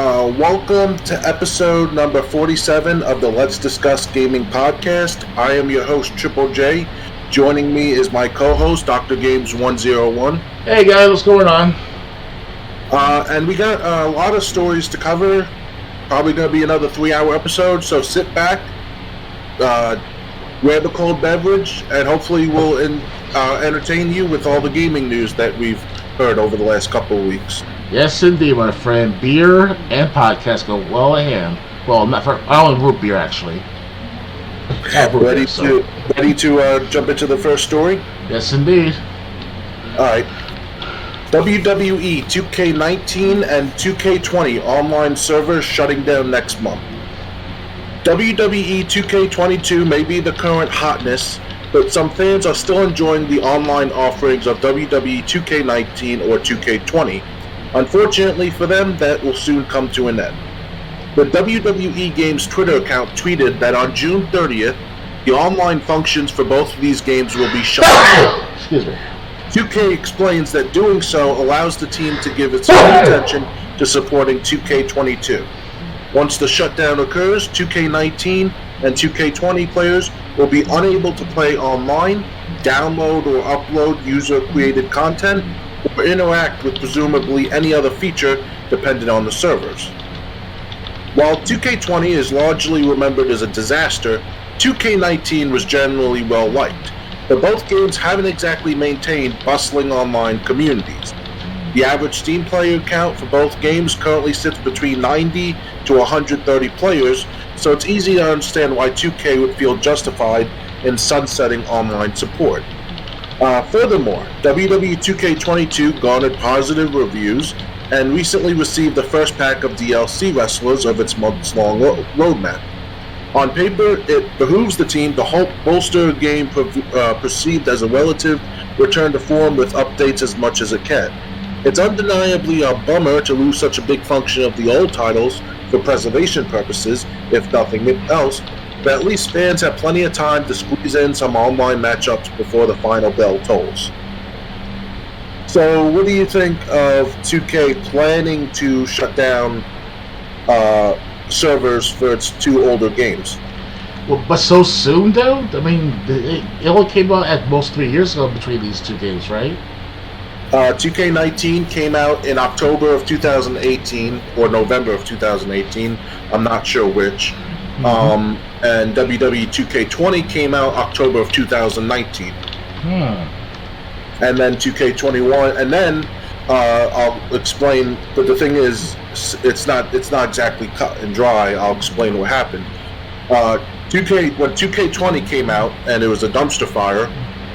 Welcome to episode number 47 of the Let's Discuss Gaming podcast. I am your host, Triple J. Joining me is my co-host, Dr. Games 101. Hey guys, what's going on? And we got a lot of stories to cover. Probably going to be another 3-hour episode, so sit back, grab a cold beverage, and hopefully we'll entertain you with all the gaming news that we've heard over the last couple of weeks. Yes, indeed, my friend. Beer and podcast go well hand. Well, not for only root beer, actually. Ready to jump into the first story? Yes, indeed. All right. WWE 2K19 and 2K20 online servers shutting down next month. WWE 2K22 may be the current hotness, but some fans are still enjoying the online offerings of WWE 2K19 or 2K20. Unfortunately for them, that will soon come to an end. The WWE Games Twitter account tweeted that on June 30th, the online functions for both of these games will be shut down. Excuse me. 2K explains that doing so allows the team to give its full attention to supporting 2K22. Once the shutdown occurs, 2K19 and 2K20 players will be unable to play online, download or upload user-created content, or interact with presumably any other feature dependent on the servers. While 2K20 is largely remembered as a disaster, 2K19 was generally well-liked, but both games haven't exactly maintained bustling online communities. The average Steam player count for both games currently sits between 90 to 130 players, so it's easy to understand why 2K would feel justified in sunsetting online support. Furthermore, WWE 2K22 garnered positive reviews and recently received the first pack of DLC wrestlers of its months-long roadmap. On paper, it behooves the team to bolster a game perceived as a relative return to form with updates as much as it can. It's undeniably a bummer to lose such a big function of the old titles for preservation purposes, if nothing else, but at least fans have plenty of time to squeeze in some online matchups before the final bell tolls. So, what do you think of 2K planning to shut down servers for its two older games? Well, but so soon, though? I mean, it only came out at most 3 years ago between these two games, right? 2K19 came out in October of 2018, or November of 2018. I'm not sure which. Mm-hmm. And WWE 2K20 came out October of 2019. And then 2K21, and then I'll explain. But the thing is, it's not exactly cut and dry. I'll explain what happened. When 2K20 came out, and it was a dumpster fire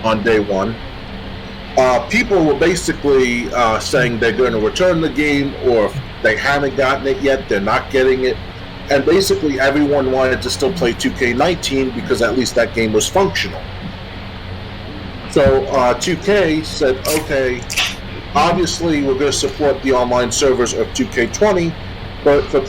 on day one. People were basically saying they're going to return the game, or if they haven't gotten it yet, they're not getting it. And basically everyone wanted to still play 2K19 because at least that game was functional. So 2K said, okay, obviously we're going to support the online servers of 2K20, but for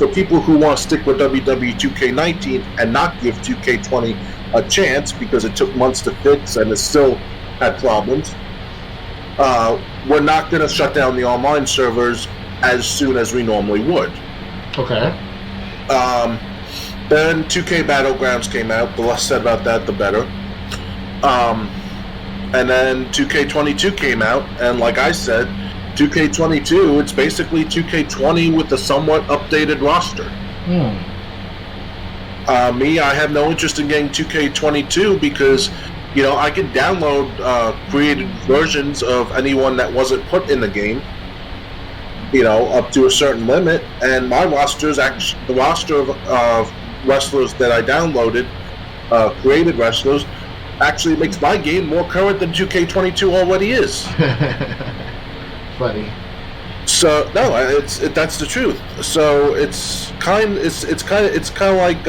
people who want to stick with WWE 2K19 and not give 2K20 a chance because it took months to fix and it still had problems, we're not going to shut down the online servers as soon as we normally would. Okay. Then 2K Battlegrounds came out. The less said about that, the better. And then 2K22 came out, and like I said, 2K22, it's basically 2K20 with a somewhat updated roster. I have no interest in getting 2K22 because, I can download created versions of anyone that wasn't put in the game, up to a certain limit, and my roster is actually the roster of wrestlers that I downloaded, created wrestlers, actually makes my game more current than 2K22 already is. Funny. So no, that's the truth. So it's kind of like,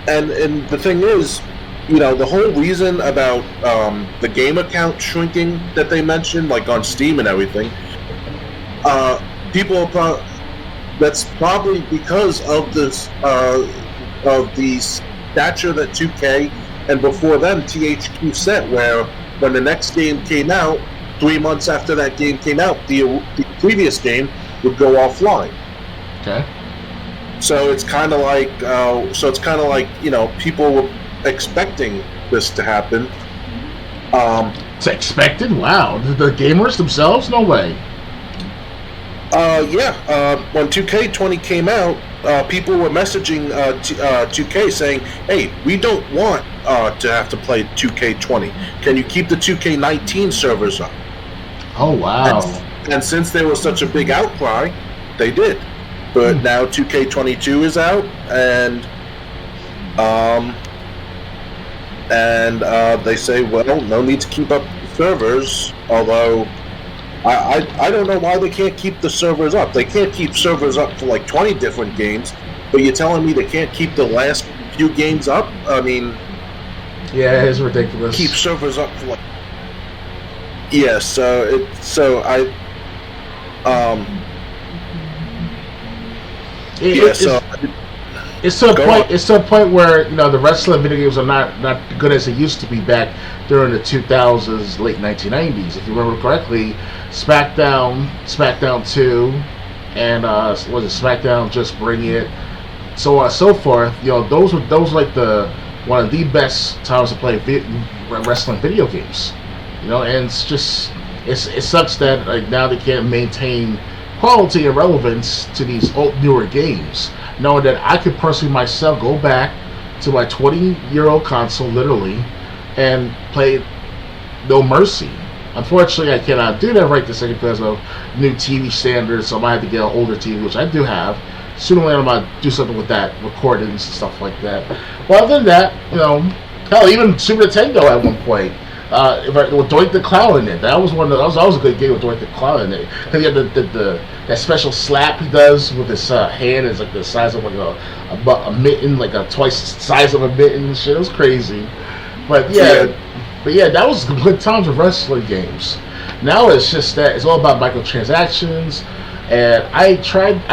and the thing is, the whole reason about the game account shrinking that they mentioned, like on Steam and everything, that's probably because of this of the stature that 2K and before them THQ set, where when the next game came out, 3 months after that game came out, the previous game would go offline. Okay. So it's kind of like, people were expecting this to happen. It's expected? Wow. The gamers themselves? No way. When 2K20 came out, people were messaging 2K saying, "Hey, we don't want to have to play 2K20. Can you keep the 2K19 servers up?" Oh, wow. And since there was such a big outcry, they did. But now 2K22 is out, and they say, well, no need to keep up the servers, although I don't know why they can't keep the servers up. They can't keep servers up for like 20 different games, but you're telling me they can't keep the last few games up? I mean... Yeah, it's ridiculous. Keep servers up for like... Yeah, It's to a point. It's to a point where the wrestling video games are not good as they used to be back during the 2000s, late 1990s. If you remember correctly, SmackDown 2, and was it SmackDown Just Bring It, so on and so forth. Those were like one of the best times to play wrestling video games. And it's just it sucks that like now they can't maintain quality and relevance to these newer games. Knowing that I could personally myself go back to my 20-year-old console, literally, and play No Mercy. Unfortunately, I cannot do that right this second because of new TV standards, so I might have to get an older TV, which I do have. Sooner or later, I'm going to do something with that, recordings and stuff like that. Well, other than that, hell, even Super Nintendo at one point. With Doink the Clown in it, that was a good game with Doink the Clown in it. Because he had that special slap he does with his hand is like the size of like a mitten, like a twice the size of a mitten and shit. It was crazy, but yeah, that was good times with wrestling games. Now it's just that it's all about microtransactions, and I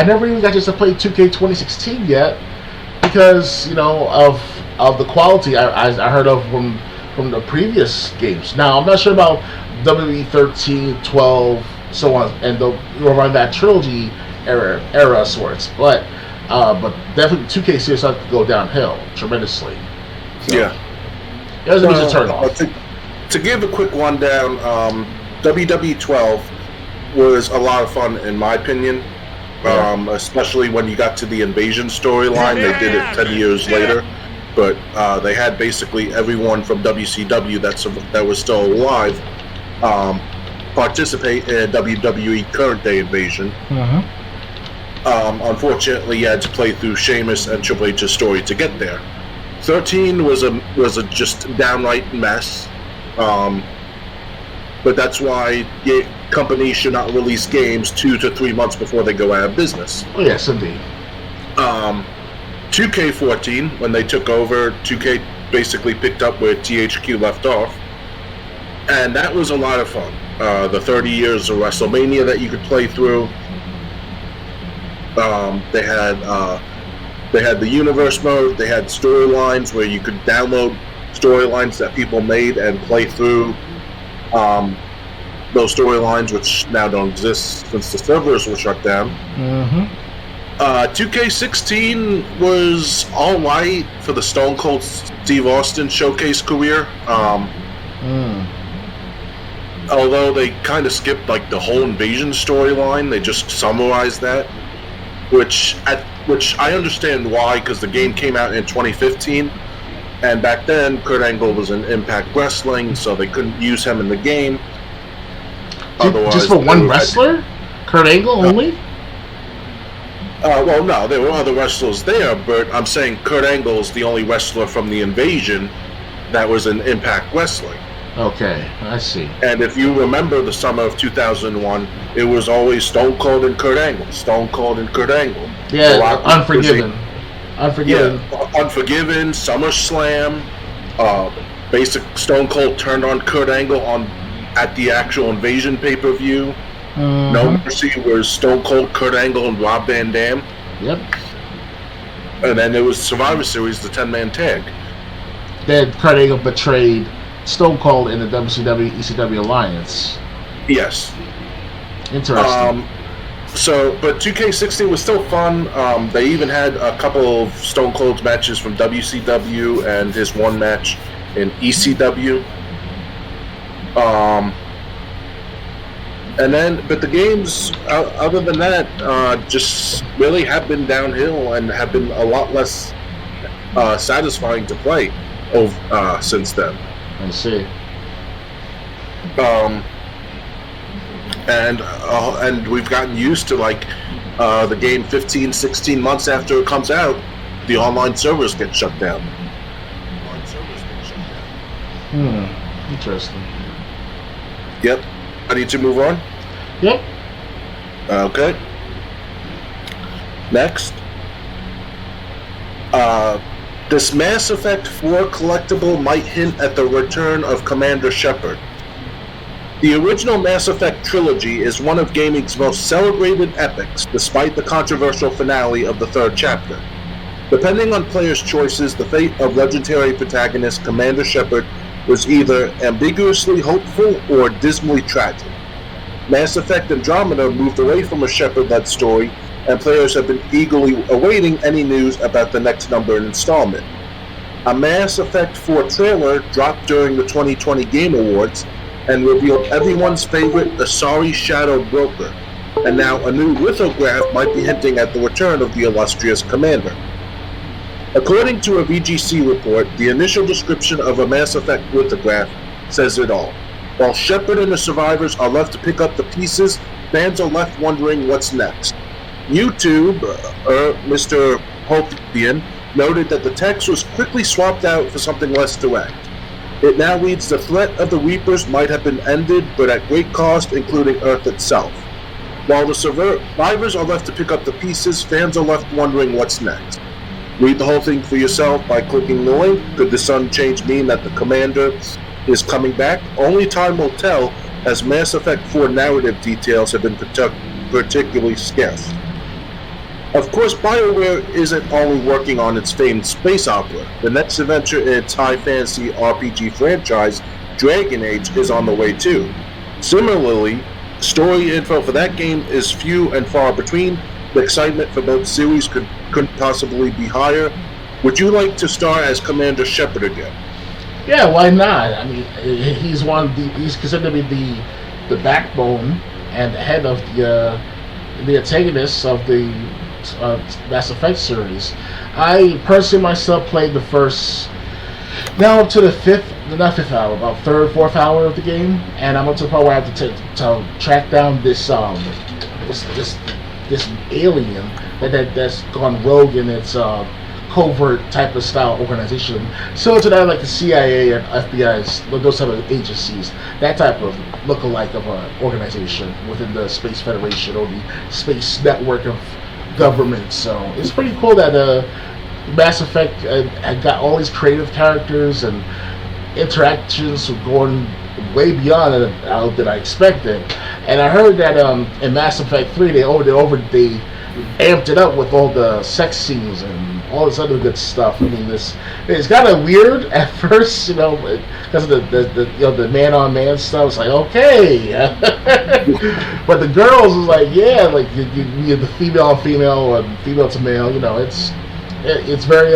never even got to play 2K 2016 yet because of the quality I heard of from the previous games. Now, I'm not sure about WWE 13, 12, so on, and around that trilogy era sorts, but definitely 2K series started to go downhill tremendously. So, yeah. It was a major turn off. To give a quick rundown, WWE 12 was a lot of fun, in my opinion, especially when you got to the Invasion storyline. They did it 10 years later. But they had basically everyone from WCW that was still alive participate in WWE Current Day Invasion. Mm-hmm. Unfortunately, you had to play through Sheamus and Triple H's story to get there. 13 was a just downright mess. But that's why companies should not release games 2 to 3 months before they go out of business. Oh, yes, indeed. 2K14, when they took over, 2K basically picked up where THQ left off, and that was a lot of fun. The 30 years of WrestleMania that you could play through. They had the universe mode. They had storylines where you could download storylines that people made and play through those storylines, which now don't exist since the servers were shut down. Mm-hmm. 2K16 was all right for the Stone Cold Steve Austin showcase career. Although they kind of skipped like the whole Invasion storyline, they just summarized that, which I understand why, because the game came out in 2015, and back then Kurt Angle was in Impact Wrestling, so they couldn't use him in the game. Just for one wrestler, Kurt Angle only. Well, no, there were other wrestlers there, but I'm saying Kurt Angle is the only wrestler from the Invasion that was in Impact Wrestling. Okay, I see. And if you remember the summer of 2001, it was always Stone Cold and Kurt Angle. Stone Cold and Kurt Angle. Yeah, Unforgiven. Yeah, Unforgiven, SummerSlam. Basic Stone Cold turned on Kurt Angle at the actual Invasion pay-per-view. Mm-hmm. No Mercy was Stone Cold, Kurt Angle, and Rob Van Dam. Yep. And then there was Survivor Series, the 10-man tag. Then Kurt Angle betrayed Stone Cold in the WCW ECW alliance. Yes. Interesting. But 2K16 was still fun. They even had a couple of Stone Cold matches from WCW and his one match in ECW. But the games, other than that, just really have been downhill and have been a lot less satisfying to play since then. I see. And we've gotten used to the game 15, 16 months after it comes out, the online servers get shut down. Interesting. Yep. Ready to move on? Yep. Okay. Next. This Mass Effect 4 collectible might hint at the return of Commander Shepard. The original Mass Effect trilogy is one of gaming's most celebrated epics, despite the controversial finale of the third chapter. Depending on players' choices, the fate of legendary protagonist Commander Shepard was either ambiguously hopeful or dismally tragic. Mass Effect Andromeda moved away from a Shepard-led story, and players have been eagerly awaiting any news about the next numbered installment. A Mass Effect 4 trailer dropped during the 2020 Game Awards and revealed everyone's favorite Asari Shadow Broker, and now a new lithograph might be hinting at the return of the illustrious commander. According to a VGC report, the initial description of a Mass Effect lithograph says it all. While Shepard and the survivors are left to pick up the pieces, fans are left wondering what's next. YouTube, Mr. Hopian, noted that the text was quickly swapped out for something less direct. It now reads, the threat of the Reapers might have been ended, but at great cost, including Earth itself. While the survivors are left to pick up the pieces, fans are left wondering what's next. Read the whole thing for yourself by clicking the link. Could the sun change mean that the commander is coming back? Only time will tell, as Mass Effect 4 narrative details have been particularly scarce. Of course, BioWare isn't only working on its famed space opera. The next adventure in its high-fantasy RPG franchise, Dragon Age, is on the way too. Similarly, story info for that game is few and far between. The excitement for both series couldn't possibly be higher. Would you like to star as Commander Shepard again? Yeah, why not? I mean, he's considered to be the backbone and the head of the antagonists of the Mass Effect series. I personally myself played the first, now up to the fifth hour, about third, fourth hour of the game, and I'm up to the point where I have to track down this alien that's gone rogue in its covert type of style organization, similar to that like the CIA and FBI's, those type of agencies, that type of look-alike of an organization within the Space Federation or the space network of government. So it's pretty cool that Mass Effect had got all these creative characters and interactions going way beyond than I expected. And I heard that in Mass Effect 3 they amped it up with all the sex scenes and all this other good stuff. I mean, it's kind of weird at first, because of the man-on-man stuff. It's like, okay, but the girls was like, yeah, like you the female-on-female or female-to-male. It's very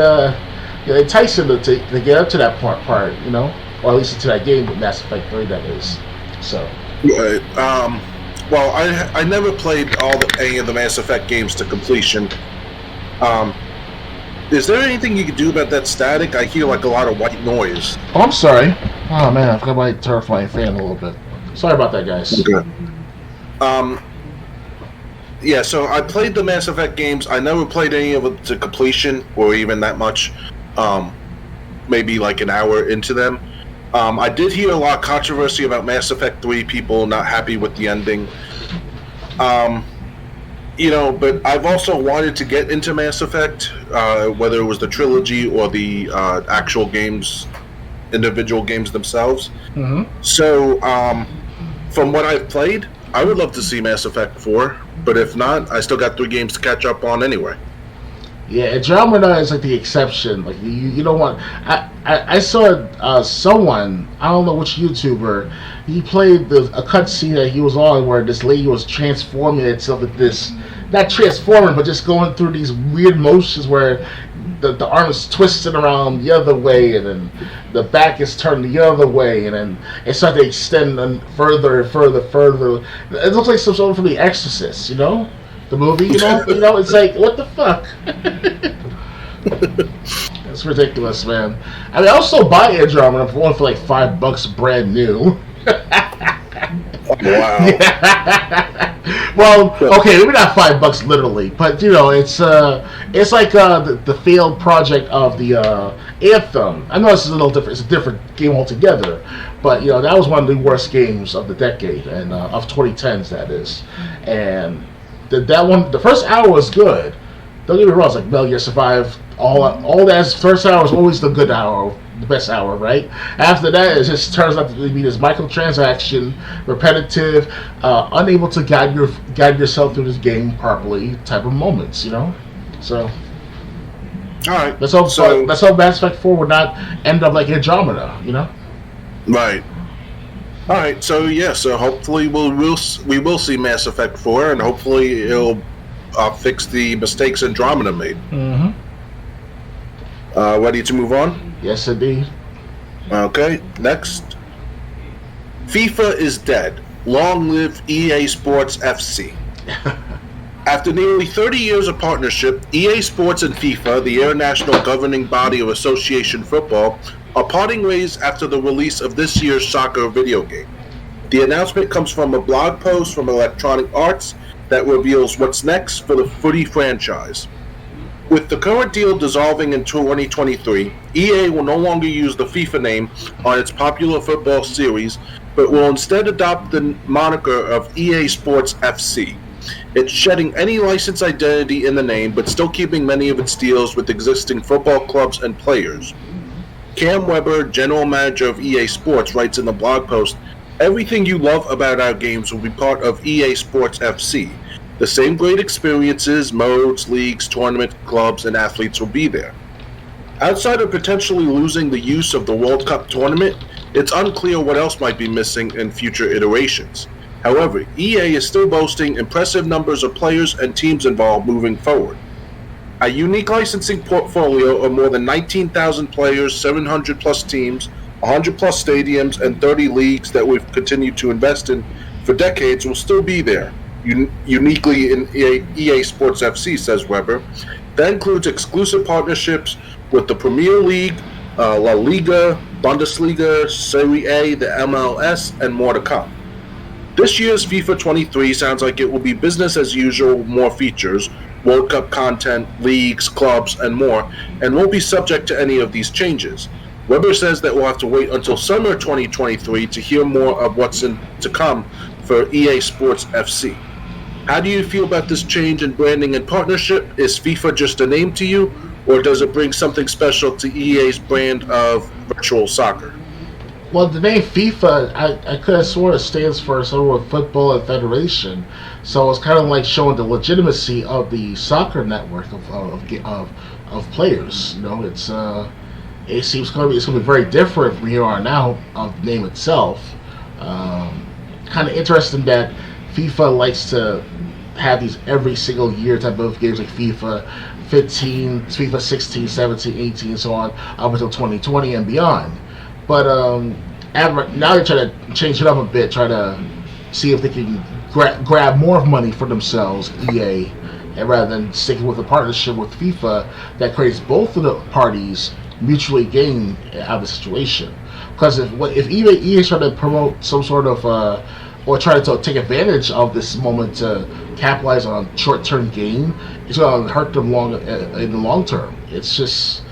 enticing to get up to that part, or at least to that game with Mass Effect 3, that is. So. Right. Well, I never played any of the Mass Effect games to completion. Is there anything you could do about that static? I hear like a lot of white noise. Oh, I'm sorry. Oh man, I've got my terrifying fan a little bit. Sorry about that, guys. Okay. Yeah, so I played the Mass Effect games. I never played any of them to completion, or even that much. Maybe like an hour into them. I did hear a lot of controversy about Mass Effect 3, people not happy with the ending. But I've also wanted to get into Mass Effect, whether it was the trilogy or the actual games, individual games themselves. Mm-hmm. So, from what I've played, I would love to see Mass Effect 4, but if not, I still got 3 games to catch up on anyway. Yeah, Andromeda is like the exception. Like you don't want. I saw someone, I don't know which YouTuber, he played a cutscene that he was on where this lady was transforming itself with this, not transforming, but just going through these weird motions where the arm is twisting around the other way, and then the back is turned the other way, and then it started to extend further and further. It looks like some sort from The Exorcist, you know, the movie. You know, it's like, what the fuck? It's ridiculous, man. I mean, I'll still buy Andromeda for like $5 brand new. Wow. Yeah. Well, okay, maybe not $5 literally, but you know, it's like the failed project of the Anthem. I know this is a little different; it's a different game altogether, but you know, that was one of the worst games of the decade and of 2010s, that is. And that one, the first hour was good. Don't get me wrong; it's like Metal Gear Survive. All that first hour is always the good hour, the best hour, right? After that, it just turns out to be this microtransaction, repetitive, unable to guide yourself through this game properly type of moments, you know. So, all right. Let's hope Mass Effect 4 would not end up like Andromeda, you know. Right. All right. So so hopefully we will see Mass Effect 4, and hopefully it'll fix the mistakes Andromeda made. Mm-hmm. Ready to move on? Yes, indeed. Okay, next. FIFA is dead. Long live EA Sports FC. After nearly 30 years of partnership, EA Sports and FIFA, the international governing body of association football, are parting ways after the release of this year's soccer video game. The announcement comes from a blog post from Electronic Arts that reveals what's next for the footy franchise. With the current deal dissolving in 2023, EA will no longer use the FIFA name on its popular football series, but will instead adopt the moniker of EA Sports FC. It's shedding any license identity in the name, but still keeping many of its deals with existing football clubs and players. Cam Weber, general manager of EA Sports, writes in the blog post, "Everything you love about our games will be part of EA Sports FC. The same great experiences, modes, leagues, tournament, clubs, and athletes will be there." Outside of potentially losing the use of the World Cup tournament, it's unclear what else might be missing in future iterations. However, EA is still boasting impressive numbers of players and teams involved moving forward. A unique licensing portfolio of more than 19,000 players, 700 plus teams, 100 plus stadiums, and 30 leagues that we've continued to invest in for decades will still be there. Uniquely in EA Sports FC, says Weber. That includes exclusive partnerships with the Premier League, La Liga, Bundesliga, Serie A, the MLS, and more to come. This year's FIFA 23 sounds like it will be business as usual with more features, World Cup content, leagues, clubs, and more, and won't be subject to any of these changes. Weber says that we'll have to wait until summer 2023 to hear more of what's to come for EA Sports FC. How do you feel about this change in branding and partnership? Is FIFA just a name to you, or does it bring something special to EA's brand of virtual soccer? Well, the name FIFA, I could have sworn it stands for sort of Football and Federation, so it's kind of like showing the legitimacy of the soccer network of players. You know, it seems it's going to be very different from here on out of the name itself. Kind of interesting that FIFA likes to have these every single year type of games like FIFA 15, FIFA 16, 17, 18, and so on, up until 2020 and beyond. But now they're trying to change it up a bit, try to see if they can grab more money for themselves, EA, and rather than sticking with a partnership with FIFA that creates both of the parties mutually gain out of the situation. Because if EA is trying to promote some sort of or try to take advantage of this moment to capitalize on short-term gain, it's going to hurt them in the long term. It's just,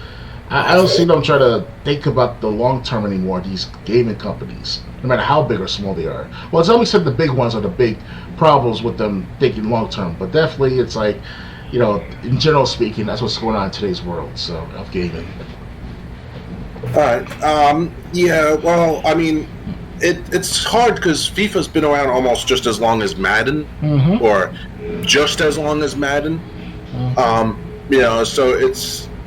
I don't see them try to think about the long term anymore, these gaming companies, no matter how big or small they are. Well, it's always said the big ones are the big problems with them thinking long term, but definitely it's like, you know, in general speaking, that's what's going on in today's world of gaming. All right. Yeah, well, I mean, it's hard because FIFA's been around almost just as long as Madden, or just as long as Madden. So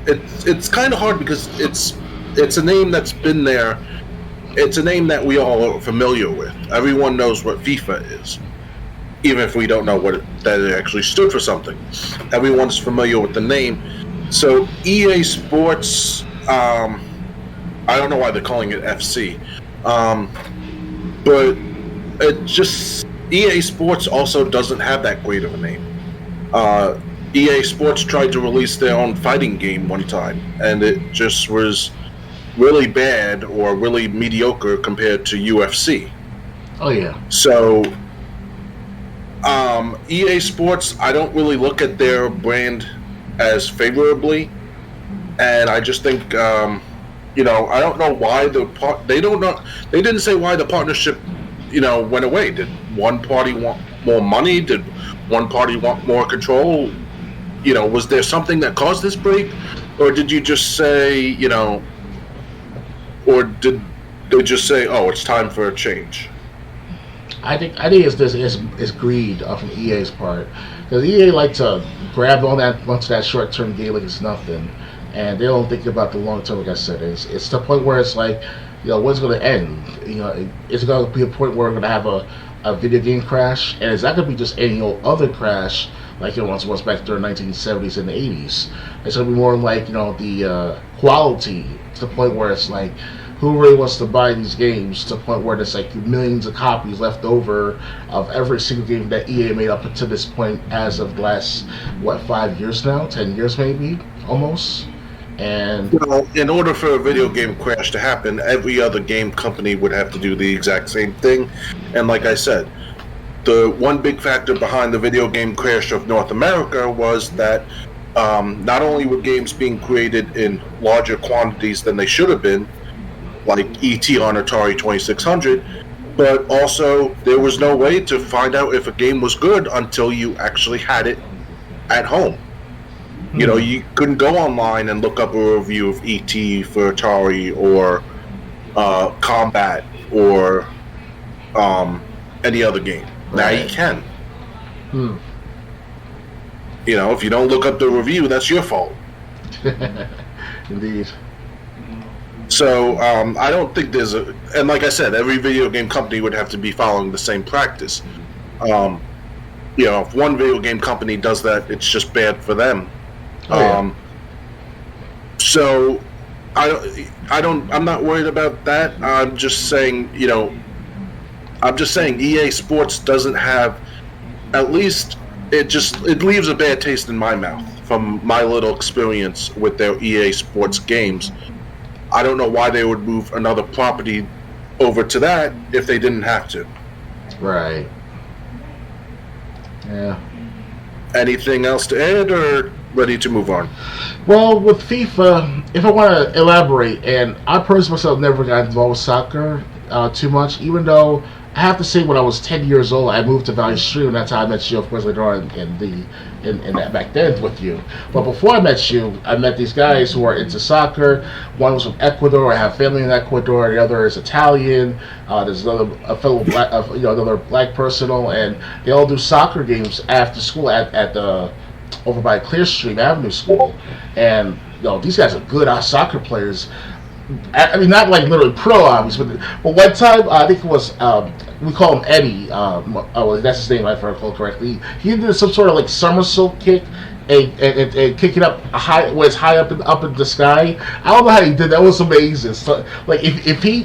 it's kind of hard because it's a name that's been there. It's a name that we all are familiar with. Everyone knows what FIFA is, even if we don't know that it actually stood for something. Everyone's familiar with the name. So EA Sports, I don't know why they're calling it FC, but it just EA Sports also doesn't have that great of a name. EA Sports tried to release their own fighting game one time, and it just was really bad or really mediocre compared to UFC. Oh yeah. So EA Sports, I don't really look at their brand as favorably, and I just think I don't know why they didn't say why the partnership went away. Did one party want more money? Did one party want more control? Was there something that caused this break, or did you just say or did they just say, oh, it's time for a change? I think it's greed from EA's part, because EA like to grab on that onto that short term gain like it's nothing, and they don't think about the long term. Like I said, it's the point where it's like, when's it going to end? It's going to be a point where we're going to have a video game crash, and it's not going to be just any old other crash like it once was back during the 1970s and the 80s. It's going to be more like the quality, to the point where it's like, who really wants to buy these games, to the point where there's like millions of copies left over of every single game that EA made up to this point as of the last 5 years now, 10 years maybe, almost. And in order for a video game crash to happen, every other game company would have to do the exact same thing. And like I said, the one big factor behind the video game crash of North America was that not only were games being created in larger quantities than they should have been, like E.T. on Atari 2600, but also there was no way to find out if a game was good until you actually had it at home. You couldn't go online and look up a review of E.T. for Atari or Combat or any other game. Right. Now you can. If you don't look up the review, that's your fault. Indeed. So I don't think there's and like I said, every video game company would have to be following the same practice. If one video game company does that, it's just bad for them. So I'm not worried about that. I'm just saying, EA Sports doesn't have, at least it leaves a bad taste in my mouth from my little experience with their EA Sports games. I don't know why they would move another property over to that if they didn't have to. Right. Yeah. Anything else to add, or ready to move on? Well, with FIFA, if I want to elaborate, and I personally myself never got involved with soccer too much, even though I have to say when I was 10 years old, I moved to Valley Stream, and that's how I met you, of course, later on in that back then with you. But before I met you, I met these guys who are into soccer. One was from Ecuador. I have family in Ecuador. The other is Italian. There's another black person, and they all do soccer games after school at the over by Clearstream Avenue School. And these guys are good soccer players. I mean, not like literally pro, obviously, but one time, I think it was, we call him Eddie, that's his name, if I recall correctly. He did some sort of like somersault kick and kick it up high up in the sky. I don't know how he did that. That was amazing. So, like, if he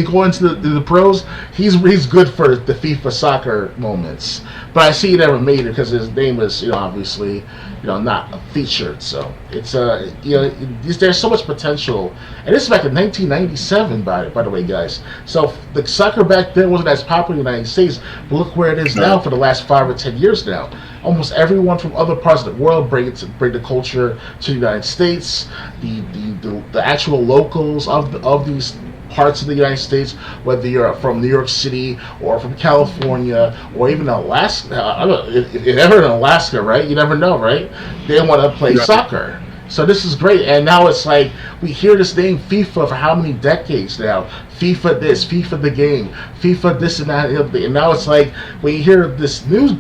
going to the pros, he's good for the FIFA soccer moments. But I see he never made it because his name is obviously not featured. So it's there's so much potential, and this is back in 1997 by the way, guys. So the soccer back then wasn't as popular in the United States, but look where it is now for the last 5 or 10 years now. Almost everyone from other parts of the world bring the culture to the United States. The actual locals of these parts of the United States, whether you're from New York City or from California or even Alaska. If you're ever in Alaska, right? You never know, right? They want to play soccer. So this is great. And now it's like we hear this name FIFA for how many decades now? FIFA this, FIFA the game, FIFA this and that. And now it's like when you hear this news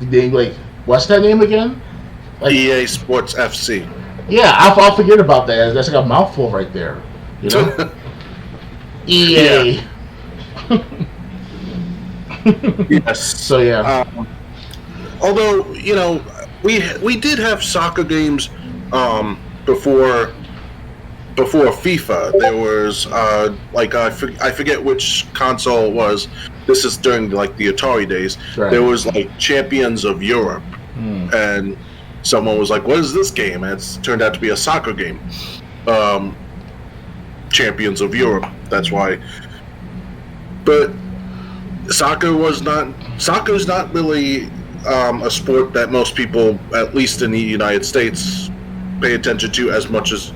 name, like, what's that name again? Like, EA Sports FC. Yeah, I'll forget about that. That's like a mouthful right there. You know? EA. Yes. So, yeah. Although, we did have soccer games before FIFA. There was I forget which console it was. This is during the Atari days. Right. There was Champions of Europe, and someone was like, "What is this game?" And it's turned out to be a soccer game. Champions of Europe. That's why. But soccer's not really a sport that most people, at least in the United States, pay attention to as much as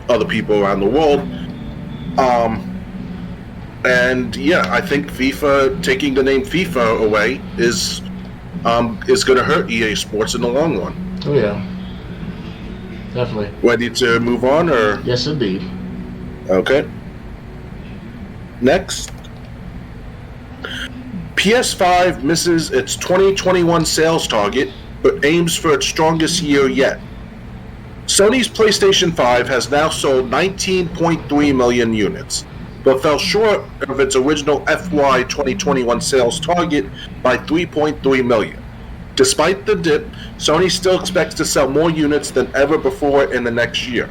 other people around the world. And yeah, I think FIFA, taking the name FIFA away is going to hurt EA Sports in the long run. Oh yeah, definitely. Ready to move on, or? Yes, indeed. Okay. Next, PS5 misses its 2021 sales target, but aims for its strongest year yet. Sony's PlayStation 5 has now sold 19.3 million units, but fell short of its original FY 2021 sales target by 3.3 million. Despite the dip, Sony still expects to sell more units than ever before in the next year.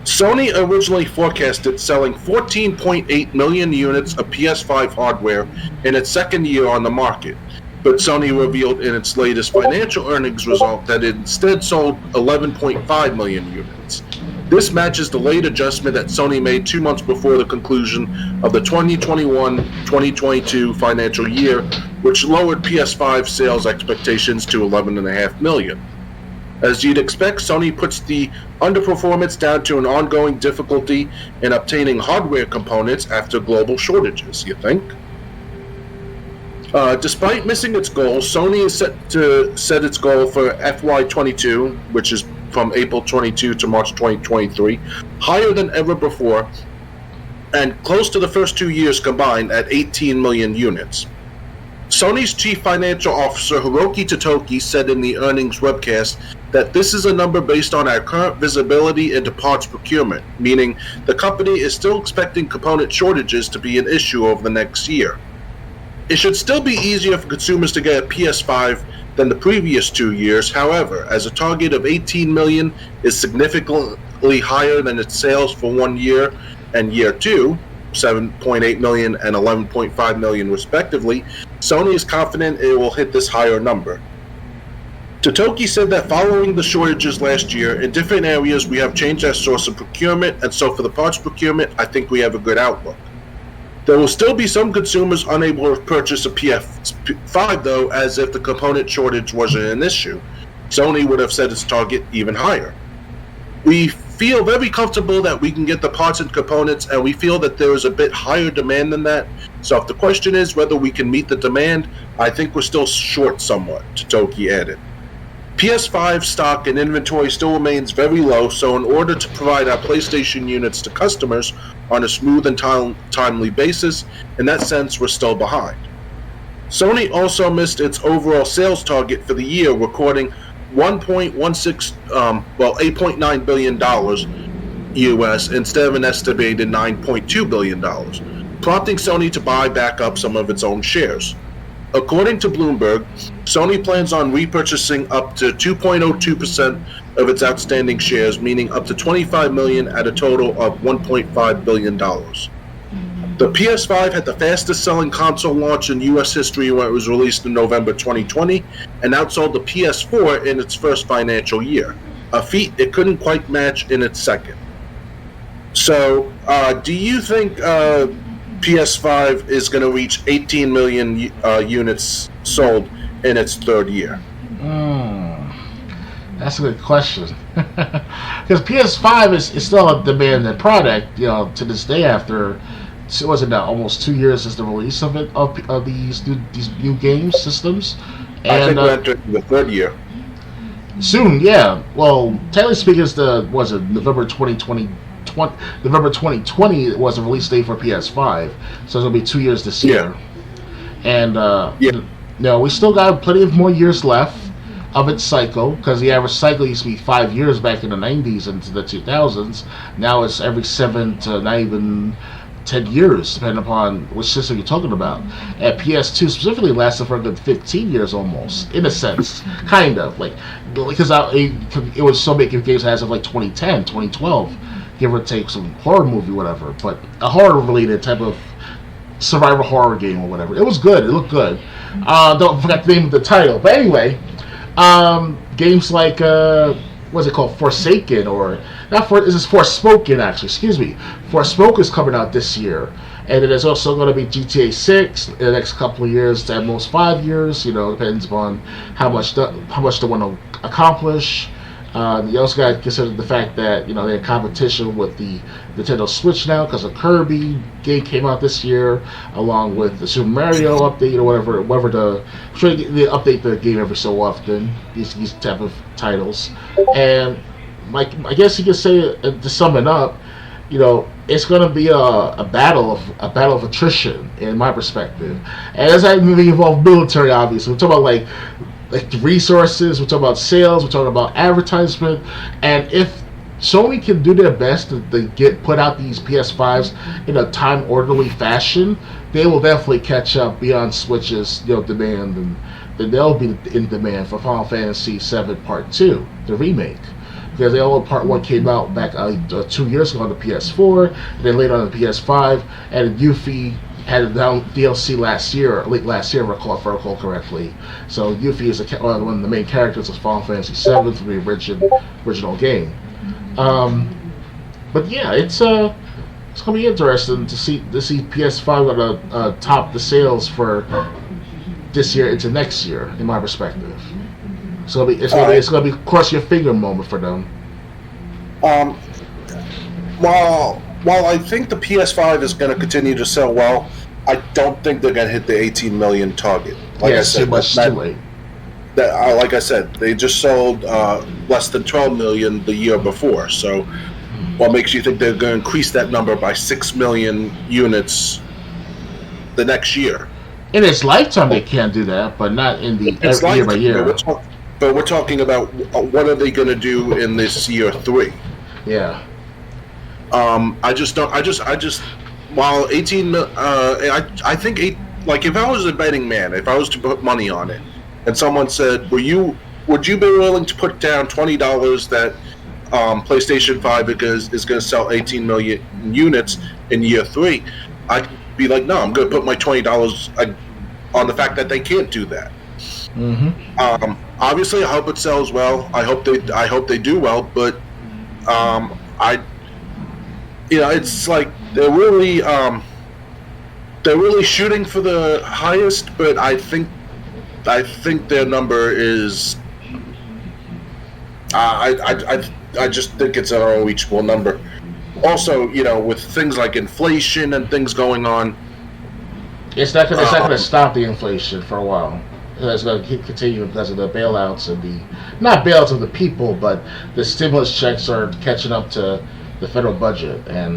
Sony originally forecasted selling 14.8 million units of PS5 hardware in its second year on the market, but Sony revealed in its latest financial earnings result that it instead sold 11.5 million units. This matches the late adjustment that Sony made 2 months before the conclusion of the 2021-2022 financial year, which lowered PS5 sales expectations to 11.5 million. As you'd expect, Sony puts the underperformance down to an ongoing difficulty in obtaining hardware components after global shortages, you think? Despite missing its goal, Sony is set to set its goal for FY22, which is from April 22 to March 2023, higher than ever before, and close to the first 2 years combined at 18 million units. Sony's chief financial officer Hiroki Totoki said in the earnings webcast that this is a number based on our current visibility into parts procurement, meaning the company is still expecting component shortages to be an issue over the next year. It should still be easier for consumers to get a PS5 than the previous 2 years, however, as a target of 18 million is significantly higher than its sales for 1 year and year 2, 7.8 million and 11.5 million respectively, Sony is confident it will hit this higher number. Totoki said that following the shortages last year, in different areas we have changed our source of procurement, and so for the parts procurement, I think we have a good outlook. There will still be some consumers unable to purchase a PS5 though, as if the component shortage wasn't an issue. Sony would have set its target even higher. We feel very comfortable that we can get the parts and components, and we feel that there is a bit higher demand than that. So if the question is whether we can meet the demand, I think we're still short somewhat, Totoki added. PS5 stock and inventory still remains very low, so in order to provide our PlayStation units to customers on a smooth and timely basis, in that sense we're still behind. Sony also missed its overall sales target for the year, recording $8.9 billion US instead of an estimated $9.2 billion, prompting Sony to buy back up some of its own shares. According to Bloomberg, Sony plans on repurchasing up to 2.02% of its outstanding shares, meaning up to 25 million at a total of $1.5 billion. The PS5 had the fastest selling console launch in US history when it was released in November 2020, and outsold the PS4 in its first financial year, a feat it couldn't quite match in its second. So, do you think PS5 is going to reach 18 million units sold in its third year? That's a good question. Because PS5 is still a demanding product, to this day after, wasn't that almost 2 years since the release of it, of these new game systems? And, I think we're entering the third year. Soon, yeah. Well, technically speaking, it's November 2020 was the release date for PS5, so it'll be 2 years this year. And we still got plenty of more years left. of its cycle, because the average cycle used to be 5 years back in the 90s into the 2000s. Now it's every 7 to not even 10 years, depending upon which system you're talking about. And PS2 specifically lasted for a good 15 years almost, in a sense, kind of. Because it was so many games as of like 2010, 2012, give or take some horror movie, whatever. But a horror-related type of survival horror game or whatever. It was good. It looked good. Don't forget the name of the title. But anyway, games like what's it called? Forsaken, or not for this is Forspoken actually. Excuse me. Forspoken is coming out this year, and it is also going to be GTA 6 in the next couple of years, at most 5 years. Depends upon how much they want to accomplish. You also got to consider the fact that they're in competition with the Nintendo Switch now because a Kirby game came out this year, along with the Super Mario update or whatever. They update the game every so often. These type of titles, and I guess you could say to sum it up, it's going to be a battle of attrition in my perspective, and as I involve military, obviously we're talking about like the resources, we're talking about sales, we're talking about advertisement, and if Sony can do their best to put out these PS5s in a time orderly fashion, they will definitely catch up beyond Switch's demand, and then they'll be in demand for Final Fantasy VII Part 2, the remake. Because Part 1 came out back 2 years ago on the PS4, and then later on the PS5, and Yuffie had a DLC late last year, if I recall correctly. So Yuffie is one of the main characters of Final Fantasy VII from the original game. But yeah, it's gonna be interesting to see PS5 gonna top the sales for this year into next year, in my perspective. So it's gonna be cross your finger moment for them. While I think the PS5 is going to continue to sell well, I don't think they're going to hit the 18 million target. Like I said, too late. Like I said, they just sold less than 12 million the year before. So, what makes you think they're going to increase that number by 6 million units the next year? In its lifetime, they can't do that, but not in the year by year. But we're talking about what are they going to do in this year 3? Yeah. I just while 18 I think if I was a betting man, if I was to put money on it, and someone said, would you be willing to put down $20 that PlayStation 5 is going to sell 18 million units in year 3, I'd be like, no, I'm going to put my $20 on the fact that they can't do that. Mm-hmm. Obviously, I hope it sells well. I hope they do well, but it's like they're really shooting for the highest, but I think their number is. I just think it's an unreachable number. Also, with things like inflation and things going on, it's not going to stop the inflation for a while. It's going to continue because of the bailouts and not bailouts of the people, but the stimulus checks are catching up to the federal budget, and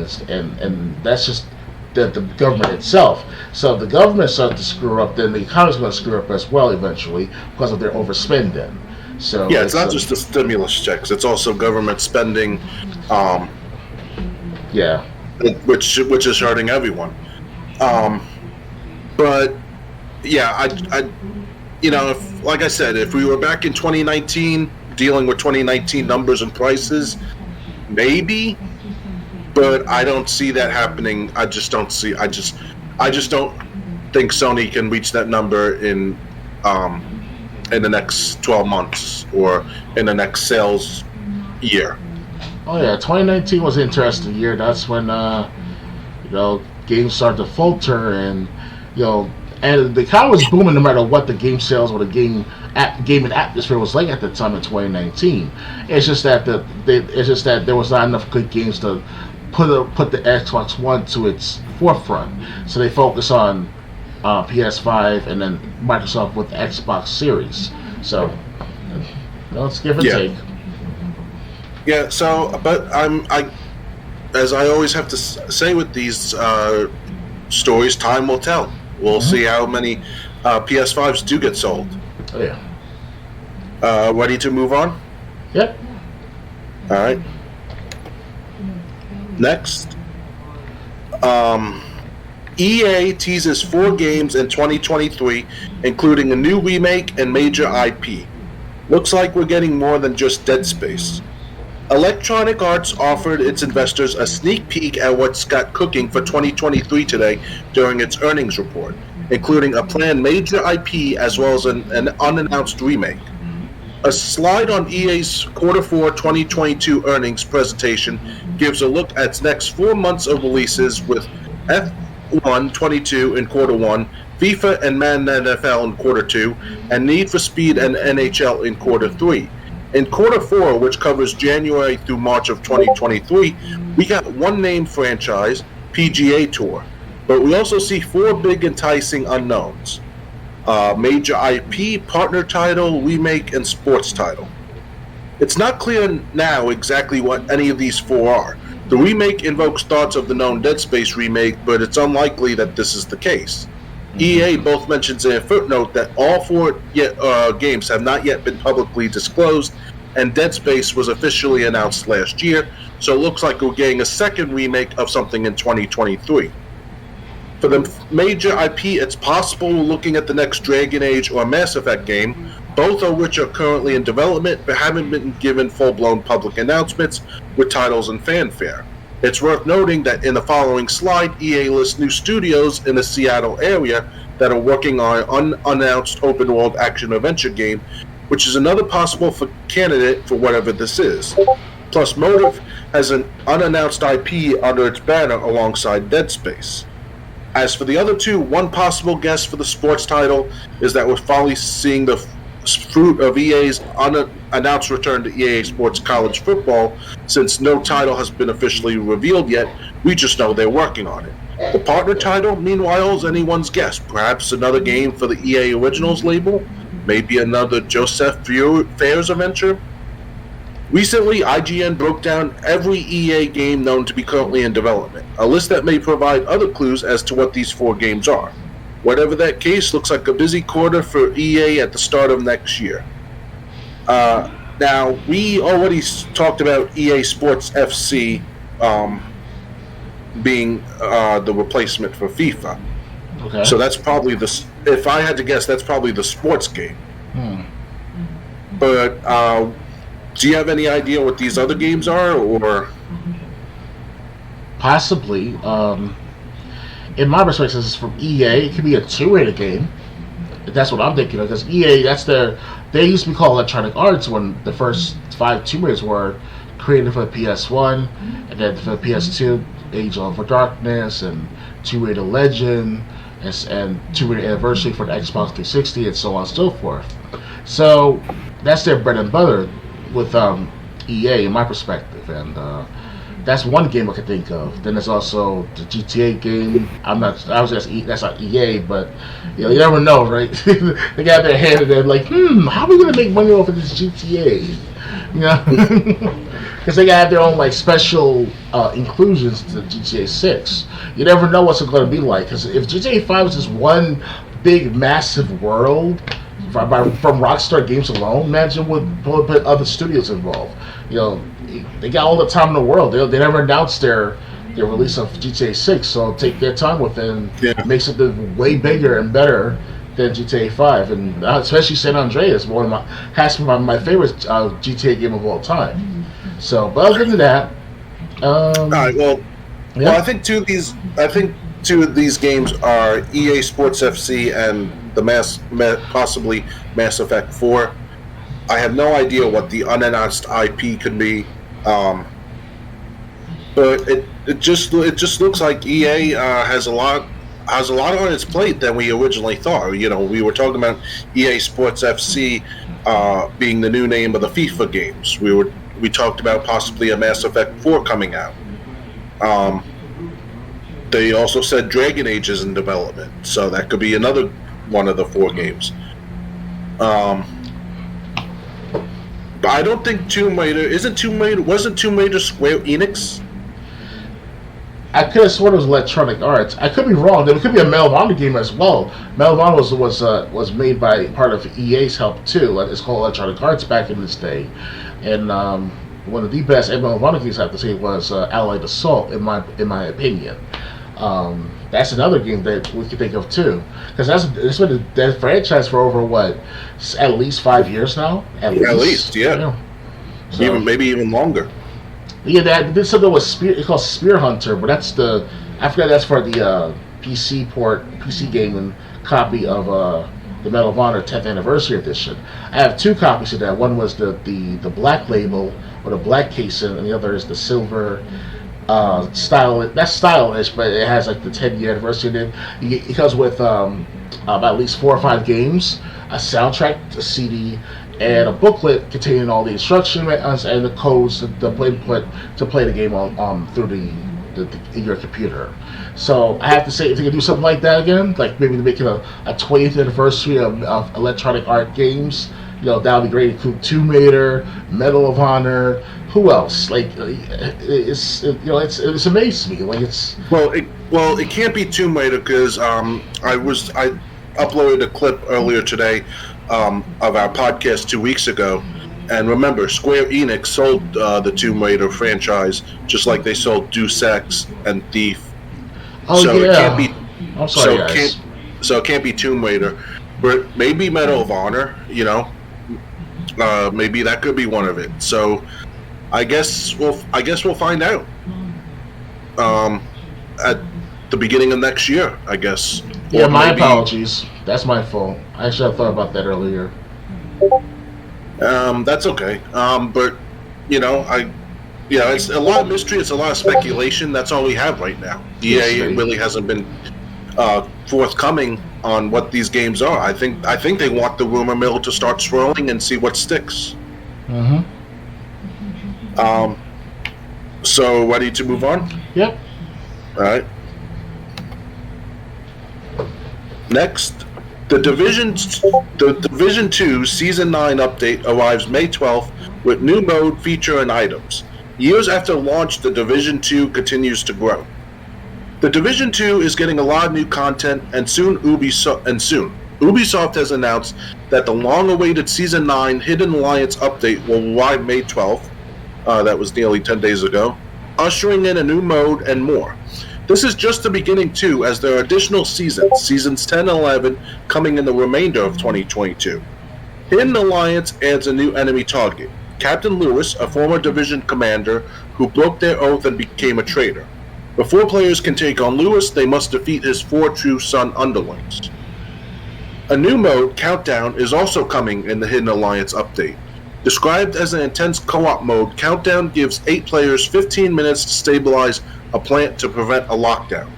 that's just the government itself. So if the government starts to screw up, then the economy's going to screw up as well eventually because of their overspending. So yeah, it's not just the stimulus checks; it's also government spending. Yeah, which is hurting everyone. But yeah, like I said, if we were back in 2019 dealing with 2019 numbers and prices, maybe, but I don't see that happening. I just don't think Sony can reach that number in the next 12 months or in the next sales year. Oh yeah, 2019 was an interesting year. That's when games started to falter, and and the economy was booming no matter what the game sales or the game and atmosphere was like at the time in 2019. It's just that there was not enough good games to put the Xbox One to its forefront. So they focus on PS5 and then Microsoft with the Xbox Series. So let's give and take. Yeah. So, but as I always have to say with these stories, time will tell. We'll see how many PS5s do get sold. Oh, yeah. Ready to move on? Yep. All right. Next. EA teases 4 games in 2023, including a new remake and major IP. Looks like we're getting more than just Dead Space. Electronic Arts offered its investors a sneak peek at what's got cooking for 2023 today during its earnings report, including a planned major IP as well as an unannounced remake. A slide on EA's Q4 2022 earnings presentation gives a look at its next 4 months of releases with F1 22 in Q1, FIFA and Madden NFL in Q2, and Need for Speed and NHL in Q3. In Q4, which covers January through March of 2023, we got one name franchise, PGA Tour, but we also see 4 big enticing unknowns. Major IP, partner title, remake, and sports title. It's not clear now exactly what any of these 4 are. The remake invokes thoughts of the known Dead Space remake, but it's unlikely that this is the case. EA both mentions in a footnote that all 4 games have not yet been publicly disclosed, and Dead Space was officially announced last year, so it looks like we're getting a second remake of something in 2023. For the major IP, it's possible we're looking at the next Dragon Age or Mass Effect game, both of which are currently in development but haven't been given full-blown public announcements with titles and fanfare. It's worth noting that in the following slide, EA lists new studios in the Seattle area that are working on an unannounced open-world action-adventure game, which is another possible candidate for whatever this is. Plus, Motive has an unannounced IP under its banner alongside Dead Space. As for the other 2, one possible guess for the sports title is that we're finally seeing the fruit of EA's unannounced return to EA Sports College Football. Since no title has been officially revealed yet, we just know they're working on it. The partner title, meanwhile, is anyone's guess. Perhaps another game for the EA Originals label? Maybe another Joseph Fares adventure? Recently, IGN broke down every EA game known to be currently in development, a list that may provide other clues as to what these 4 games are. Whatever that case, looks like a busy quarter for EA at the start of next year. Now, we already talked about EA Sports FC being the replacement for FIFA. Okay. So that's probably if I had to guess, that's probably the sports game. But do you have any idea what these other games are, or possibly? In my perspective, this is from EA. It could be a 2-rated game. That's what I'm thinking of. Because EA, they used to be called Electronic Arts when the first 5 Tomb Raiders were created for the PS1, and then for the PS2, Age of Darkness, and Tomb Raider Legend, and Tomb Raider Anniversary for the Xbox 360, and so on and so forth. So that's their bread and butter with EA, in my perspective, and that's one game I could think of. Then there's also the GTA game. That's not EA, but you never know, right? They got their hand in there, like, how are we gonna make money off of this GTA? Because they have their own like special inclusions to GTA 6. You never know what's it going to be like. Because if GTA 5 is just one big, massive world from Rockstar Games alone, imagine what put other studios involved. They got all the time in the world. They never announced their release of GTA 6, so take their time with it and make something way bigger and better than GTA 5, and especially San Andreas, has been my favorite GTA game of all time. So, but other than that, all right. Well, I think two of these games are EA Sports FC and the possibly Mass Effect 4. I have no idea what the unannounced IP could be, but it just looks like EA has a lot on its plate than we originally thought. We were talking about EA Sports FC being the new name of the FIFA games. We talked about possibly a Mass Effect 4 coming out. They also said Dragon Age is in development, so that could be another one of the 4 games. But I don't think Tomb Raider wasn't Tomb Raider Square Enix? I could have sworn it was Electronic Arts. I could be wrong. There could be a Medal of Honor game as well. Medal of Honor was made by part of EA's help too. It's called Electronic Arts back in this day, and one of the best Medal of Honor games I have to say was Allied Assault in my opinion. That's another game that we could think of too, because it's been that franchise for over at least 5 years now. At least, yeah. So, maybe even longer. Yeah, they did something with it's called Spear Hunter, but I forgot that's for the PC gaming copy of the Medal of Honor 10th Anniversary Edition. I have 2 copies of that. One was the black label or the black casing, and the other is the silver style. That's stylish, but it has like the 10-year anniversary. It comes with at least 4 or 5 games, a soundtrack, a CD, and a booklet containing all the instructions and the codes, the input to play the game on through your computer. So I have to say, if they could do something like that again, like maybe making a 20th anniversary of Electronic Art games, that would be great. Include Tomb Raider, Medal of Honor. Who else? Like it's amazed me. Like it's it can't be Tomb Raider because I uploaded a clip earlier today of our podcast 2 weeks ago, and remember, Square Enix sold the Tomb Raider franchise just like they sold Deus Ex and Thief. Oh, so yeah. It can't be. I'm sorry, guys. It can't be Tomb Raider, but maybe Medal of Honor. Maybe that could be one of it. So I guess we'll find out at the beginning of next year, I guess. Yeah, my apologies. That's my fault. I should have thought about that earlier. That's okay. But it's a lot of mystery. It's a lot of speculation. That's all we have right now. EA really hasn't been forthcoming on what these games are. I think they want the rumor mill to start swirling and see what sticks. Mm-hmm. So ready to move on? Yep. All right. Next, the Division 2 Season 9 update arrives May 12th with new mode, feature, and items. Years after launch, the Division 2 continues to grow. The Division 2 is getting a lot of new content, and soon Ubisoft has announced that the long-awaited Season 9 Hidden Alliance update will arrive May 12th. That was nearly 10 days ago, ushering in a new mode and more. This is just the beginning too, as there are additional seasons 10 and 11, coming in the remainder of 2022. Hidden Alliance adds a new enemy target, Captain Lewis, a former Division commander who broke their oath and became a traitor. Before players can take on Lewis, they must defeat his 4 True Son underlings. A new mode, Countdown, is also coming in the Hidden Alliance update. Described as an intense co-op mode, Countdown gives 8 players 15 minutes to stabilize a plant to prevent a lockdown.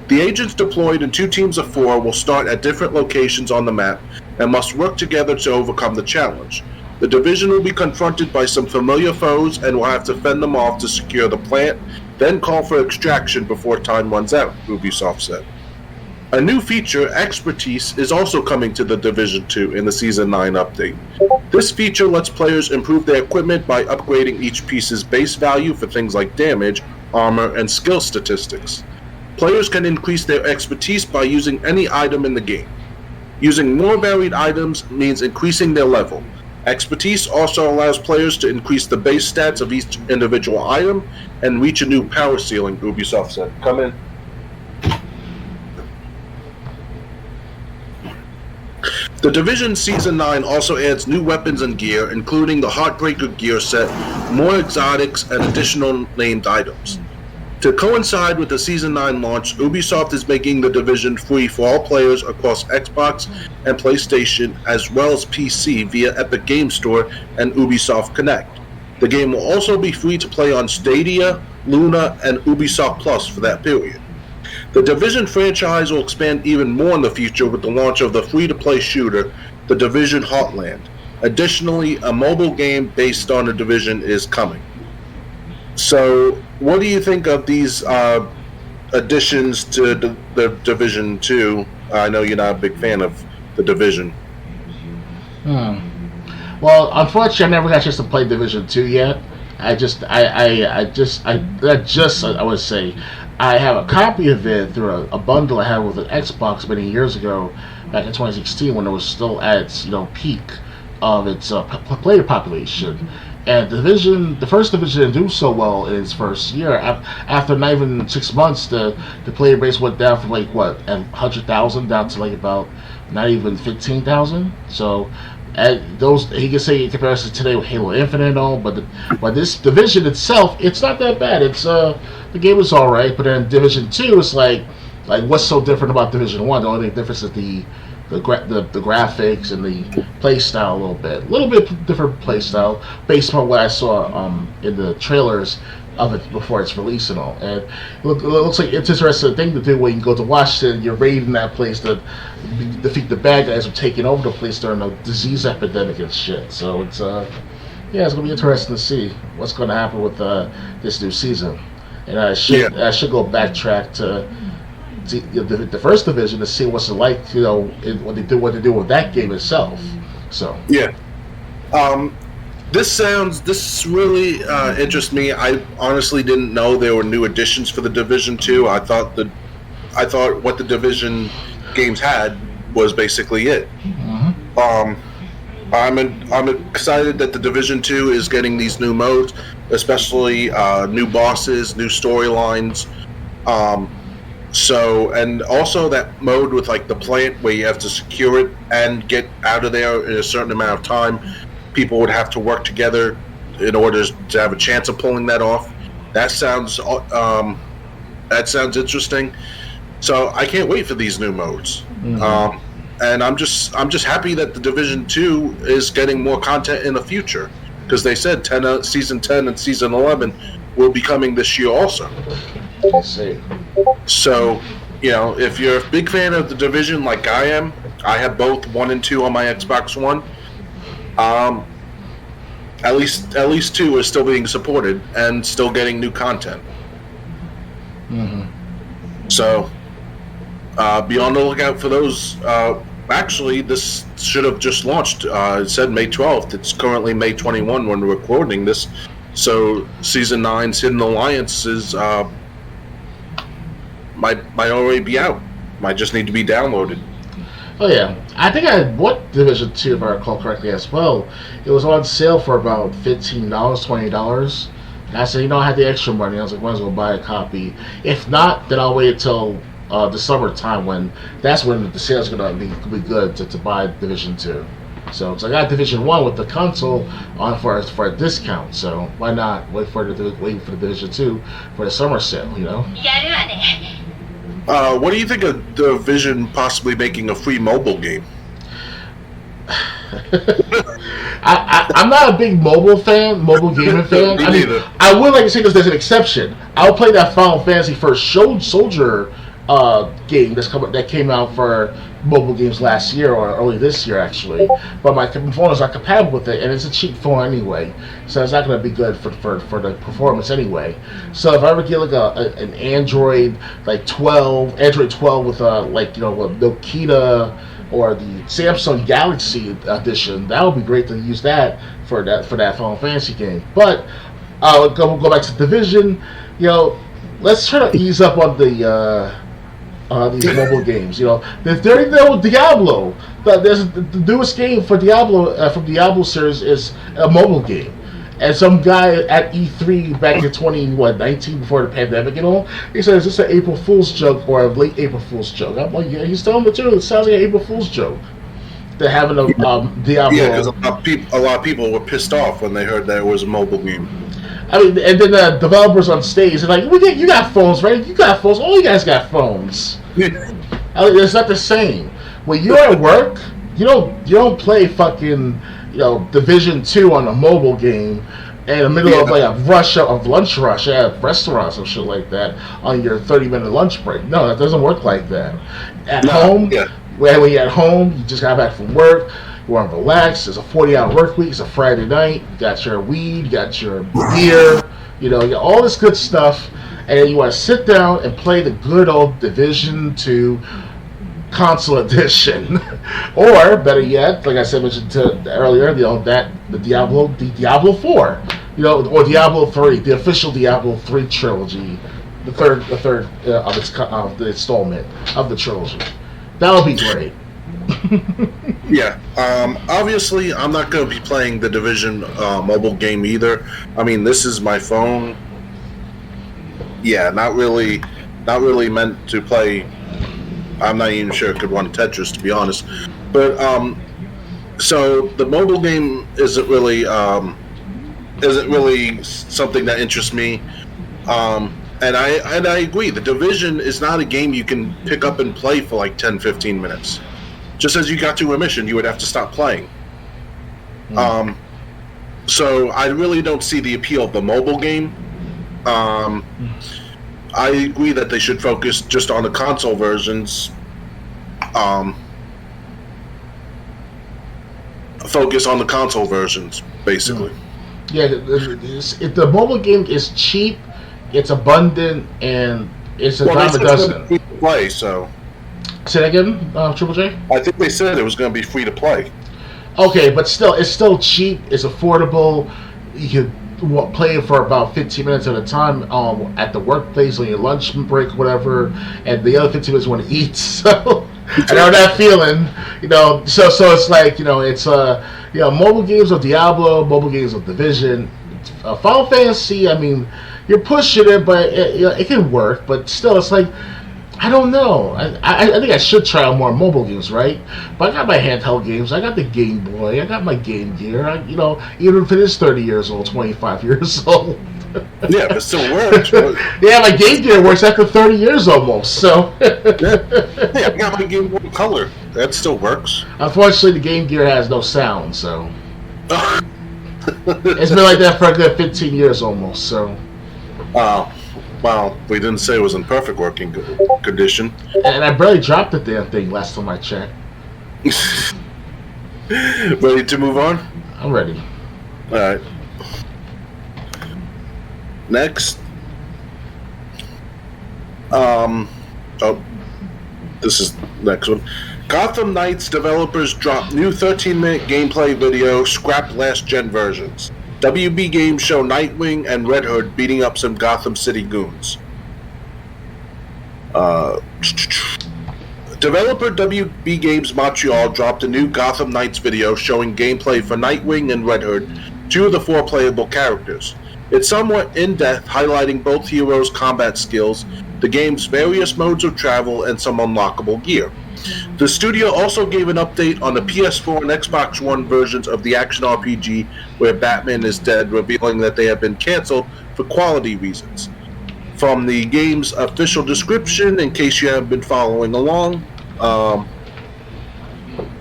The agents deployed in 2 teams of 4 will start at different locations on the map and must work together to overcome the challenge. The Division will be confronted by some familiar foes and will have to fend them off to secure the plant, then call for extraction before time runs out, Ubisoft said. A new feature, Expertise, is also coming to the Division 2 in the Season 9 update. This feature lets players improve their equipment by upgrading each piece's base value for things like damage, armor, and skill statistics. Players can increase their expertise by using any item in the game. Using more varied items means increasing their level. Expertise also allows players to increase the base stats of each individual item and reach a new power ceiling, Ubisoft said. Come in. The Division Season 9 also adds new weapons and gear, including the Heartbreaker gear set, more exotics, and additional named items. To coincide with the Season 9 launch, Ubisoft is making the Division free for all players across Xbox and PlayStation, as well as PC via Epic Games Store and Ubisoft Connect. The game will also be free to play on Stadia, Luna, and Ubisoft Plus for that period. The Division franchise will expand even more in the future with the launch of the free-to-play shooter, The Division Heartland. Additionally, a mobile game based on The Division is coming. So, what do you think of these additions to the Division 2? I know you're not a big fan of The Division. Well, unfortunately, I never got a chance to play Division 2 yet. I would say, I have a copy of it through a bundle I had with an Xbox many years ago, back in 2016, when it was still at its peak of its player population. And the first division didn't do so well in its first year. After not even 6 months, the player base went down from 100,000 down to about not even 15,000. So, those he can say in comparison today with Halo Infinite and all, but this division itself, it's not that bad. It's the game is all right, but then Division 2 is like what's so different about Division 1? The only difference is the graphics and the play style a little bit different play style based on what I saw in the trailers of it before its release and all. And it looks like it's an interesting thing to do when you go to Washington, you're raiding that place to defeat the bad guys who are taking over the place during a disease epidemic and shit. So it's it's gonna be interesting to see what's gonna happen with this new season. And I should go backtrack to the first division to see what's it like, what they do with that game itself. So this really interests me. I honestly didn't know there were new additions for the Division 2. I thought what the Division games had was basically it. Mm-hmm. I'm excited that the Division 2 is getting these new modes, especially new bosses, new storylines. And also that mode with the plant where you have to secure it and get out of there in a certain amount of time. People would have to work together in order to have a chance of pulling that off. That sounds interesting. So I can't wait for these new modes. Mm-hmm. And I'm just happy that the Division 2 is getting more content in the future, because they said season 10 and season 11 will be coming this year also. I see. So, if you're a big fan of the Division like I am, I have both 1 and 2 on my Xbox One. At least 2 is still being supported and still getting new content. Mm-hmm. So, be on the lookout for those. Actually, this should have just launched. It said May 12th. It's currently May 21 when we're recording this. So, Season 9's Hidden Alliance is might already be out. Might just need to be downloaded. Oh yeah, I think I bought Division 2 if I recall correctly as well. It was on sale for about $15, $20. And I said, I had the extra money. I was like, might as well buy a copy. If not, then I'll wait until the summertime that's when the sales are going to be good to buy Division 2. So I got Division 1 with the console on for a discount. So why not wait for the Division 2 for the summer sale? What do you think of Division possibly making a free mobile game? I'm not a big mobile gaming fan. Me neither. I would like to say there's an exception. I'll play that Final Fantasy First Soldier game that came out for mobile games last year or early this year actually, but my phone is not compatible with it, and it's a cheap phone anyway, so it's not going to be good for the performance anyway. So if I ever get an Android 12 with Nokia or the Samsung Galaxy edition, that would be great to use that for that Final Fantasy game. But I'll go back to Division. Let's try to ease up on these mobile games. There's Diablo. There's the newest game for Diablo from Diablo series is a mobile game. And some guy at E3 back in 2019, before the pandemic and all, he said, "Is this an April Fool's joke or a late April Fool's joke?" I'm like, "Yeah." He's telling the truth. It sounds like an April Fool's joke. They're having a Diablo. Yeah, because a lot of people were pissed off when they heard that it was a mobile game. I mean, and then the developers on stage are like, "You got phones, right? You got phones. All you guys got phones." It's not the same. When you're at work, you don't play fucking Division 2 on a mobile game in the middle of a lunch rush at restaurants and shit like that on your 30-minute lunch break. No, that doesn't work like that. At home, when you're at home, you just got back from work. You want to relax. It's a 40-hour work week. It's a Friday night. You got your weed. You got your beer. You got all this good stuff. And you want to sit down and play the good old Division 2 console edition. Or, better yet, like I mentioned earlier, the Diablo 4. Or Diablo 3, the official Diablo 3 trilogy the third of the installment of the trilogy. That would be great. Yeah. Obviously, I'm not going to be playing the Division mobile game either. I mean, this is my phone. Yeah, not really meant to play. I'm not even sure it could run Tetris, to be honest. But so the mobile game isn't really something that interests me. And I agree. The Division is not a game you can pick up and play for like 10, 15 minutes. Just as you got to a mission, you would have to stop playing. So I really don't see the appeal of the mobile game. I agree that they should focus just on the console versions. Focus on the console versions, basically. Yeah, if the mobile game is cheap, it's abundant, and it's a dime a dozen. Free to play, so. Say that again, Triple J? I think they said it was going to be free to play. Okay, but still, it's still cheap. It's affordable. You can play it for about 15 minutes at a time at the workplace on your lunch break, whatever, and the other 15 minutes you want to eat. So I know that feeling, So it's like it's mobile games of Diablo, mobile games of Division, Final Fantasy. I mean, you're pushing it, but it can work. But still, it's like, I don't know. I think I should try out more mobile games, right? But I got my handheld games. I got the Game Boy. I got my Game Gear. Even if it is 30 years old, 25 years old. Yeah, but it still works. Yeah, my Game Gear works after 30 years almost. So. Yeah, I got my Game Boy Color. That still works. Unfortunately, the Game Gear has no sound, so. It's been like that for a good 15 years almost. So. Well, we didn't say it was in perfect working condition. And I barely dropped the damn thing last time I checked. Ready to move on? I'm ready. Alright. Next. This is the next one. Gotham Knights developers drop new 13-minute gameplay video, scrapped last-gen versions. WB Games show Nightwing and Red Hood beating up some Gotham City goons. Developer WB Games Montreal dropped a new Gotham Knights video showing gameplay for Nightwing and Red Hood, two of the four playable characters. It's somewhat in-depth, highlighting both heroes' combat skills, the game's various modes of travel, and some unlockable gear. The studio also gave an update on the PS4 and Xbox One versions of the action RPG where Batman is dead, revealing that they have been canceled for quality reasons. From the game's official description, in case you haven't been following along,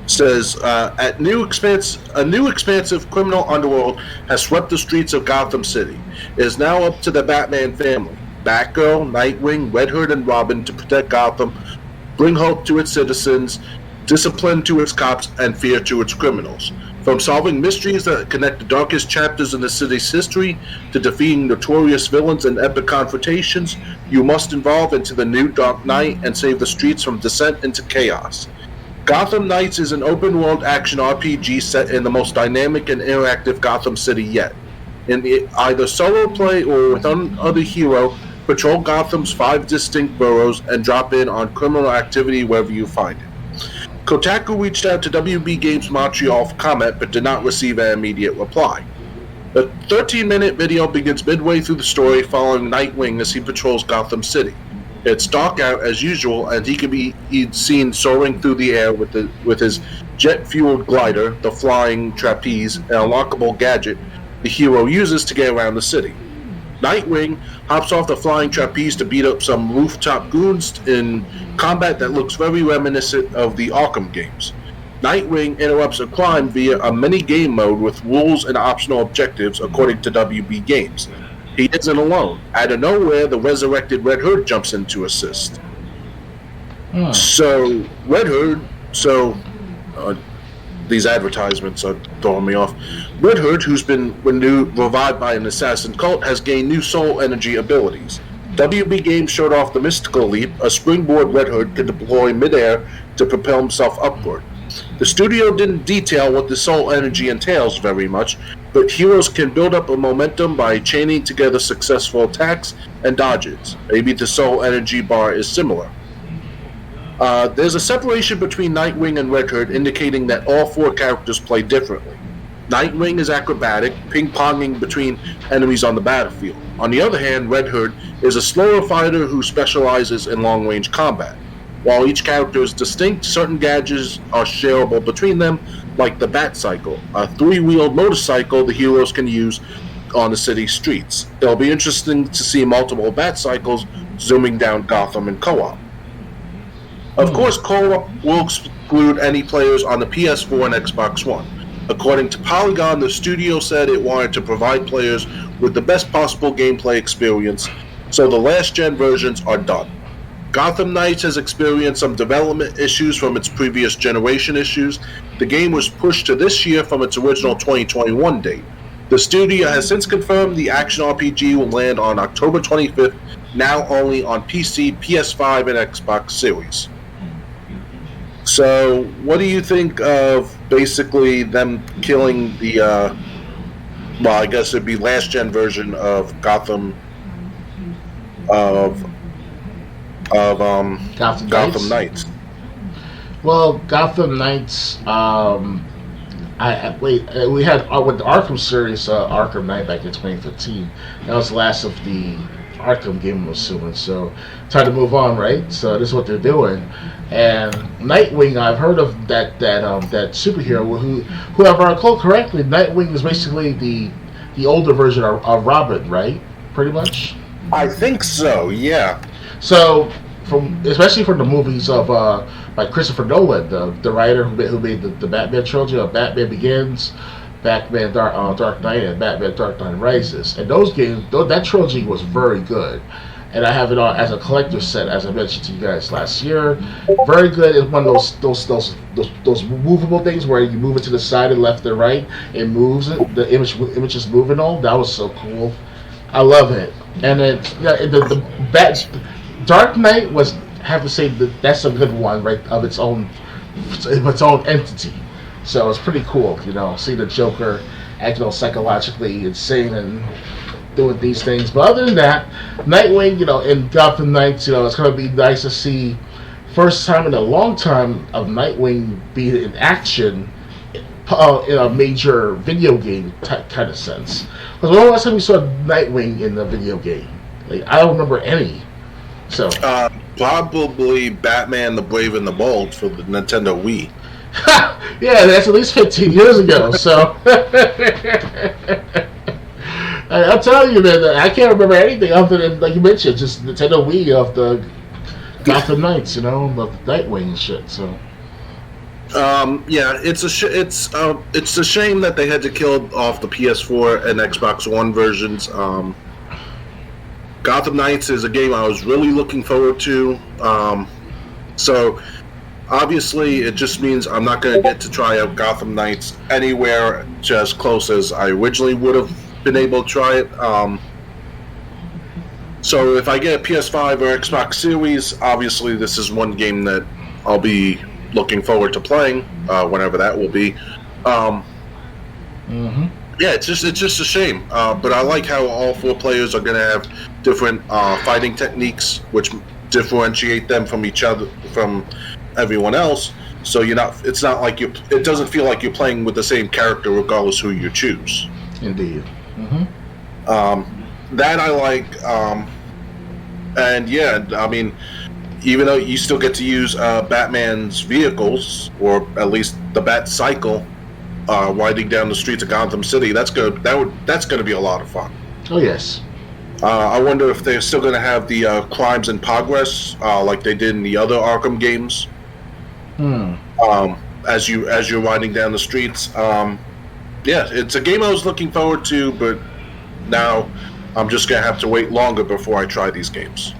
says, a new expansive criminal underworld has swept the streets of Gotham City. It is now up to the Batman family, Batgirl, Nightwing, Red Hood, and Robin to protect Gotham, bring hope to its citizens, discipline to its cops, and fear to its criminals. From solving mysteries that connect the darkest chapters in the city's history to defeating notorious villains and epic confrontations, you must evolve into the new Dark Knight and save the streets from descent into chaos. Gotham Knights is an open-world action RPG set in the most dynamic and interactive Gotham City yet. In either solo play or with another hero, patrol Gotham's 5 distinct boroughs and drop in on criminal activity wherever you find it. Kotaku reached out to WB Games Montreal for comment but did not receive an immediate reply. The 13-minute video begins midway through the story following Nightwing as he patrols Gotham City. It's dark out as usual, and he can be seen soaring through the air with his jet-fueled glider, the flying trapeze, an unlockable gadget the hero uses to get around the city. Nightwing hops off the flying trapeze to beat up some rooftop goons in combat that looks very reminiscent of the Arkham games. Nightwing interrupts a crime via a mini-game mode with rules and optional objectives, according to WB Games. He isn't alone. Out of nowhere, the resurrected Red Hood jumps in to assist. So, Red Hood, these advertisements are throwing me off. Red Hood, who's been revived by an assassin cult, has gained new soul energy abilities. WB Games showed off the Mystical Leap, a springboard Red Hood can deploy midair to propel himself upward. The studio didn't detail what the soul energy entails very much, but heroes can build up a momentum by chaining together successful attacks and dodges. Maybe the soul energy bar is similar. There's a separation between Nightwing and Red Hood, indicating that all 4 characters play differently. Nightwing is acrobatic, ping-ponging between enemies on the battlefield. On the other hand, Red Hood is a slower fighter who specializes in long-range combat. While each character is distinct, certain gadgets are shareable between them, like the Bat Cycle, a 3-wheeled motorcycle the heroes can use on the city streets. It'll be interesting to see multiple Bat Cycles zooming down Gotham in co-op. Of course, co-op will exclude any players on the PS4 and Xbox One. According to Polygon, the studio said it wanted to provide players with the best possible gameplay experience, so the last-gen versions are done. Gotham Knights has experienced some development issues from its previous generation issues. The game was pushed to this year from its original 2021 date. The studio has since confirmed the action RPG will land on October 25th, now only on PC, PS5, and Xbox Series. So, what do you think of basically them killing the, well, I guess it'd be last-gen version of Gotham Knights? Well, Gotham Knights, we had with the Arkham series, Arkham Knight back in 2015. That was the last of the Arkham game, I'm assuming. So, time to move on, right? So, this is what they're doing. And Nightwing, I've heard of that superhero. Whoever I recall correctly, Nightwing is basically the older version of Robin, right? Pretty much. I think so. Yeah. So, especially from the movies of by Christopher Nolan, the writer who made the Batman trilogy of Batman Begins, Batman Dark Knight, and Batman Dark Knight Rises. And those games, that trilogy was very good. And I have it on as a collector's set, as I mentioned to you guys last year. Very good. It's one of those movable things where you move it to the side and left and right. It moves it. The image is moving all. That was so cool. I love it. And the Dark Knight was, I have to say, that's a good one, right? Of its own entity. So it's pretty cool, see the Joker acting all psychologically insane and doing these things. But other than that, Nightwing, in Gotham Knights, it's going to be nice to see first time in a long time of Nightwing be in action in a major video game kind of sense. Because when was the last time we saw Nightwing in a video game? I don't remember any. So probably Batman: The Brave and the Bold for the Nintendo Wii. Yeah, that's at least 15 years ago. So I'll tell you, man, I can't remember anything other than, like you mentioned, just Nintendo Wii of the Gotham Knights, of the Nightwing and shit. So yeah, it's a shame that they had to kill off the PS4 and Xbox One versions. Gotham Knights is a game I was really looking forward to. So obviously, it just means I'm not going to get to try out Gotham Knights anywhere just close as I originally would have been able to try it. So if I get a PS5 or Xbox Series, obviously this is one game that I'll be looking forward to playing, whenever that will be. Yeah, it's just a shame. But I like how all 4 players are going to have different fighting techniques, which differentiate them from each other, from everyone else. So it's not like it doesn't feel like you're playing with the same character regardless who you choose. Indeed. That I like. And yeah, I mean, even though you still get to use Batman's vehicles, or at least the Bat Cycle, riding down the streets of Gotham City, that's gonna be a lot of fun. Oh yes. I wonder if they're still gonna have the crimes in progress, like they did in the other Arkham games. As you're riding down the streets. Yeah, it's a game I was looking forward to, but now I'm just gonna have to wait longer before I try these games.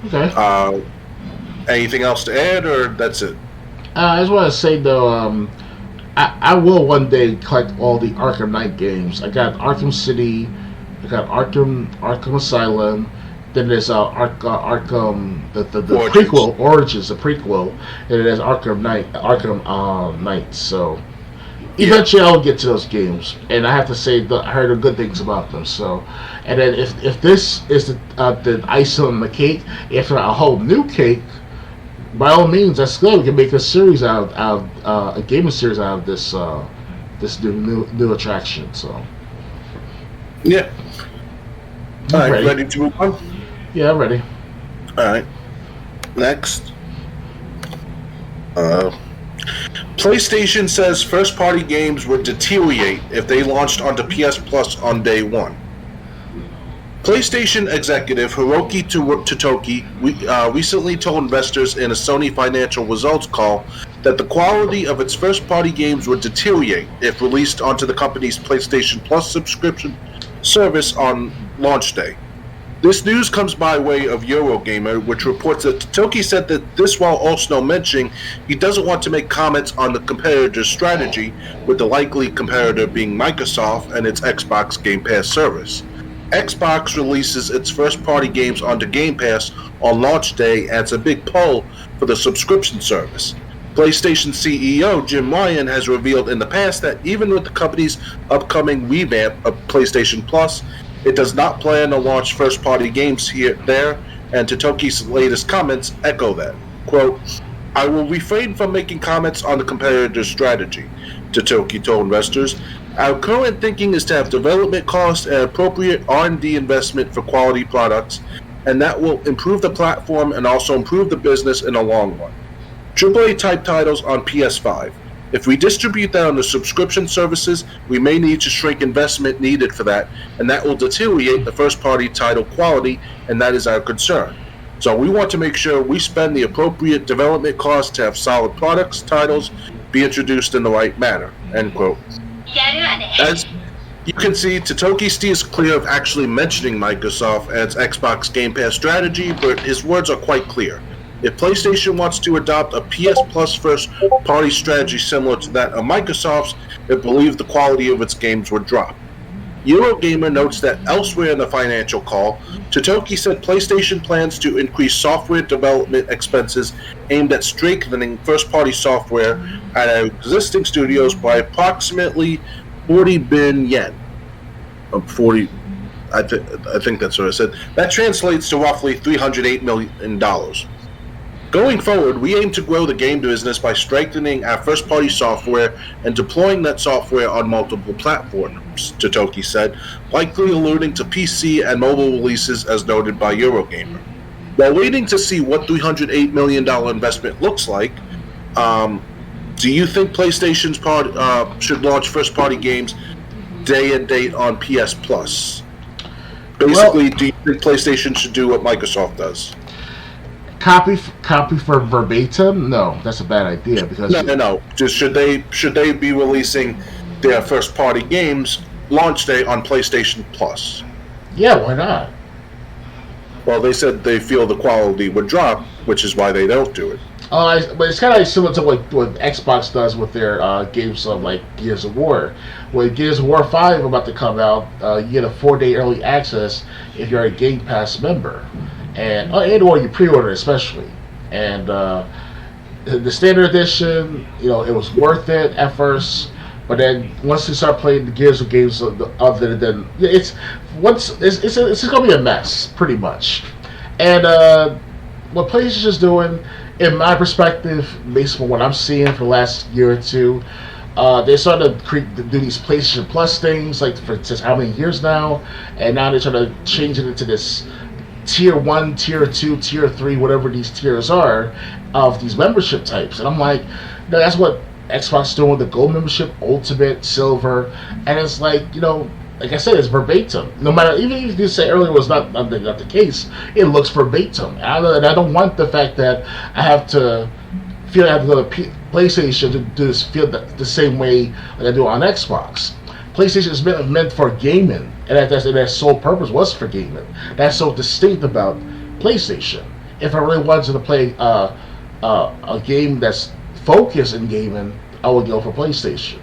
Okay. Anything else to add, or that's it? I just want to say though, I will one day collect all the Arkham Knight games. I got Arkham City, I got Arkham Asylum, Then there's Arkham, the Origins. prequel, Origins, the prequel, and there's Arkham Knight. So eventually I'll get to those games, and I have to say that I heard good things about them. So, and then if this is the icing on the cake, if not a whole new cake, by all means, that's good. We can make a series out of a gaming series out of this this new attraction. So yeah. All right, ready. ready to move on? Yeah, I'm ready. All right. Next. PlayStation says first-party games would deteriorate if they launched onto PS Plus on day one. PlayStation executive Hiroki Totoki recently told investors in a Sony financial results call that the quality of its first-party games would deteriorate if released onto the company's PlayStation Plus subscription service on launch day. This news comes by way of Eurogamer, which reports that Totoki said that this while also mentioning he doesn't want to make comments on the competitor's strategy, with the likely competitor being Microsoft and its Xbox Game Pass service. Xbox releases its first-party games onto Game Pass on launch day, and it's a big pull for the subscription service. PlayStation CEO Jim Ryan has revealed in the past that even with the company's upcoming revamp of PlayStation Plus, it does not plan to launch first-party games there, and Totoki's latest comments echo that. Quote, "I will refrain from making comments on the competitor's strategy," Totoki told investors. "Our current thinking is to have development costs and appropriate R&D investment for quality products, and that will improve the platform and also improve the business in the long run. AAA-type titles on PS5. If we distribute that on the subscription services, we may need to shrink investment needed for that, and that will deteriorate the first-party title quality, and that is our concern. So we want to make sure we spend the appropriate development costs to have solid products, titles, be introduced in the right manner." End quote. As you can see, Totoki steers clear of actually mentioning Microsoft and its Xbox Game Pass strategy, but his words are quite clear. If PlayStation wants to adopt a PS Plus first-party strategy similar to that of Microsoft's, it believes the quality of its games would drop. Eurogamer notes that elsewhere in the financial call, Totoki said PlayStation plans to increase software development expenses aimed at strengthening first-party software at our existing studios by approximately 40 billion yen. 40, I think that's what I said. That translates to roughly $308 million. Going forward, we aim to grow the game business by strengthening our first-party software and deploying that software on multiple platforms, Totoki said, likely alluding to PC and mobile releases as noted by Eurogamer. While waiting to see what $308 million investment looks like, do you think PlayStation's should launch first-party games day and date on PS Plus? Basically, do you think PlayStation should do what Microsoft does? Copy for verbatim? No, that's a bad idea because no. Just should they be releasing their first party games launch day on PlayStation Plus? Yeah, why not? Well, they said they feel the quality would drop, which is why they don't do it. But it's kind of like similar to what Xbox does with their games of like Gears of War. When Gears of War 5 about to come out, you get a 4-day early access if you're a Game Pass member. And or you pre-order especially, and the standard edition, it was worth it at first, but then once you start playing the Gears of games other than it's gonna be a mess pretty much. And what PlayStation is doing, in my perspective, based on what I'm seeing for the last year or two, they started to do these PlayStation Plus things, like for just how many years now, and now they're trying to change it into this Tier 1, Tier 2, Tier 3, whatever these tiers are, of these membership types. And I'm like, no, that's what Xbox is doing with the Gold membership, Ultimate, Silver, and it's like, like I said, it's verbatim. No matter, even if you say earlier was not the case, it looks verbatim. And I don't want the fact that I have to feel I have to go to PlayStation to do this, feel the same way like I do on Xbox. PlayStation is meant for gaming, and their sole purpose was for gaming. That's so distinct about PlayStation. If I really wanted to play a game that's focused in gaming, I would go for PlayStation.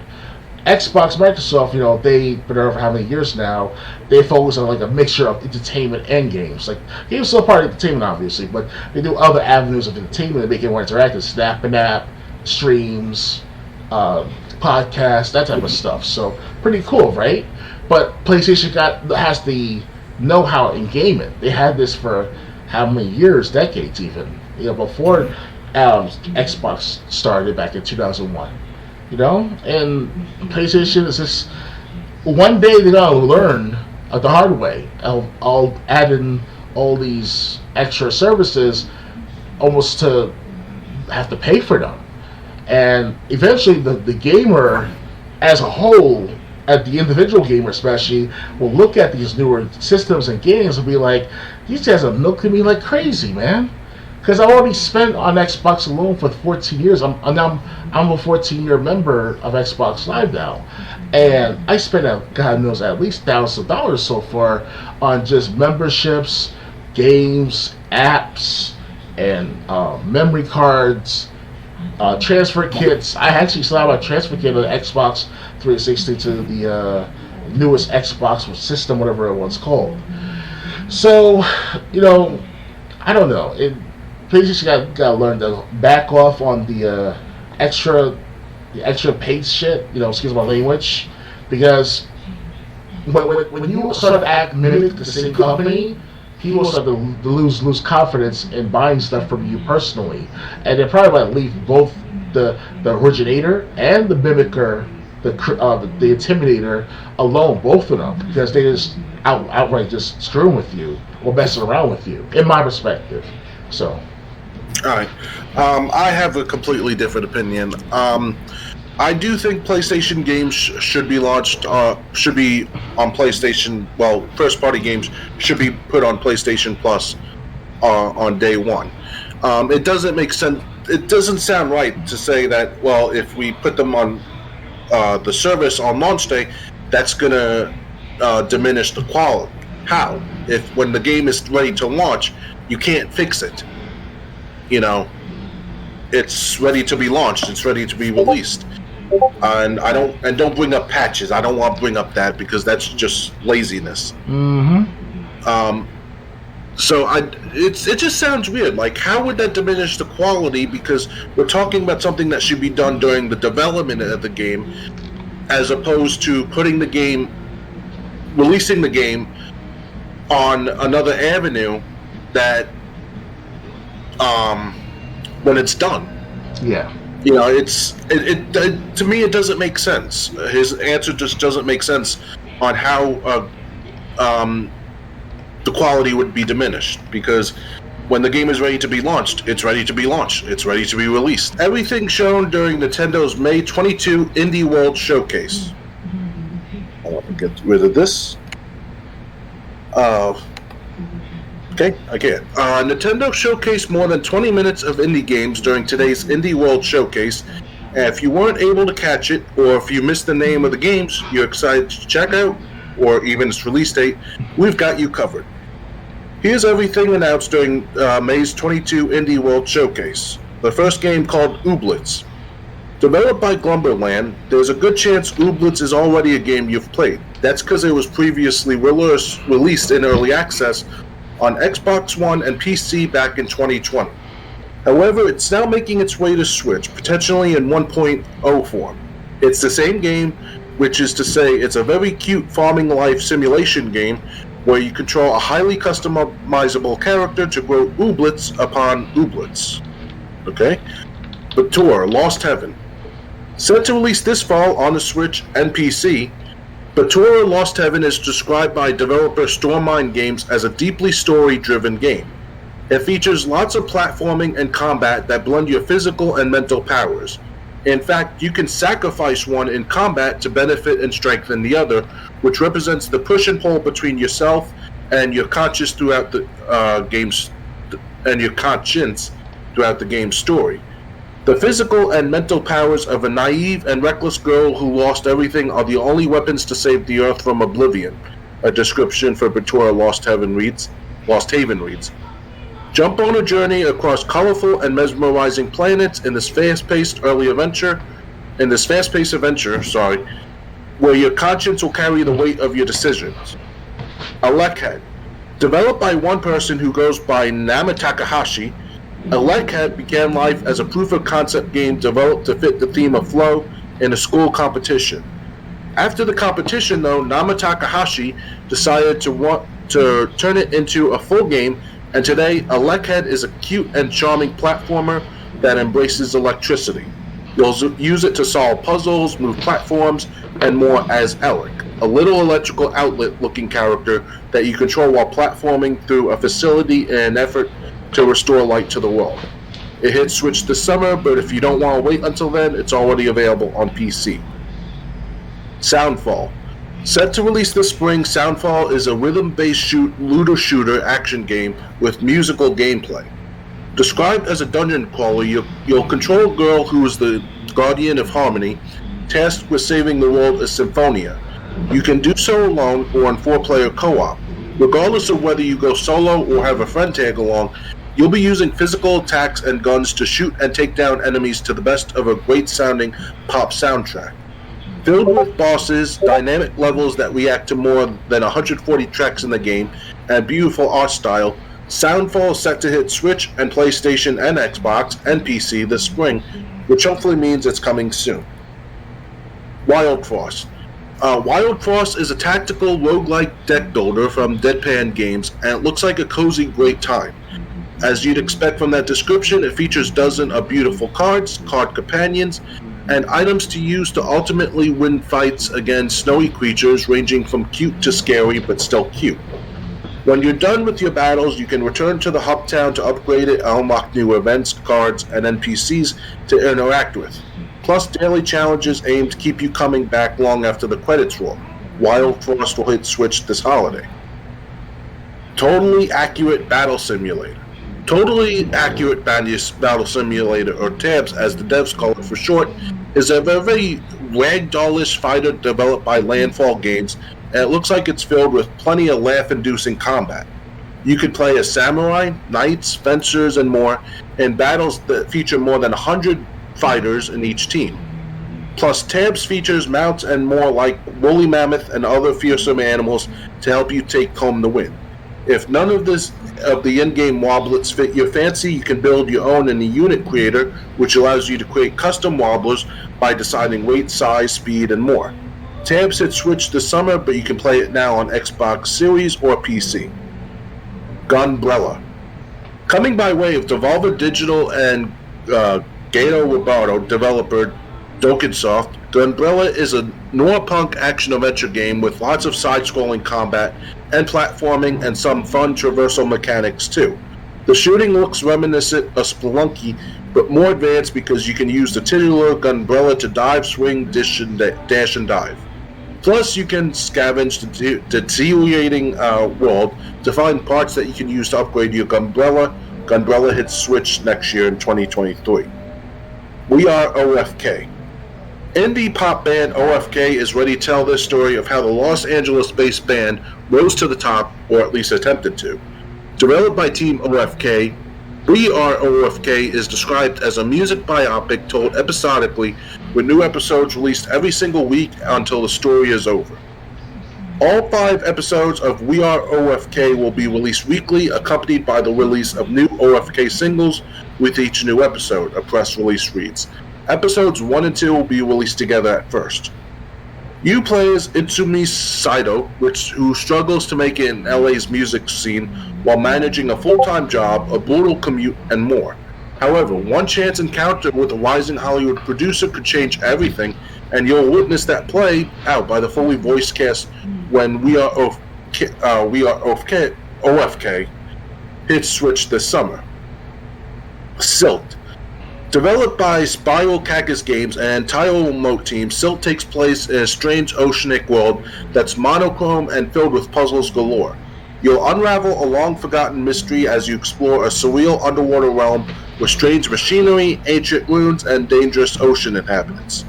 Xbox, Microsoft, they've been there for how many years now? They focus on like a mixture of entertainment and games. Like games are still part of entertainment, obviously, but they do other avenues of entertainment to make it more interactive. Snap and app, streams, podcasts, that type of stuff. So pretty cool, right? But PlayStation has the know-how in gaming. They had this for how many years, decades even. Before Xbox started back in 2001. And PlayStation is just one day they're gonna learn the hard way. I'll add in all these extra services, almost to have to pay for them, and eventually the gamer as a whole, at the individual gamer especially, will look at these newer systems and games and be like, these guys are milking me like crazy, man. Because I've already spent on Xbox alone for 14 years. I'm a 14-year member of Xbox Live now. And I spent, God knows, at least thousands of dollars so far on just memberships, games, apps, and memory cards, transfer kits. I actually still have a transfer kit of the Xbox 360 to the newest Xbox system, whatever it was called. So, I don't know. PlayStation got to learn to back off on the extra paid shit. Excuse my language, because when you sort of mimic the same company, people start to lose confidence in buying stuff from you personally, and they probably might leave both the originator and the mimicker, the intimidator alone, both of them, because they just outright just screwing with you or messing around with you, in my perspective. So. All right. I have a completely different opinion. I do think PlayStation games should be launched, should be on PlayStation. Well, first-party games should be put on PlayStation Plus on day one. It doesn't make sense. It doesn't sound right to say that, well, if we put them on the service on launch day, that's going to diminish the quality. How? If when the game is ready to launch, you can't fix it. It's ready to be launched. It's ready to be released, and don't bring up patches. I don't want to bring up that because that's just laziness. Mm-hmm. So it just sounds weird. Like, how would that diminish the quality? Because we're talking about something that should be done during the development of the game, as opposed to releasing the game on another avenue that. When it's done. Yeah. To me, it doesn't make sense. His answer just doesn't make sense on how the quality would be diminished, because when the game is ready to be launched, it's ready to be launched. It's ready to be released. Everything shown during Nintendo's May 22 Indie World Showcase. I want to get rid of this. Okay, I can't. Nintendo showcased more than 20 minutes of indie games during today's Indie World Showcase. And if you weren't able to catch it, or if you missed the name of the games you're excited to check out, or even its release date, we've got you covered. Here's everything announced during May's 22 Indie World Showcase. The first game, called Ooblets. Developed by Glumberland, there's a good chance Ooblets is already a game you've played. That's because it was previously released in early access on Xbox One and PC back in 2020. However, it's now making its way to Switch, potentially in 1.0 form. It's the same game, which is to say it's a very cute farming life simulation game where you control a highly customizable character to grow ooblets upon ooblets. Okay? Batur, Lost Heaven. Set to release this fall on the Switch and PC, Batur Lost Heaven is described by developer Stormmind Games as a deeply story-driven game. It features lots of platforming and combat that blend your physical and mental powers. In fact, you can sacrifice one in combat to benefit and strengthen the other, which represents the push and pull between yourself and your conscience throughout the game's story. The physical and mental powers of a naive and reckless girl who lost everything are the only weapons to save the Earth from oblivion. A description for Batura Lost Haven reads. Jump on a journey across colorful and mesmerizing planets in this fast-paced adventure, where your conscience will carry the weight of your decisions. Electhead. Developed by one person who goes by Nama Takahashi, Electhead began life as a proof-of-concept game developed to fit the theme of flow in a school competition. After the competition, though, Nama Takahashi decided to turn it into a full game, and today, Electhead is a cute and charming platformer that embraces electricity. You'll use it to solve puzzles, move platforms, and more as Alec, a little electrical outlet-looking character that you control while platforming through a facility in an effort to restore light to the world. It hits Switch this summer, but if you don't want to wait until then, it's already available on PC. Soundfall. Set to release this spring, Soundfall is a rhythm-based looter shooter action game with musical gameplay. Described as a dungeon crawler, you'll control a girl who is the guardian of harmony, tasked with saving the world of Symphonia. You can do so alone or in 4-player co-op. Regardless of whether you go solo or have a friend tag along, you'll be using physical attacks and guns to shoot and take down enemies to the best of a great-sounding pop soundtrack. Filled with bosses, dynamic levels that react to more than 140 tracks in the game, and beautiful art style, Soundfall is set to hit Switch and PlayStation and Xbox and PC this spring, which hopefully means it's coming soon. Wild Frost. Wild Frost is a tactical roguelike deck builder from Deadpan Games, and it looks like a cozy great time. As you'd expect from that description, it features dozens of beautiful cards, card companions, and items to use to ultimately win fights against snowy creatures ranging from cute to scary but still cute. When you're done with your battles, you can return to the hub town to upgrade it and unlock new events, cards, and NPCs to interact with. Plus daily challenges aimed to keep you coming back long after the credits roll. Wild Frost will hit Switch this holiday. Totally Accurate Battle Simulator. Totally Accurate Battle Simulator, or TABS as the devs call it for short, is a very ragdollish fighter developed by Landfall Games, and it looks like it's filled with plenty of laugh-inducing combat. You can play as samurai, knights, fencers, and more in battles that feature more than 100 fighters in each team. Plus, TABS features mounts and more like woolly mammoth and other fearsome animals to help you take home the win. If none of the in-game wobblets fit your fancy, you can build your own in the unit creator, which allows you to create custom wobblers by deciding weight, size, speed, and more. TABS hits Switch this summer, but you can play it now on Xbox Series or PC. Gunbrella. Coming by way of Devolver Digital and Gato Roboto developer Dokensoft, Gunbrella is a noir-punk action-adventure game with lots of side-scrolling combat and platforming and some fun traversal mechanics too. The shooting looks reminiscent of Spelunky, but more advanced because you can use the titular Gunbrella to dive, swing, dash, and dive. Plus, you can scavenge the deteriorating world to find parts that you can use to upgrade your Gunbrella. Gunbrella hits Switch next year in 2023. We Are OFK. Indie pop band OFK is ready to tell this story of how the Los Angeles-based band rose to the top, or at least attempted to. Developed by Team OFK, We Are OFK is described as a music biopic told episodically, with new episodes released every single week until the story is over. All 5 episodes of We Are OFK will be released weekly, accompanied by the release of new OFK singles with each new episode, a press release reads. Episodes 1 and 2 will be released together at first. You play as Itsumi Saito, who struggles to make it in LA's music scene while managing a full-time job, a brutal commute, and more. However, one chance encounter with a rising Hollywood producer could change everything, and you'll witness that play out by the fully voiced cast when We Are OFK hits Switch this summer. Silt. Developed by Spiral Cactus Games and Tile Remote Team, Silt takes place in a strange oceanic world that's monochrome and filled with puzzles galore. You'll unravel a long-forgotten mystery as you explore a surreal underwater realm with strange machinery, ancient ruins, and dangerous ocean inhabitants.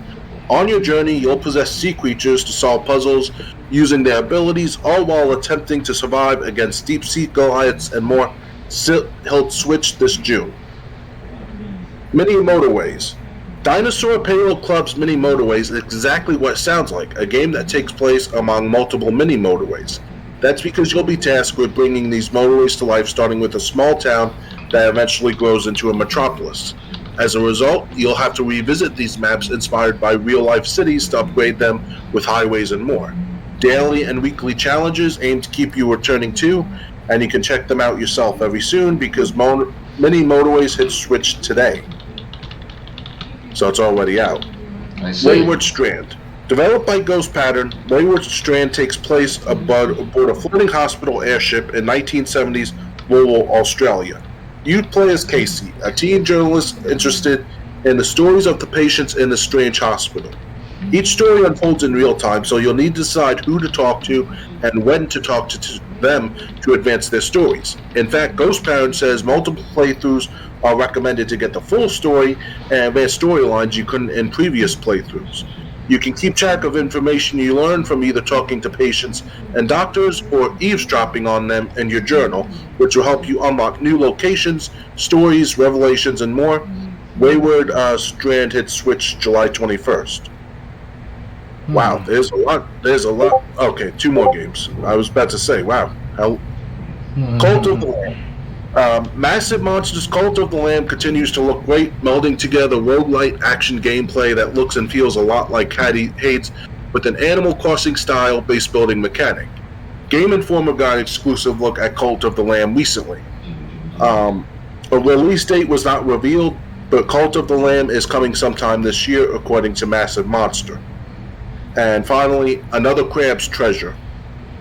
On your journey, you'll possess sea creatures to solve puzzles using their abilities, all while attempting to survive against deep-sea Goliaths and more. Silt hits Switch this June. Mini Motorways. Dinosaur Payload Club's Mini Motorways is exactly what it sounds like, a game that takes place among multiple mini motorways. That's because you'll be tasked with bringing these motorways to life, starting with a small town that eventually grows into a metropolis. As a result, you'll have to revisit these maps inspired by real-life cities to upgrade them with highways and more. Daily and weekly challenges aim to keep you returning to, and you can check them out yourself very soon because mini motorways hit Switch today. So it's already out. I see. Wayward Strand. Developed by Ghost Pattern, Wayward Strand takes place aboard a floating hospital airship in 1970s rural Australia. You play as Casey, a teen journalist interested in the stories of the patients in the strange hospital. Each story unfolds in real time, so you'll need to decide who to talk to and when to talk to them to advance their stories. In fact, Ghost Pattern says multiple playthroughs are recommended to get the full story and advance storylines you couldn't in previous playthroughs. You can keep track of information you learn from either talking to patients and doctors or eavesdropping on them in your journal, which will help you unlock new locations, stories, revelations, and more. Wayward Strand hits Switch July 21st. Wow, there's a lot. Okay, 2 more games. I was about to say, wow. Cult of the Lamb. Massive Monsters Cult of the Lamb continues to look great, melding together roguelite action gameplay that looks and feels a lot like Hades with an Animal Crossing style base building mechanic. Game Informer got an exclusive look at Cult of the Lamb recently. A release date was not revealed, but Cult of the Lamb is coming sometime this year according to Massive Monster. And finally, Another Crab's Treasure.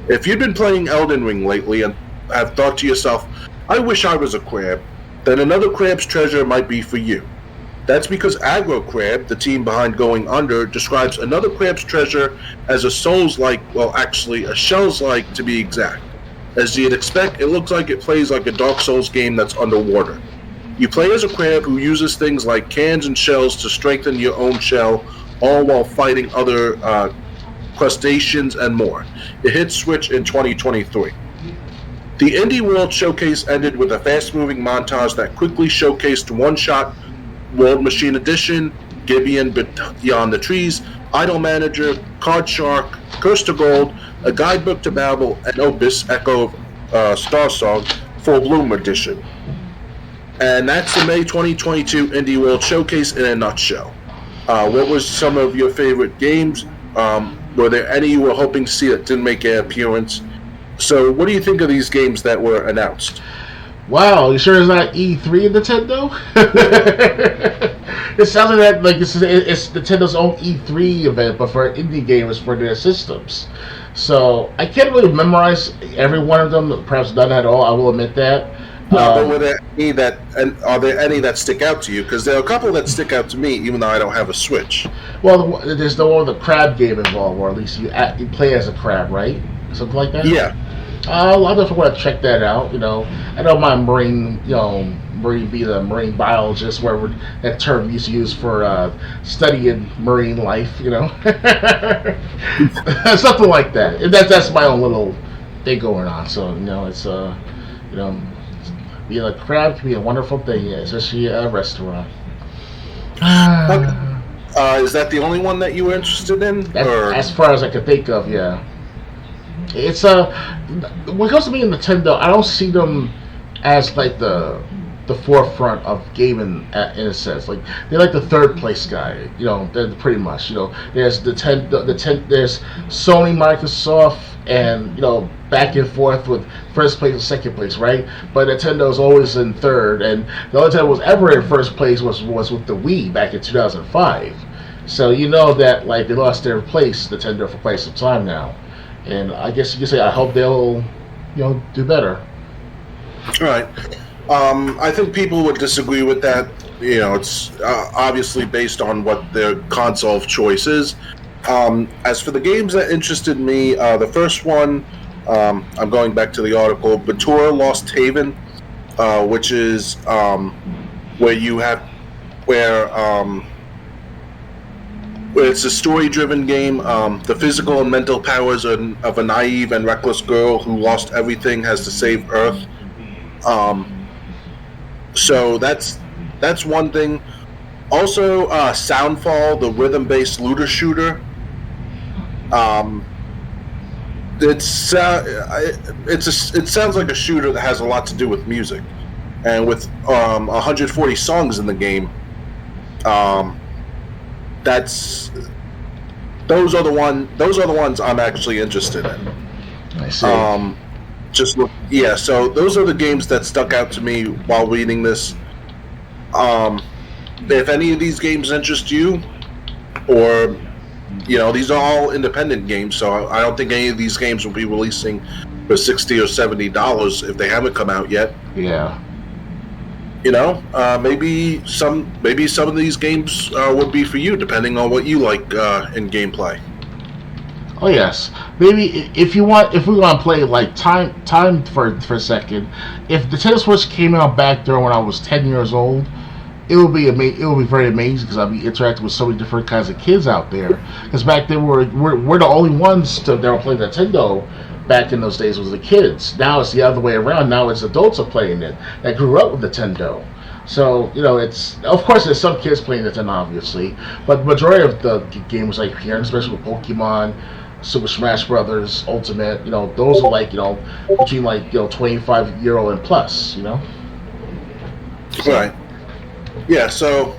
If you've been playing Elden Ring lately and have thought to yourself, I wish I was a crab, then Another Crab's Treasure might be for you. That's because Aggro Crab, the team behind Going Under, describes Another Crab's Treasure as a Souls-like, well actually a Shells-like to be exact. As you'd expect, it looks like it plays like a Dark Souls game that's underwater. You play as a crab who uses things like cans and shells to strengthen your own shell, all while fighting other crustaceans and more. It hits Switch in 2023. The Indie World Showcase ended with a fast-moving montage that quickly showcased One Shot, World Machine Edition, Gibeon Beyond the Trees, Idol Manager, Card Shark, Curse to Gold, A Guidebook to Babel, and Opus, Echo of Star Song, Full Bloom Edition. And that's the May 2022 Indie World Showcase in a nutshell. What was some of your favorite games? Were there any you were hoping to see that didn't make an appearance? So, what do you think of these games that were announced? Wow, you sure it's not E3 Nintendo? It sounds like it's Nintendo's own E3 event, but for indie gamers for their systems. So, I can't really memorize every one of them, perhaps none at all, I will admit that. But were there any are there any that stick out to you? Because there are a couple that stick out to me, even though I don't have a Switch. Well, there's the one with the crab game involved, or at least you play as a crab, right? Something like that? Yeah. I'll definitely want to check that out. I don't mind marine being a marine biologist, wherever that term used to use for studying marine life. Something like that. And that's my own little thing going on. So it's being a crab can be a wonderful thing, especially at a restaurant. Is that the only one that you were interested in? As far as I could think of, yeah. It's when it comes to me and Nintendo, I don't see them as like the forefront of gaming in a sense. Like they're like the third place guy. They're pretty much. There's there's Sony, Microsoft, and back and forth with first place and second place, right? But Nintendo's always in third, and the only time it was ever in first place was with the Wii back in 2005. So that like they lost their place, Nintendo, for quite some time now. And I guess you could say I hope they'll, do better. All right. I think people would disagree with that. It's obviously based on what their console of choice is. As for the games that interested me, the first one, I'm going back to the article, Batura Lost Haven, which is where it's a story-driven game. The physical and mental powers of a naive and reckless girl who lost everything has to save Earth. So that's one thing. Also, Soundfall, the rhythm-based looter shooter. It sounds like a shooter that has a lot to do with music, and with 140 songs in the game. Those are the ones I'm actually interested in. I see. So those are the games that stuck out to me while reading this. If any of these games interest you, or these are all independent games, so I don't think any of these games will be releasing for $60 or $70 if they haven't come out yet. Yeah. Maybe some of these games would be for you, depending on what you like in gameplay. Oh yes, maybe if we want to play like time for a second. If the Nintendo Switch came out back during when I was 10 years old, it would be very amazing because I'd be interacting with so many different kinds of kids out there. Because back then we're the only ones that were playing Nintendo. Back in those days was the kids. Now it's the other way around. Now it's adults are playing it that grew up with Nintendo. So it's of course there's some kids playing Nintendo obviously, but the majority of the games like here, especially with Pokemon, Super Smash Brothers, Ultimate, those are like between 25-year-old and plus, Right. Yeah. So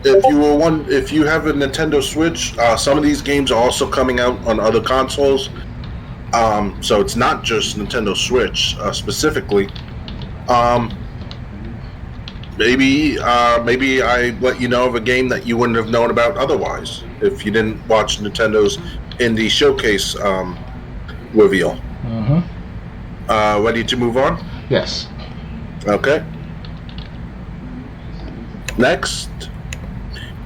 if you have a Nintendo Switch, some of these games are also coming out on other consoles. So it's not just Nintendo Switch specifically. Maybe I let you know of a game that you wouldn't have known about otherwise if you didn't watch Nintendo's Indie Showcase reveal. Mm-hmm. Ready to move on? Yes. Okay. Next,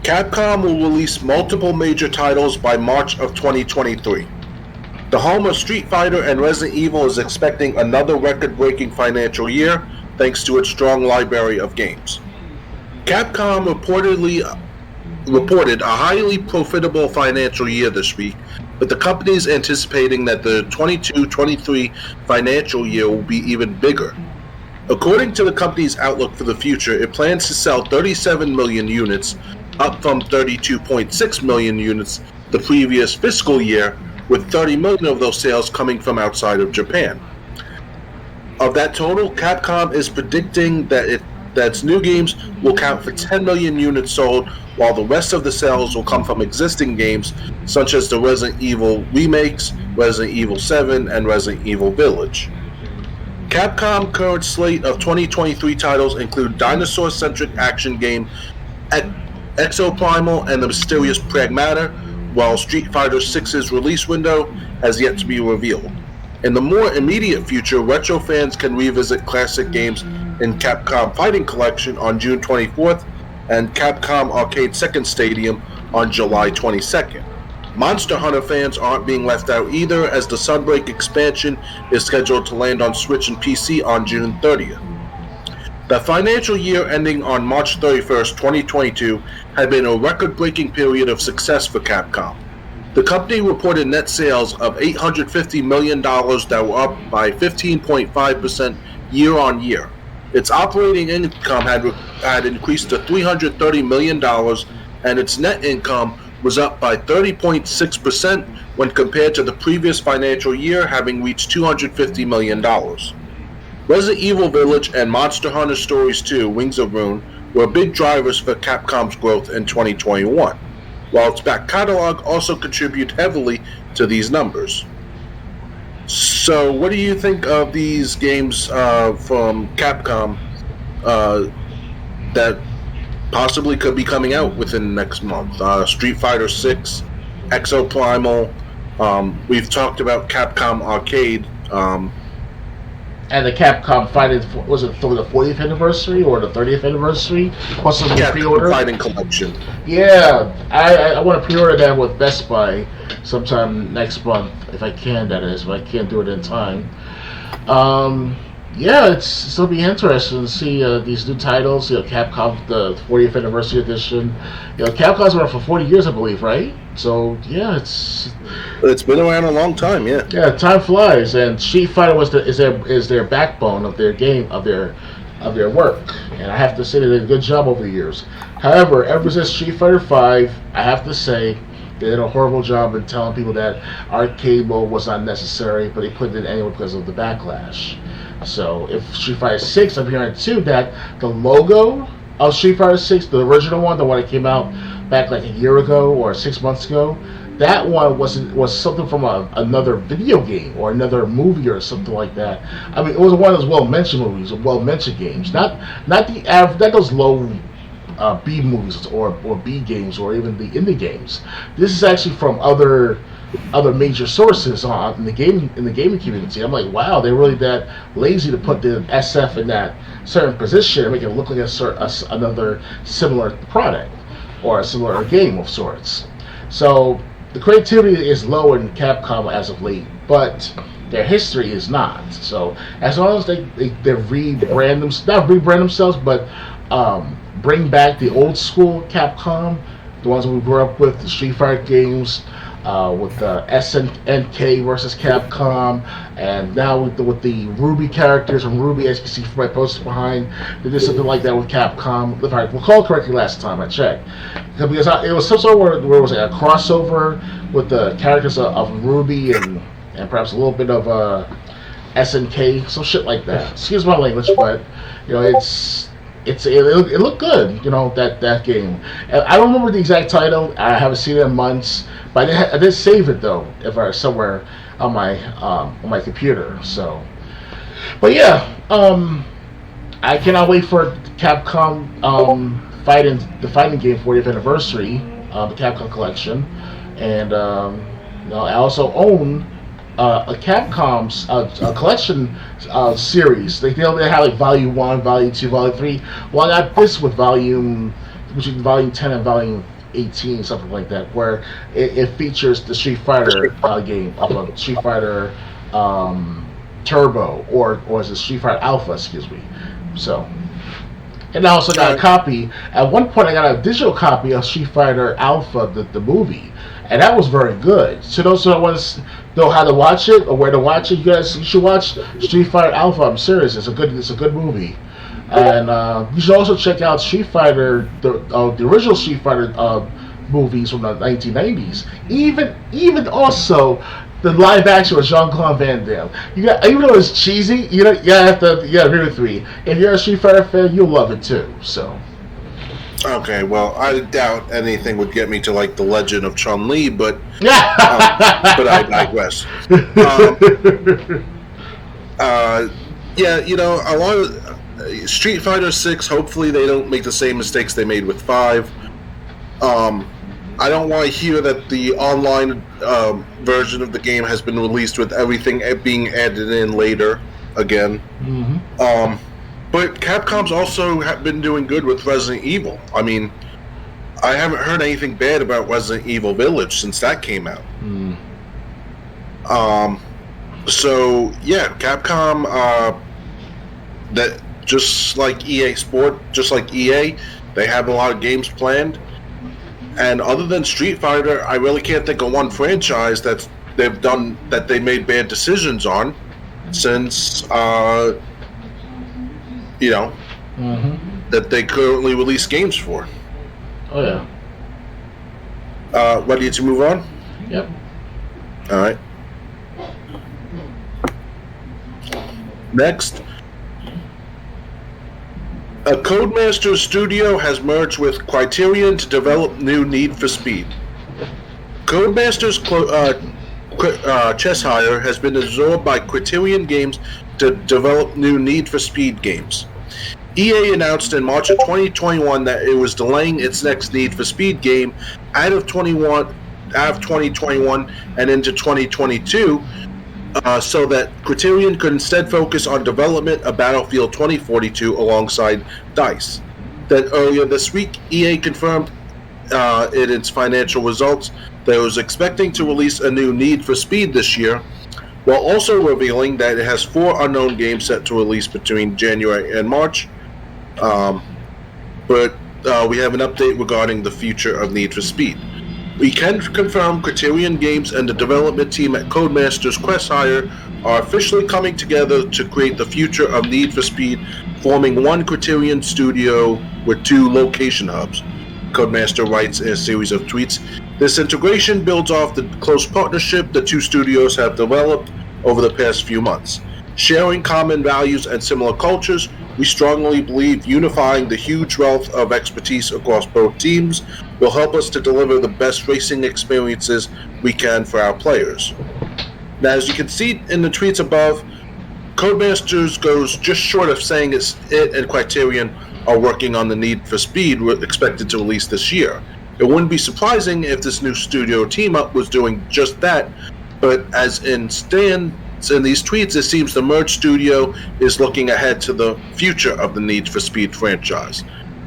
Capcom will release multiple major titles by March of 2023. The home of Street Fighter and Resident Evil is expecting another record-breaking financial year thanks to its strong library of games. Capcom reported a highly profitable financial year this week, but the company is anticipating that the 22-23 financial year will be even bigger. According to the company's outlook for the future, it plans to sell 37 million units, up from 32.6 million units the previous fiscal year, with 30 million of those sales coming from outside of Japan. Of that total, Capcom is predicting that its new games will count for 10 million units sold, while the rest of the sales will come from existing games such as the Resident Evil remakes, Resident Evil 7, and Resident Evil Village. Capcom's current slate of 2023 titles include dinosaur-centric action game Exoprimal and the mysterious Pragmata, while Street Fighter VI's release window has yet to be revealed. In the more immediate future, retro fans can revisit classic games in Capcom Fighting Collection on June 24th and Capcom Arcade Second Stadium on July 22nd. Monster Hunter fans aren't being left out either, as the Sunbreak expansion is scheduled to land on Switch and PC on June 30th. The financial year ending on March 31st, 2022 had been a record-breaking period of success for Capcom. The company reported net sales of $850 million that were up by 15.5% year-on-year. Its operating income had increased to $330 million, and its net income was up by 30.6% when compared to the previous financial year, having reached $250 million. Resident Evil Village and Monster Hunter Stories 2: Wings of Ruin were big drivers for Capcom's growth in 2021, while its back catalog also contributed heavily to these numbers. So what do you think of these games from Capcom that possibly could be coming out within next month? Street Fighter VI, Exoprimal. We've talked about Capcom Arcade. And the Capcom Fighting, was it for the 40th anniversary or the 30th anniversary? Plus some pre-order? Fighting Collection. Yeah, I want to pre-order that with Best Buy sometime next month, if I can, that is, but I can't do it in time. Yeah, it'll be interesting to see these new titles. Capcom, the 40th anniversary edition. Capcom's been around for 40 years, I believe, right? So yeah, it's been around a long time. Yeah. Yeah, time flies, and Street Fighter is their backbone of their game, of their of their work, and I have to say they did a good job over the years. However, ever since Street Fighter V, I have to say they did a horrible job in telling people that arcade mode was not necessary, but they put it in anyway because of the backlash. So if Street Fighter 6, I'm hearing too that the logo of Street Fighter 6, the original one, the one that came out back like a year ago or 6 months ago, that one was something from another video game or another movie or something like that. I mean, it was one of those well-mentioned movies, or well-mentioned games, not the average, not those low B movies or B games or even the indie games. This is actually from other major sources in the gaming community. I'm like, wow, they're really that lazy to put the SF in that certain position and make it look like another similar product or a similar game of sorts. So the creativity is low in Capcom as of late, but their history is not. So as long as they rebrand themselves, but bring back the old school Capcom, the ones that we grew up with, the Street Fighter games, with the SNK versus Capcom, and now with the Ruby characters from Ruby, as you can see from my poster behind, they did something like that with Capcom. If I recall correctly last time I checked, because it was some sort of where it was like a crossover with the characters of Ruby and perhaps a little bit of SNK, some shit like that. Excuse my language, but you know it looked good, you know, that game. And I don't remember the exact title. I haven't seen it in months, but I did save it though, somewhere on my computer. So, but yeah, I cannot wait for Capcom the fighting game 40th anniversary, the Capcom collection, and I also own a Capcom's collection series. They have like Volume 1, Volume 2, Volume 3. Well, I got this with Volume 10 and Volume 18, something like that, where it features the Street Fighter game of Street Fighter Turbo, or is it Street Fighter Alpha, excuse me. So, and I also got a copy. At one point, I got a digital copy of Street Fighter Alpha, the movie, and that was very good. So those who want to know how to watch it or where to watch it, you should watch Street Fighter Alpha. I'm serious. It's a good movie. And you should also check out Street Fighter, the original Street Fighter movies from the 1990s. Even also the live action with Jean-Claude Van Damme. Even though it's cheesy, you gotta agree with me. If you're a Street Fighter fan, you'll love it too. So. Okay, well, I doubt anything would get me to like the Legend of Chun-Li, but I digress. Yeah, you know, a lot of Street Fighter 6. Hopefully, they don't make the same mistakes they made with 5. I don't want to hear that the online version of the game has been released with everything being added in later again. Mm-hmm. But Capcom's also been doing good with Resident Evil. I mean, I haven't heard anything bad about Resident Evil Village since that came out. Mm. So yeah, Capcom. That just like EA Sport, just like EA, they have a lot of games planned. And other than Street Fighter, I really can't think of one franchise that they made bad decisions on since. That they currently release games for. Oh yeah. Ready to move on? Yep. All right. Next, a Codemasters studio has merged with Criterion to develop new Need for Speed. Codemasters Cheshire has been absorbed by Criterion Games to develop new Need for Speed games. EA announced in March of 2021 that it was delaying its next Need for Speed game out of 2021 and into 2022, so that Criterion could instead focus on development of Battlefield 2042 alongside DICE. Then earlier this week, EA confirmed in its financial results that it was expecting to release a new Need for Speed this year, while also revealing that it has 4 unknown games set to release between January and March. But we have an update regarding the future of Need for Speed. We can confirm Criterion Games and the development team at Codemasters Cheshire are officially coming together to create the future of Need for Speed forming one Criterion studio with 2 location hubs. Codemaster writes in a series of tweets, "This integration builds off the close partnership the 2 studios have developed over the past few months. Sharing common values and similar cultures, we strongly believe unifying the huge wealth of expertise across both teams will help us to deliver the best racing experiences we can for our players." Now, as you can see in the tweets above, Codemasters goes just short of saying it and Criterion are working on the Need for Speed expected to release this year. It wouldn't be surprising if this new studio team-up was doing just that, but as in these tweets, it seems the merged studio is looking ahead to the future of the Need for Speed franchise.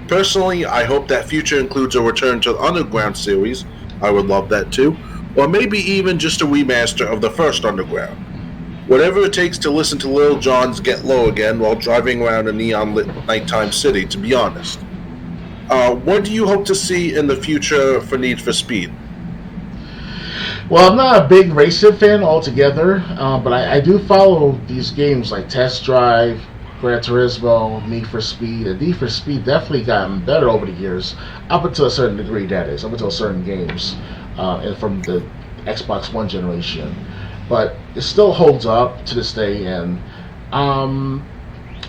Personally, I hope that future includes a return to the Underground series. I would love that too. Or maybe even just a remaster of the first Underground. Whatever it takes to listen to Lil Jon's Get Low again while driving around a neon-lit nighttime city, to be honest. What do you hope to see in the future for Need for Speed? Well, I'm not a big racing fan altogether, but I do follow these games like Test Drive, Gran Turismo, Need for Speed. And Need for Speed definitely gotten better over the years, up until a certain degree, that is, up until certain games, and from the Xbox One generation. But it still holds up to this day, and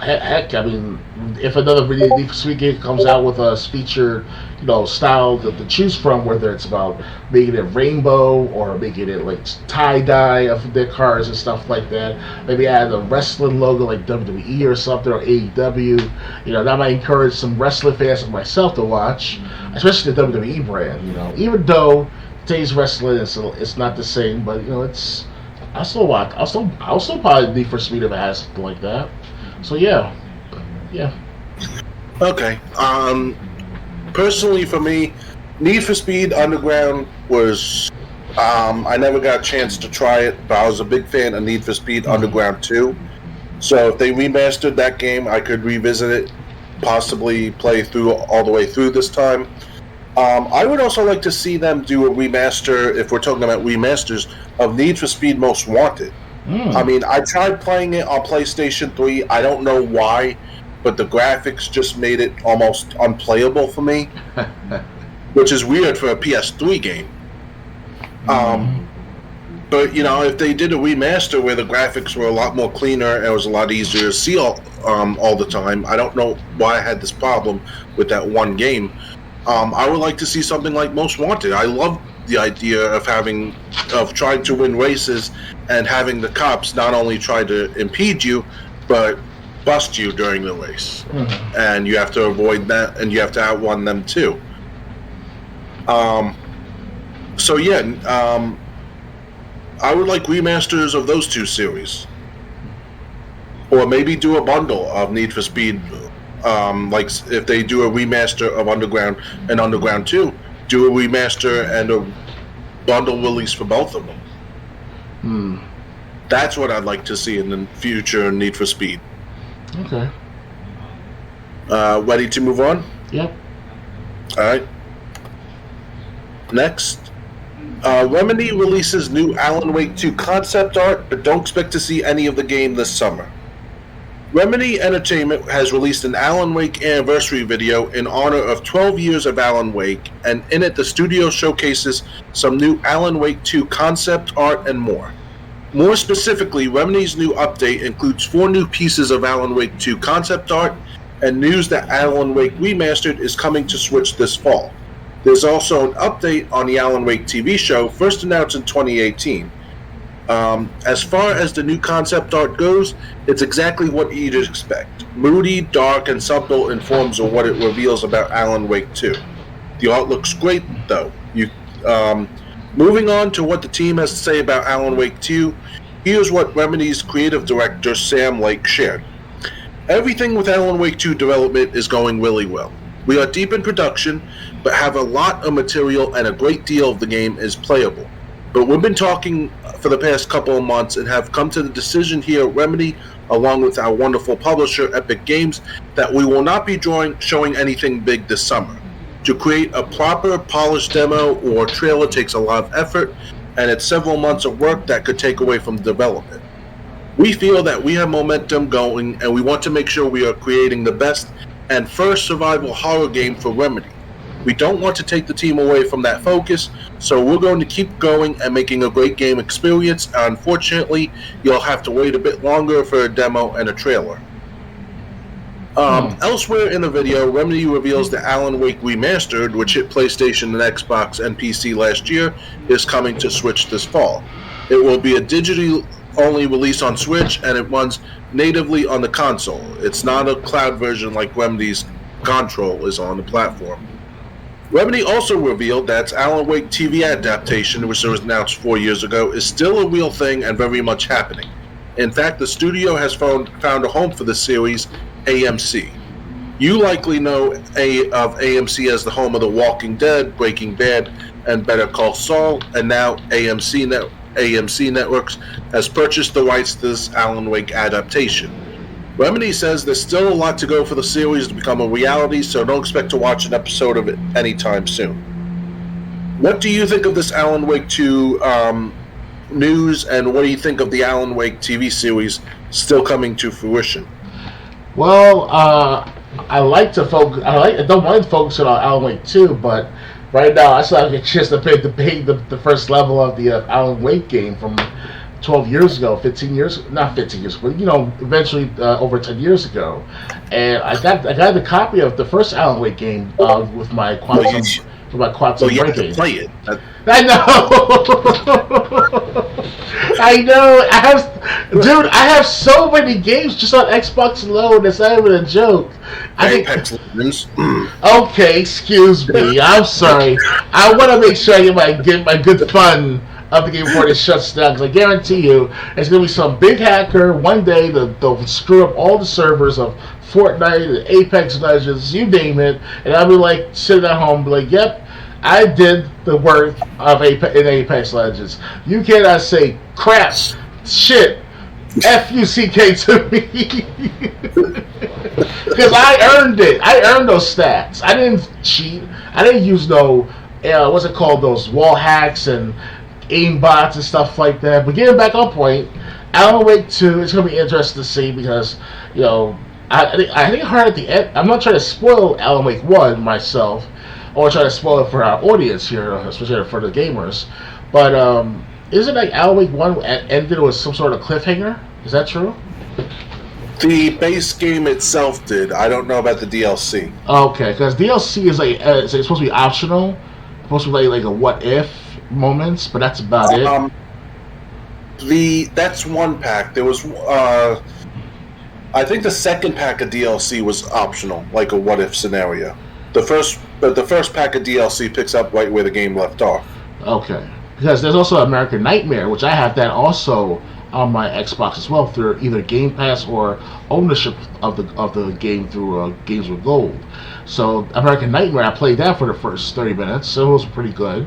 heck, I mean, if another Need for Speed game comes out with a feature, style to choose from, whether it's about making it rainbow or making it like tie-dye of their cars and stuff like that, maybe add a wrestling logo like WWE or something, or AEW, that might encourage some wrestling fans like myself to watch, especially the WWE brand, even though today's wrestling it's not the same, but it's I'll still watch. I'll still probably Need for Speed if it has something like that. So yeah. Okay. Personally, for me, Need for Speed Underground was. I never got a chance to try it, but I was a big fan of Need for Speed Underground 2. So if they remastered that game, I could revisit it, possibly play through all the way through this time. I would also like to see them do a remaster, if we're talking about remasters, of Need for Speed Most Wanted. I mean, I tried playing it on PlayStation 3. I don't know why, but the graphics just made it almost unplayable for me, which is weird for a PS3 game. But, if they did a remaster where the graphics were a lot more cleaner and it was a lot easier to see all the time, I don't know why I had this problem with that one game. I would like to see something like Most Wanted. I love the idea of trying to win races and having the cops not only try to impede you, but bust you during the race. And you have to avoid that, and you have to outrun them too. I would like remasters of those 2 series. Or maybe do a bundle of Need for Speed. Like if they do a remaster of Underground and Underground 2, do a remaster and a bundle release for both of them. That's what I'd like to see in the future Need for Speed. Okay. Ready to move on? Yep. All right. Next, Remedy releases new Alan Wake 2 concept art, but don't expect to see any of the game this summer. Remedy Entertainment has released an Alan Wake anniversary video in honor of 12 years of Alan Wake, and in it the studio showcases some new Alan Wake 2 concept art and more. More specifically, Remedy's new update includes 4 new pieces of Alan Wake 2 concept art, and news that Alan Wake Remastered is coming to Switch this fall. There's also an update on the Alan Wake TV show, first announced in 2018. As far as the new concept art goes, it's exactly what you'd expect. Moody, dark, and subtle in forms of what it reveals about Alan Wake 2. The art looks great, though. Moving on to what the team has to say about Alan Wake 2, here's what Remedy's creative director Sam Lake shared. Everything with Alan Wake 2 development is going really well. We are deep in production, but have a lot of material and a great deal of the game is playable. But we've been talking for the past couple of months and have come to the decision here at Remedy, along with our wonderful publisher Epic Games, that we will not be showing anything big this summer. To create a proper polished demo or trailer takes a lot of effort, and it's several months of work that could take away from the development. We feel that we have momentum going, and we want to make sure we are creating the best and first survival horror game for Remedy. We don't want to take the team away from that focus, so we're going to keep going and making a great game experience. Unfortunately, you'll have to wait a bit longer for a demo and a trailer. Elsewhere in the video, Remedy reveals that Alan Wake Remastered, which hit PlayStation and Xbox and PC last year, is coming to Switch this fall. It will be a digitally only release on Switch, and it runs natively on the console. It's not a cloud version like Remedy's Control is on the platform. Remedy also revealed that its Alan Wake TV adaptation, which was announced 4 years ago, is still a real thing and very much happening. In fact, the studio has found a home for the series, AMC. You likely know of AMC as the home of The Walking Dead, Breaking Bad, and Better Call Saul, and now AMC Networks has purchased the rights to this Alan Wake adaptation. Remedy says there's still a lot to go for the series to become a reality, so don't expect to watch an episode of it anytime soon. What do you think of this Alan Wake 2 news, and what do you think of the Alan Wake TV series still coming to fruition? Well, I don't mind focusing on Alan Wake 2, but right now I still have a chance to pay the first level of the Alan Wake game from 12 years ago, not 15 years, but eventually over 10 years ago. And I got the copy of the first Alan Wake game with my Quantum you have to play it. I know. I have so many games just on Xbox alone. It's not even a joke. Apex Legends. Okay, excuse me. I'm sorry. I want to make sure I get my good fun of the game before it shuts down, because I guarantee you there's going to be some big hacker one day they'll screw up all the servers of Fortnite, Apex Legends, you name it, and I'll be like sitting at home, be like, yep, I did the work of Apex Legends. You cannot say crap, shit, F-U-C-K to me. Because I earned it. I earned those stats. I didn't cheat. I didn't use what's it called, those wall hacks and aim bots and stuff like that. But getting back on point, Alan Wake 2 is going to be interesting to see, because, I think hard at the end. I'm not trying to spoil Alan Wake 1 myself, or try to spoil it for our audience here, especially for the gamers. But isn't like Alan Wake 1 ended with some sort of cliffhanger? Is that true? The base game itself did. I don't know about the DLC. Okay, because DLC is it's supposed to be optional. It's supposed to be like a what if moments, but that's about it. That's one pack. There was I think the second pack of DLC was optional, like a what if scenario. The first pack of DLC picks up right where the game left off. Okay, because there's also American Nightmare, which I have that also on my Xbox as well through either Game Pass or ownership of the game through Games with Gold. So American Nightmare, I played that for the first 30 minutes, so it was pretty good.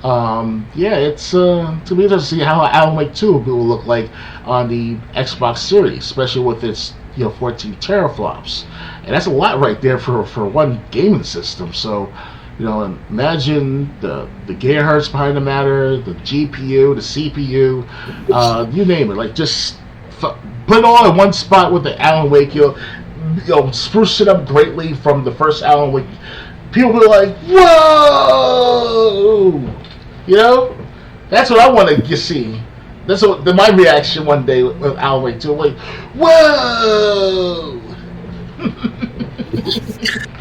It's to be interesting to see how Alan Wake 2 will look like on the Xbox Series, especially with its 14 teraflops, and that's a lot right there for one gaming system. So imagine the gigahertz behind the matter, the GPU, the CPU, you name it. Like just put it all in one spot with the Alan Wake. Spruce it up greatly from the first Alan Wake. People will be like, whoa! That's what I want to see. That's my reaction one day with Alan Wake 2. I'm like, whoa!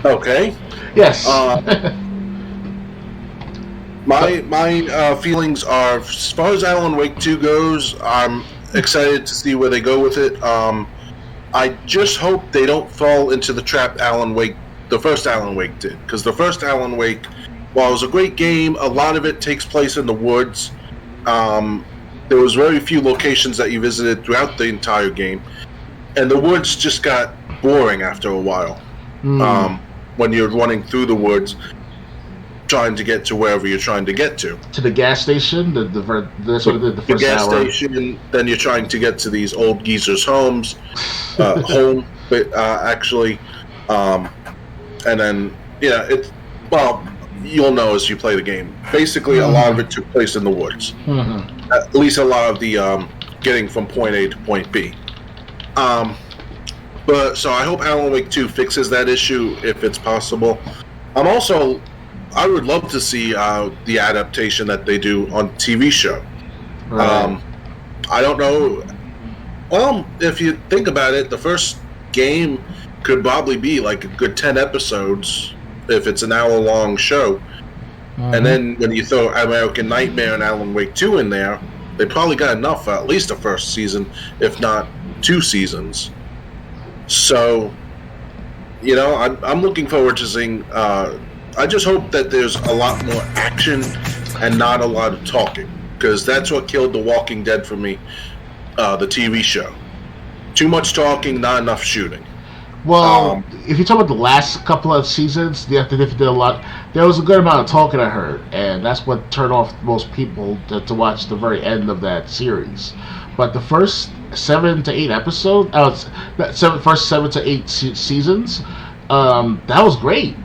Okay. Yes. My feelings are, as far as Alan Wake 2 goes, I'm excited to see where they go with it. I just hope they don't fall into the trap the first Alan Wake did. Because the first Alan Wake, while it was a great game, a lot of it takes place in the woods. There was very few locations that you visited throughout the entire game. And the woods just got boring after a while. When you're running through the woods, trying to get to wherever you're trying to get to. To the gas station? The first gas hour. Station, then you're trying to get to these old geezers' homes. Actually. And then, you'll know as you play the game. Basically, a lot of it took place in the woods. Mm-hmm. At least a lot of the getting from point A to point B. But so I hope Alan Wake 2 fixes that issue if it's possible. I would love to see the adaptation that they do on TV show. Right. I don't know. Well, if you think about it, the first game could probably be like a good 10 episodes if it's an hour-long show. Mm-hmm. And then when you throw American Nightmare and Alan Wake 2 in there, they probably got enough for at least the first season, if not 2 seasons. So, I'm looking forward to seeing... I just hope that there's a lot more action and not a lot of talking, because that's what killed The Walking Dead for me, the TV show. Too much talking, not enough shooting. Well, if you talk about the last couple of seasons, they did a lot. There was a good amount of talking I heard, and that's what turned off most people to watch the very end of that series. But the first 7 to 8 episodes, first 7 to 8 seasons, that was great.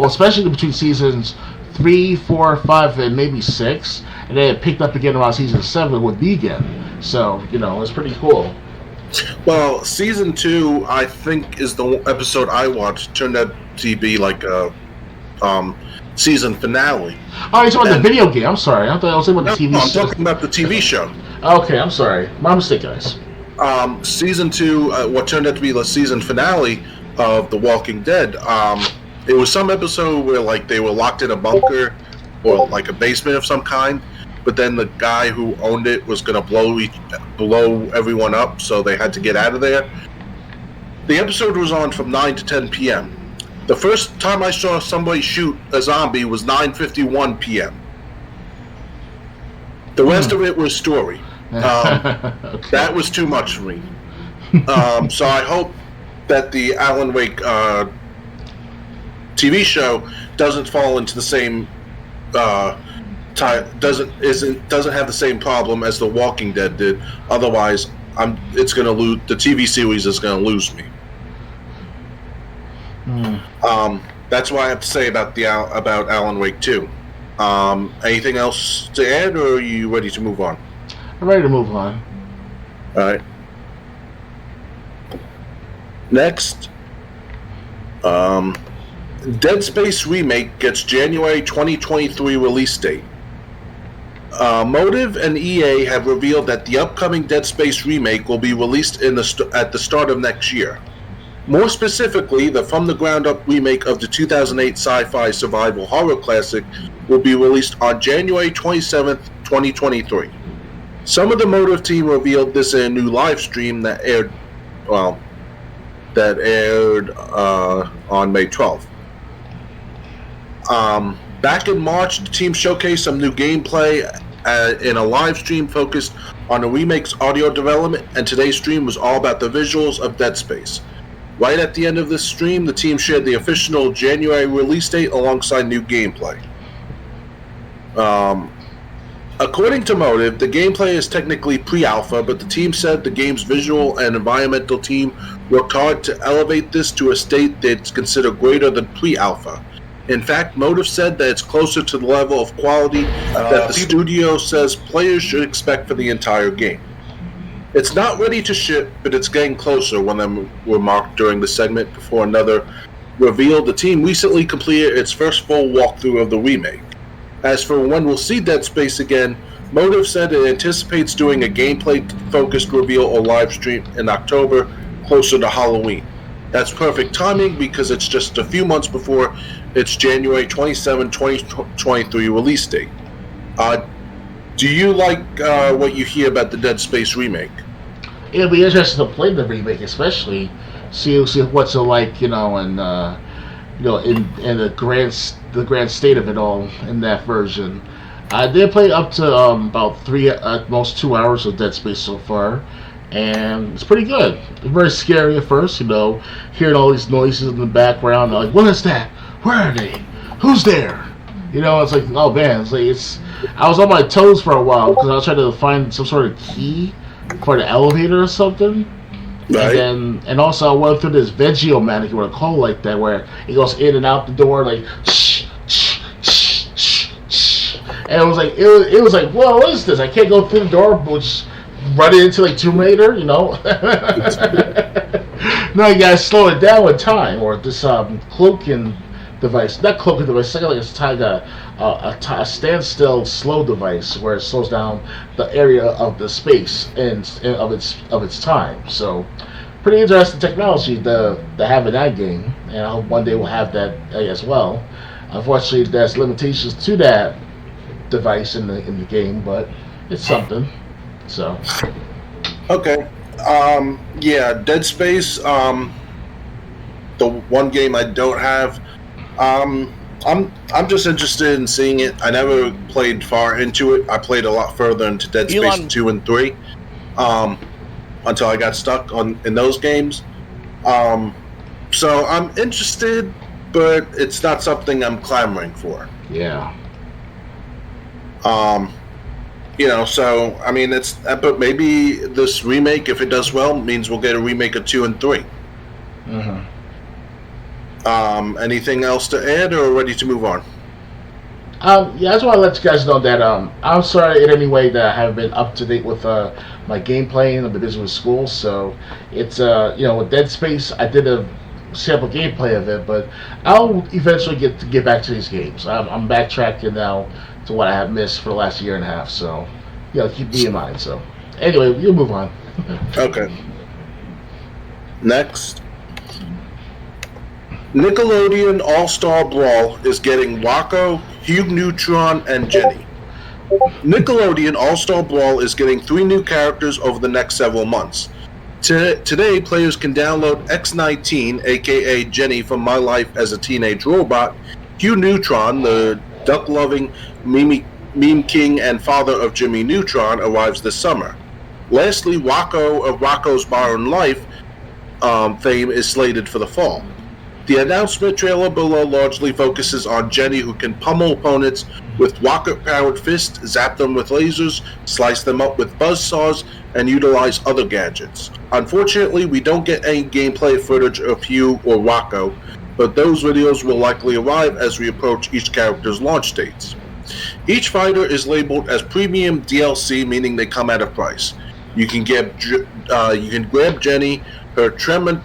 Especially between seasons 3, 4, 5, and maybe 6, and then it picked up again around season 7 with Negan. So it's pretty cool. Well, season 2, I think, is the episode I watched. Turned out to be like a season finale. Oh, you're talking about the video game. I'm sorry. I thought I was talking about the TV show. I'm talking about the TV show. Okay, I'm sorry. My mistake, guys. Season 2, what turned out to be the season finale of The Walking Dead. It was some episode where like they were locked in a bunker or like a basement of some kind, but then the guy who owned it was going to blow everyone up, so they had to get out of there. The episode was on from 9 to 10 p.m. The first time I saw somebody shoot a zombie was 9:51 p.m. The rest of it was story. Okay. That was too much for me. So I hope that the Alan Wake TV show doesn't fall into the same doesn't have the same problem as The Walking Dead did. Otherwise, it's going to lose. The TV series is going to lose me. That's what I have to say about Alan Wake 2. Anything else to add, or are you ready to move on? I'm ready to move on. All right. Next, Dead Space Remake gets January 2023 release date. Motive and EA have revealed that the upcoming Dead Space Remake will be released at the start of next year. More specifically, the from-the-ground-up remake of the 2008 sci-fi survival horror classic will be released on January 27th, 2023. Some of the Motive team revealed this in a new live stream that aired on May 12th. Back in March, the team showcased some new gameplay in a live stream focused on the remake's audio development, and today's stream was all about the visuals of Dead Space. Right at the end of this stream, the team shared the official January release date alongside new gameplay. According to Motive, the gameplay is technically pre-alpha, but the team said the game's visual and environmental team worked hard to elevate this to a state they'd consider greater than pre-alpha. In fact, Motive said that it's closer to the level of quality that the studio says players should expect for the entire game. It's not ready to ship, but it's getting closer, when they were marked during the segment before another revealed the team recently completed its first full walkthrough of the remake. As for when we'll see Dead Space again, Motive said it anticipates doing a gameplay-focused reveal or live stream in October, closer to Halloween. That's perfect timing because it's just a few months before its January 27, 2023 release date. Do you like what you hear about the Dead Space remake? It'll be interesting to play the remake, especially see what's it like, in the grand state of it all in that version. I did play up to about 3, at most 2 hours of Dead Space so far, and it's pretty good. It's very scary at first, hearing all these noises in the background. Like, what is that? Where are they? Who's there? It's like, oh man, I was on my toes for a while because I was trying to find some sort of key for the elevator or something. Right. And also I went through this Veggie-O-Man, if you want to call it like that, where it goes in and out the door like shh, shh, shh, shh, shh. And it was like, whoa, what is this? I can't go through the door, which running into like Tomb Raider, you know. No, you gotta slow it down with time, or this cloaking device. Not cloaking device. It's like it's tied a standstill slow device where it slows down the area of the space and of its time. So, pretty interesting technology to have in that game, and I hope one day we'll have that as well. Unfortunately, there's limitations to that device in the game, but it's something. So, okay. Yeah, Dead Space. The one game I don't have. I'm just interested in seeing it. I never played far into it. I played a lot further into Dead Space 2 and 3, until I got stuck in those games. So I'm interested, but it's not something I'm clamoring for. Yeah. So I mean, but maybe this remake, if it does well, means we'll get a remake of 2 and 3. Mm-hmm. Anything else to add, or ready to move on? Yeah, I just want to let you guys know that I'm sorry in any way that I haven't been up to date with my gameplay and the business with school. So it's with Dead Space, I did a sample gameplay of it, but I'll eventually get back to these games. I'm backtracking now to what I have missed for the last year and a half. So keep me in mind. So anyway, you'll move on. Okay. Next. Nickelodeon All-Star Brawl is getting Wacko, Hugh Neutron, and Jenny. Nickelodeon All-Star Brawl is getting 3 new characters over the next several months. Today, players can download X-19, aka Jenny from My Life as a Teenage Robot, Hugh Neutron, the duck-loving meme king and father of Jimmy Neutron, arrives this summer. Lastly, Wacko of Rocko's Modern Life fame is slated for the fall. The announcement trailer below largely focuses on Jenny, who can pummel opponents with rocket-powered fists, zap them with lasers, slice them up with buzzsaws, and utilize other gadgets. Unfortunately, we don't get any gameplay footage of Hugh or Wacko, but those videos will likely arrive as we approach each character's launch dates. Each fighter is labeled as premium DLC, meaning they come at a price. You can grab Jenny, her Tremor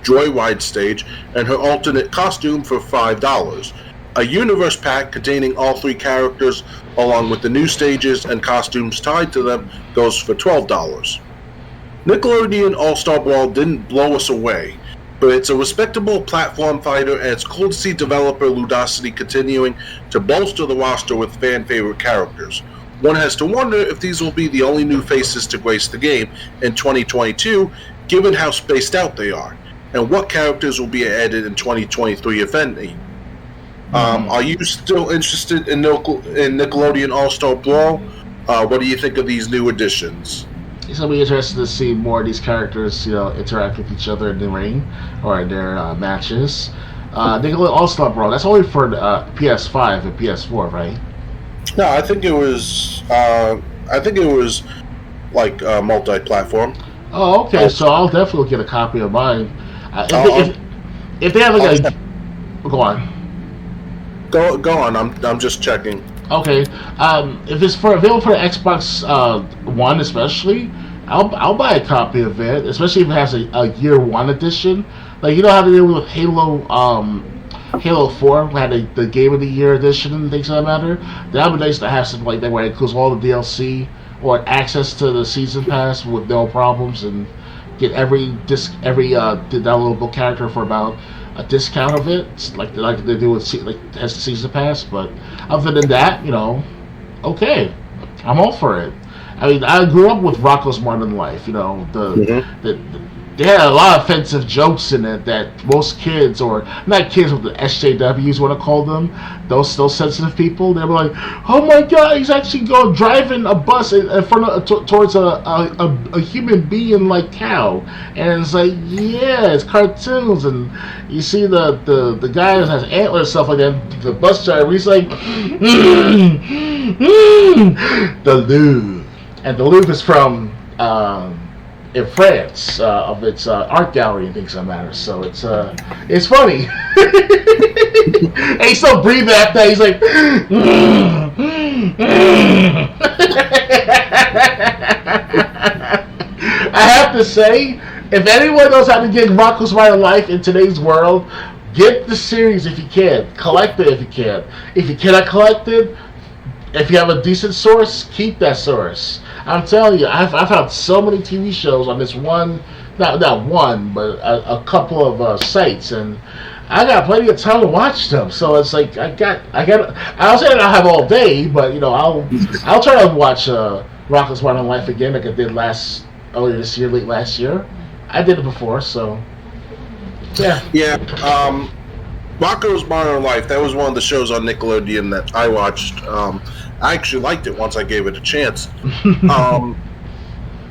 Joyride stage, and her alternate costume for $5. A universe pack containing all 3 characters, along with the new stages and costumes tied to them, goes for $12. Nickelodeon All-Star Brawl didn't blow us away, but it's a respectable platform fighter, and it's cool to see developer Ludosity continuing to bolster the roster with fan-favorite characters. One has to wonder if these will be the only new faces to grace the game in 2022, given how spaced out they are, and what characters will be added in 2023, if any. Are you still interested in Nickelodeon All-Star Brawl? What do you think of these new additions? It's going to be interesting to see more of these characters interact with each other in the ring or in their matches. Nickelodeon All-Star Brawl, that's only for PS5 and PS4, right? No, I think it was like multi-platform. Oh, okay. So I'll definitely get a copy of mine. If they have like a... Go on. Go on. I'm just checking. Okay. If it's available for the Xbox One, especially, I'll buy a copy of it. Especially if it has a year 1 edition. Like, you know how they do with Halo 4 had the Game of the Year edition and things of that matter. That would be nice to have something like that where it includes all the DLC or access to the season pass with no problems, and get every downloadable character for about a discount of it, like they do with as the season pass. But other than that, okay, I'm all for it. I mean, I grew up with Rocko's Modern Life. They had a lot of offensive jokes in it that most kids, or not kids, but the SJWs want to call them, those sensitive people, they were like, "Oh my God, he's actually driving a bus in front of towards a human being like cow," and it's like, yeah, it's cartoons, and you see the guy that has antlers and stuff like that, the bus driver, he's like, the Louvre, and the Louvre is from in France of its art gallery and things that matter. So it's funny. And he still breathing after that. He's like, I have to say, if anyone knows how to get Rocko's Modern Life in today's world, get the series if you can. Collect it if you can. If you cannot collect it, if you have a decent source, keep that source. I'm telling you, I've found so many TV shows on this one, not one, but a couple of sites, and I got plenty of time to watch them. So it's like I don't say that I'll have all day, but I'll try to watch Rocko's Modern Life again, like I did earlier this year, late last year. I did it before, so yeah. Yeah. Rocko's Modern Life, that was one of the shows on Nickelodeon that I watched. I actually liked it once I gave it a chance.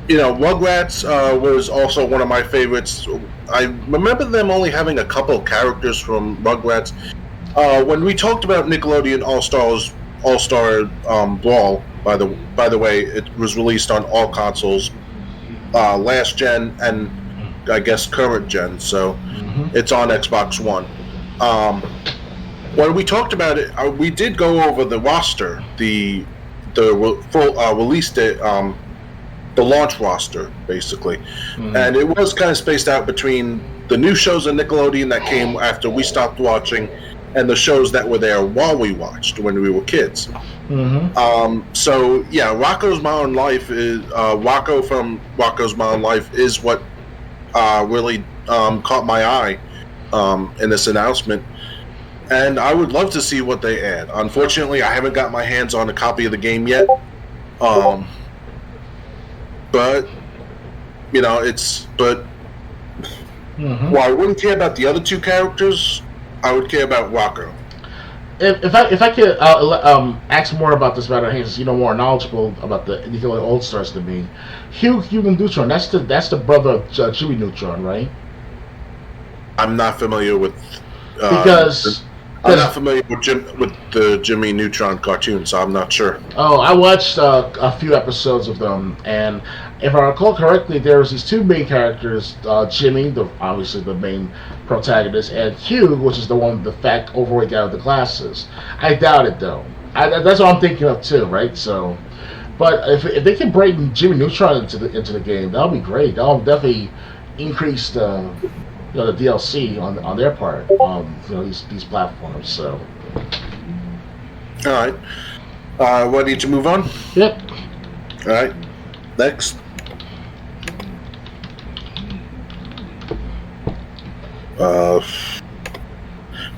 Rugrats was also one of my favorites. I remember them only having a couple of characters from Rugrats. When we talked about Nickelodeon All-Star Brawl, by the way, it was released on all consoles, last gen and I guess current gen, so it's on Xbox One. When we talked about it, we did go over the roster, the full release date, the launch roster, basically, and it was kind of spaced out between the new shows on Nickelodeon that came after we stopped watching, and the shows that were there while we watched when we were kids. So yeah, Rocko's Modern Life is Rocko from Rocko's Modern Life is what really caught my eye in this announcement. And I would love to see what they add. Unfortunately, I haven't got my hands on a copy of the game yet. But while I wouldn't care about the other two characters, I would care about Rocko. If I could ask more about this matter, since you know more knowledgeable about the Nickelodeon Old Stars than me, Hugo Neutron. That's the brother of Jimmy Neutron, right? I'm not familiar with because I'm not familiar with the Jimmy Neutron cartoon, so I'm not sure. Oh, I watched a few episodes of them, and if I recall correctly, there was these two main characters, Jimmy, obviously the main protagonist, and Hugh, which is the one with the fat, overweight guy with the glasses. I doubt it, though. That's what I'm thinking of, too, right? So, but if they can bring Jimmy Neutron into the game, that'll be great. That'll definitely increase the DLC on their part, these platforms. So, all right, ready to move on? Yep. All right, next.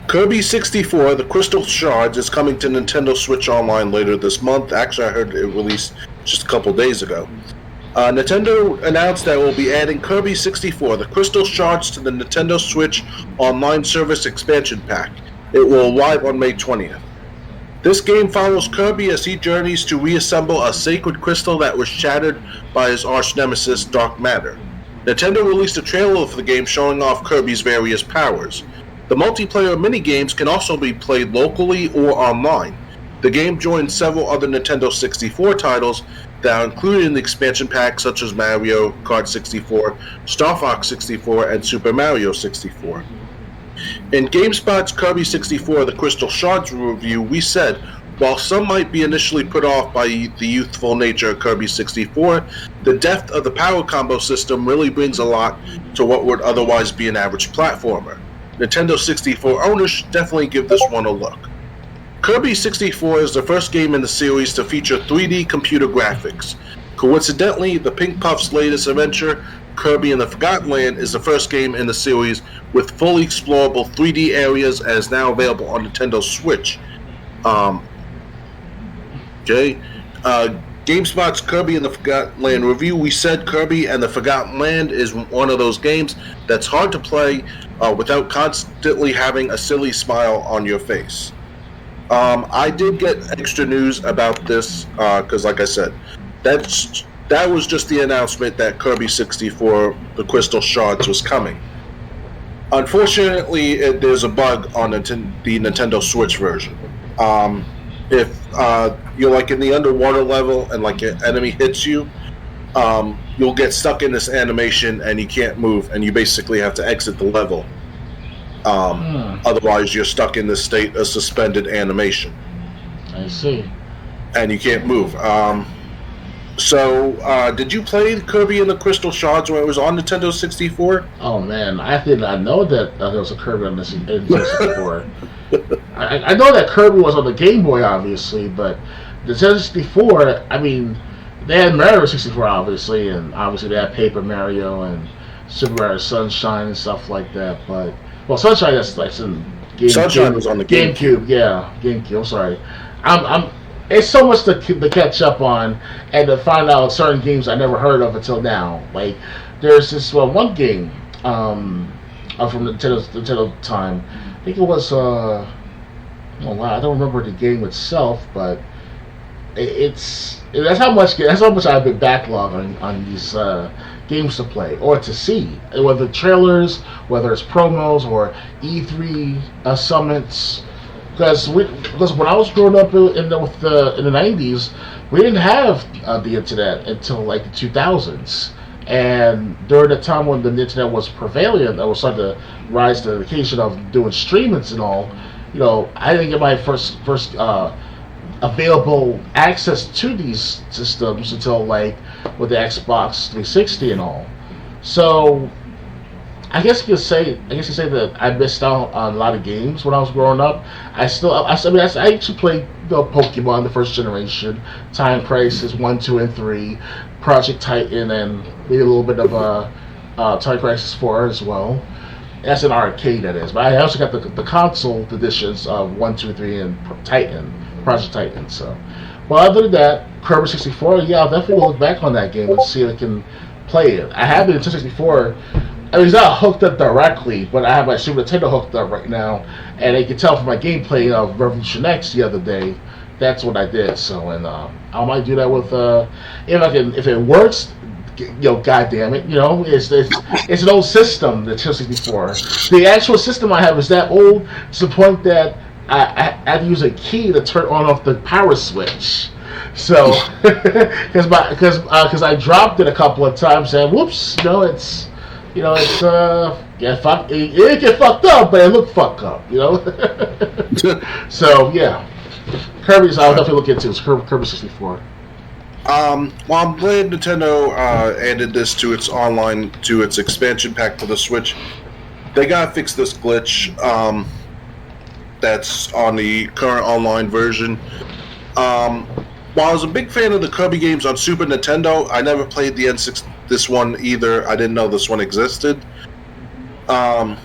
Kirby 64, The Crystal Shards, is coming to Nintendo Switch Online later this month. Actually, I heard it released just a couple days ago. Nintendo announced that it will be adding Kirby 64, The Crystal Shards, to the Nintendo Switch Online Service Expansion Pack. It will arrive on May 20th. This game follows Kirby as he journeys to reassemble a sacred crystal that was shattered by his arch-nemesis, Dark Matter. Nintendo released a trailer for the game showing off Kirby's various powers. The multiplayer minigames can also be played locally or online. The game joins several other Nintendo 64 titles that are included in the expansion pack, such as Mario Kart 64, Star Fox 64, and Super Mario 64. In GameSpot's Kirby 64 The Crystal Shards review, we said, while some might be initially put off by the youthful nature of Kirby 64, the depth of the power combo system really brings a lot to what would otherwise be an average platformer. Nintendo 64 owners should definitely give this one a look. Kirby 64 is the first game in the series to feature 3D computer graphics. Coincidentally, the Pink Puff's latest adventure, Kirby and the Forgotten Land, is the first game in the series with fully explorable 3D areas and is now available on Nintendo Switch. GameSpot's Kirby and the Forgotten Land review, we said Kirby and the Forgotten Land is one of those games that's hard to play without constantly having a silly smile on your face. I did get extra news about this because, like I said, that was just the announcement that Kirby 64, The Crystal Shards, was coming. Unfortunately, there's a bug on the Nintendo Switch version. If you're like in the underwater level and like an enemy hits you, you'll get stuck in this animation and you can't move, and you basically have to exit the level. Otherwise, you're stuck in this state of suspended animation. I see. And you can't move. So, did you play Kirby and the Crystal Shards when it was on Nintendo 64? Oh man, I did not know that there was a Kirby on the Nintendo 64. I know that Kirby was on the Game Boy, obviously, but the Nintendo 64, I mean, they had Mario 64, obviously, and obviously they had Paper Mario and Super Mario Sunshine and stuff like that. But Sunshine, that's like some Sunshine was on the GameCube. Yeah, GameCube. I'm sorry. It's so much to catch up on, and to find out certain games I never heard of until now. Like, there's this one game from the Nintendo time. I think it was I don't remember the game itself, but that's how much I've been backlogged on these games to play or to see, whether trailers, whether it's promos or E3 summits. Because when I was growing up in the 90s, we didn't have the internet until like the 2000s. And during the time when the internet was prevalent, I was starting to rise to the occasion of doing streamings and all. I didn't get my first available access to these systems until like with the Xbox 360 and all. So I guess you could say that I missed out on a lot of games when I was growing up. I actually played Pokemon, the first generation, Time Crisis 1, 2, and 3, Project Titan, and maybe a little bit of Time Crisis 4 as well. That's an arcade, that is. But I also got the console editions of 1, 2, 3, and Project Titan. So, well, other than that, Kirby 64, yeah, I'll definitely look back on that game and see if I can play it. I have it in 64. I mean, it's not hooked up directly, but I have my Super Nintendo hooked up right now, and you can tell from my gameplay of Revolution X the other day. That's what I did. So, and I might do that with if it works. God damn it! It's an old system, the 64. The actual system I have is that old to the point that I had to use a key to turn on off the power switch. So, because I dropped it a couple of times and whoops, it get fucked up, but it looked fucked up, So yeah, Kirby's I'll definitely look into. It's Kirby 64. Well, I'm glad Nintendo added this to its expansion pack for the Switch. They gotta fix this glitch that's on the current online version. While I was a big fan of the Kirby games on Super Nintendo, I never played this one either. I didn't know this one existed. Yeah,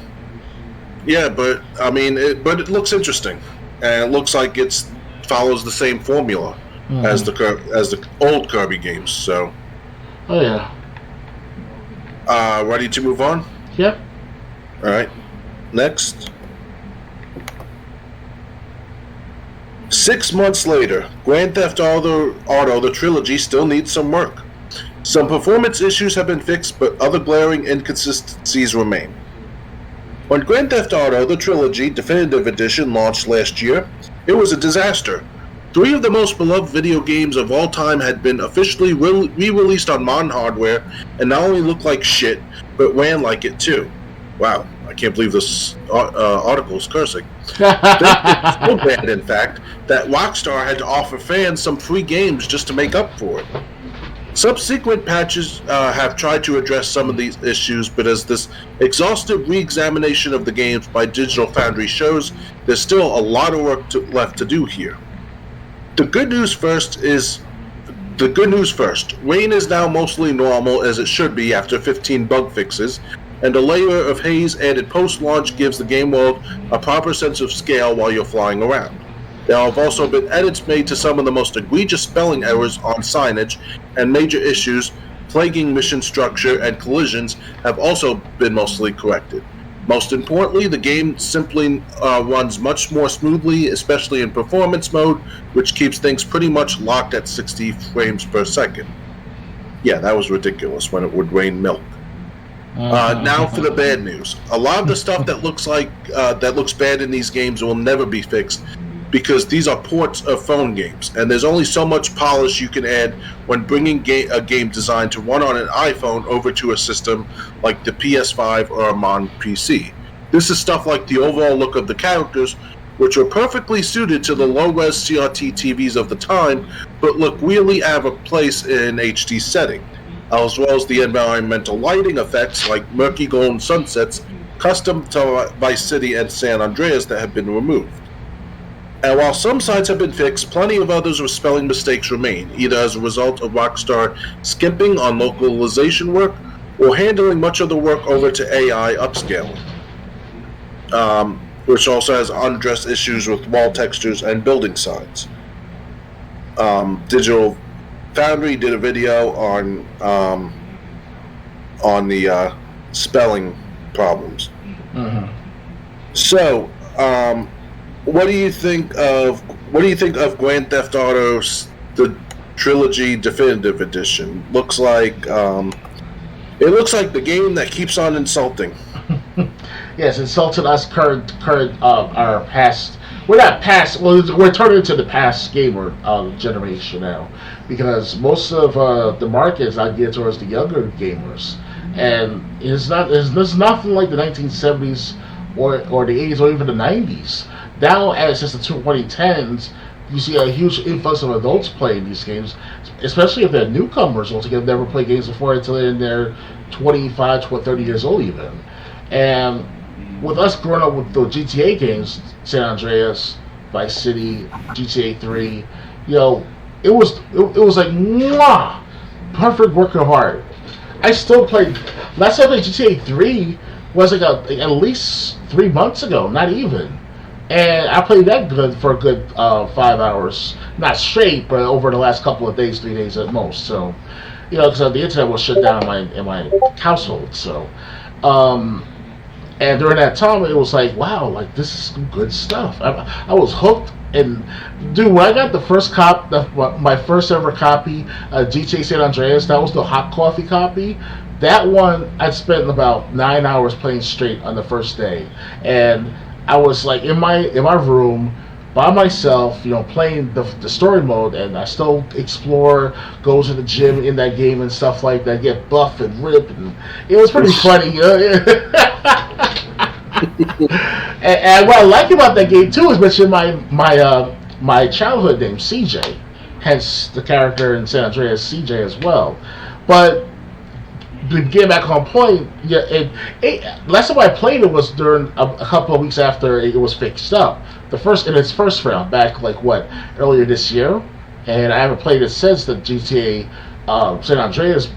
but I mean, it looks interesting, and it looks like it follows the same formula as the old Kirby games. So, oh yeah. Ready to move on? Yep. All right. Next. 6 months later, Grand Theft Auto the trilogy still needs some work. Some performance issues have been fixed, but other glaring inconsistencies remain. When Grand Theft Auto the Trilogy Definitive Edition launched last year, it was a disaster. 3 of the most beloved video games of all time had been officially re-released on modern hardware and not only looked like shit, but ran like it too. Wow, I can't believe this article is cursing. So bad, in fact, that Rockstar had to offer fans some free games just to make up for it. Subsequent patches have tried to address some of these issues, but as this exhaustive re-examination of the games by Digital Foundry shows, there's still a lot of work left to do here. The good news first. Rain is now mostly normal, as it should be after 15 bug fixes, and a layer of haze added post-launch gives the game world a proper sense of scale while you're flying around. There have also been edits made to some of the most egregious spelling errors on signage, and major issues plaguing mission structure and collisions have also been mostly corrected. Most importantly, the game simply runs much more smoothly, especially in performance mode, which keeps things pretty much locked at 60 frames per second. Yeah, that was ridiculous when it would rain milk. Now for the bad news. A lot of the stuff that looks bad in these games will never be fixed, because these are ports of phone games, and there's only so much polish you can add when bringing a game designed to run on an iPhone over to a system like the PS5 or a modern PC. This is stuff like the overall look of the characters, which were perfectly suited to the low-res CRT TVs of the time, but look really out of place in HD setting, as well as the environmental lighting effects like murky golden sunsets custom to Vice City and San Andreas that have been removed. And while some sites have been fixed, plenty of others with spelling mistakes remain, either as a result of Rockstar skimping on localization work or handling much of the work over to AI upscaling, which also has undressed issues with wall textures and building signs. Digital Foundry did a video on the spelling problems. Mm-hmm. So, what do you think of Grand Theft Auto, the Trilogy Definitive Edition? Looks like the game that keeps on insulting. Yes, insulted us current our past. We're not past. Well, we're turning into the past gamer generation now, because most of the market is not geared towards the younger gamers, and it's nothing like the 1970s or the 80s or even the 90s. Now, as it's the 2010s, you see a huge influx of adults playing these games, especially if they're newcomers or have never played games before until they're in their 25 to 30 years old even. And with us growing up with the GTA games, San Andreas, Vice City, GTA 3, it was like mwah, perfect work of art. I still played. Last time I played GTA 3 was like at least 3 months ago, not even. And I played that for a good 5 hours, not straight, but over the last couple of days, 3 days at most. So, because the internet was shut down in my household. So, and during that time, it was like, wow, like this is some good stuff. I was hooked. And dude, when I got my first ever copy of GTA San Andreas, that was the hot coffee copy. That one I spent about 9 hours playing straight on the first day, and I was like in my room by myself, playing the story mode, and I still explore, go to the gym in that game and stuff like that, get buff and rip, and it was pretty funny. And what I like about that game too is mentioning my childhood name, CJ, hence the character in San Andreas, CJ as well. But to get back on point, last time I played it was during a couple of weeks after it was fixed up. In its first round, back earlier this year, and I haven't played it since the GTA San Andreas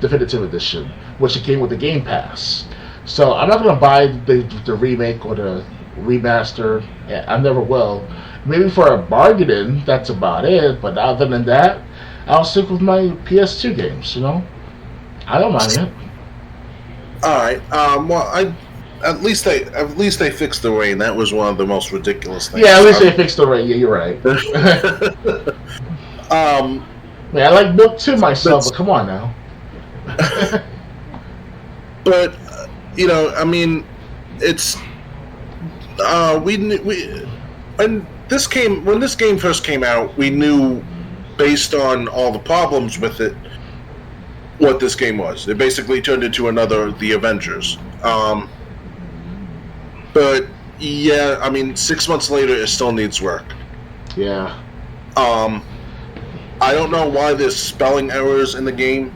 Definitive Edition, which it came with the Game Pass. So I'm not going to buy the remake or the remaster. I never will. Maybe for a bargaining, that's about it. But other than that, I'll stick with my PS2 games. I don't mind it. All right. Well, at least they fixed the rain. That was one of the most ridiculous things. Yeah, at least they fixed the rain. Yeah, you're right. I like milk too myself, but come on now. But it's when this game first came out, we knew based on all the problems with it what this game was. It basically turned into the Avengers. But yeah, 6 months later, it still needs work. Yeah. I don't know why there's spelling errors in the game.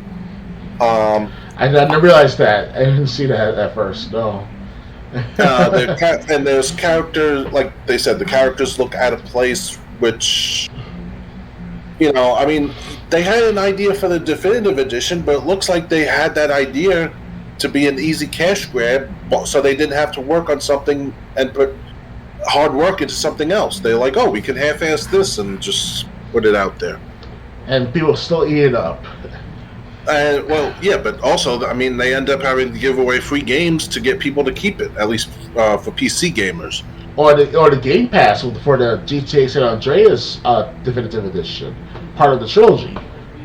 I didn't realize that. I didn't see that at first. No. And there's characters, like they said, the characters look out of place, which, they had an idea for the definitive edition, but it looks like they had that idea to be an easy cash grab, so they didn't have to work on something and put hard work into something else. They're like, oh, we can half-ass this and just put it out there. And people still eat it up. Well, yeah, but also, they end up having to give away free games to get people to keep it, at least for PC gamers. Or the Game Pass for the GTA San Andreas Definitive Edition, part of the trilogy.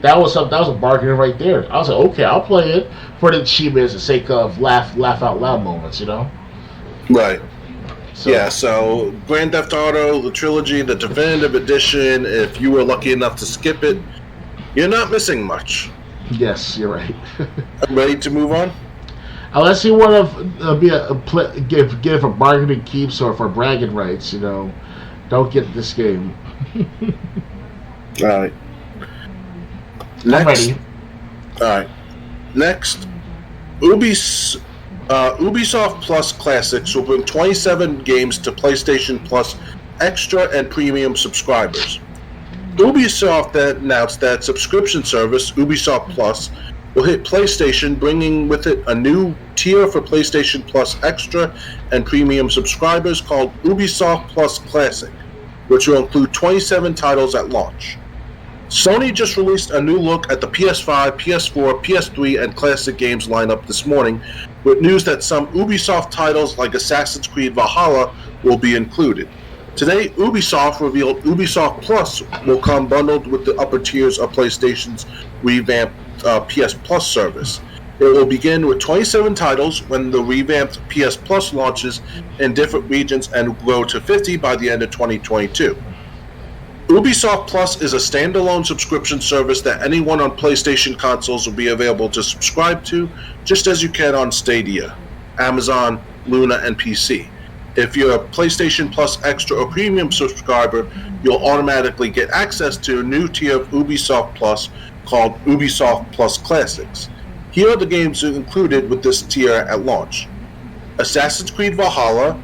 That was a bargain right there. I was like, okay, I'll play it for the achievements, the sake of laugh out loud moments, Right. So Grand Theft Auto, the trilogy, the definitive edition, if you were lucky enough to skip it, you're not missing much. Yes, you're right. I'm ready to move on? Unless you want to give for bargaining keeps or for bragging rights, don't get this game. All right. Next. All right. Next, Ubisoft Plus Classics will bring 27 games to PlayStation Plus Extra and Premium subscribers. Ubisoft announced that subscription service, Ubisoft Plus, will hit PlayStation, bringing with it a new tier for PlayStation Plus Extra and Premium subscribers called Ubisoft Plus Classic, which will include 27 titles at launch. Sony just released a new look at the PS5, PS4, PS3, and Classic games lineup this morning, with news that some Ubisoft titles like Assassin's Creed Valhalla will be included. Today, Ubisoft revealed Ubisoft Plus will come bundled with the upper tiers of PlayStation's revamped PS Plus service. It will begin with 27 titles when the revamped PS Plus launches in different regions and grow to 50 by the end of 2022. Ubisoft Plus is a standalone subscription service that anyone on PlayStation consoles will be available to subscribe to, just as you can on Stadia, Amazon, Luna, and PC. If you're a PlayStation Plus Extra or Premium subscriber, you'll automatically get access to a new tier of Ubisoft Plus called Ubisoft Plus Classics. Here are the games included with this tier at launch: Assassin's Creed Valhalla,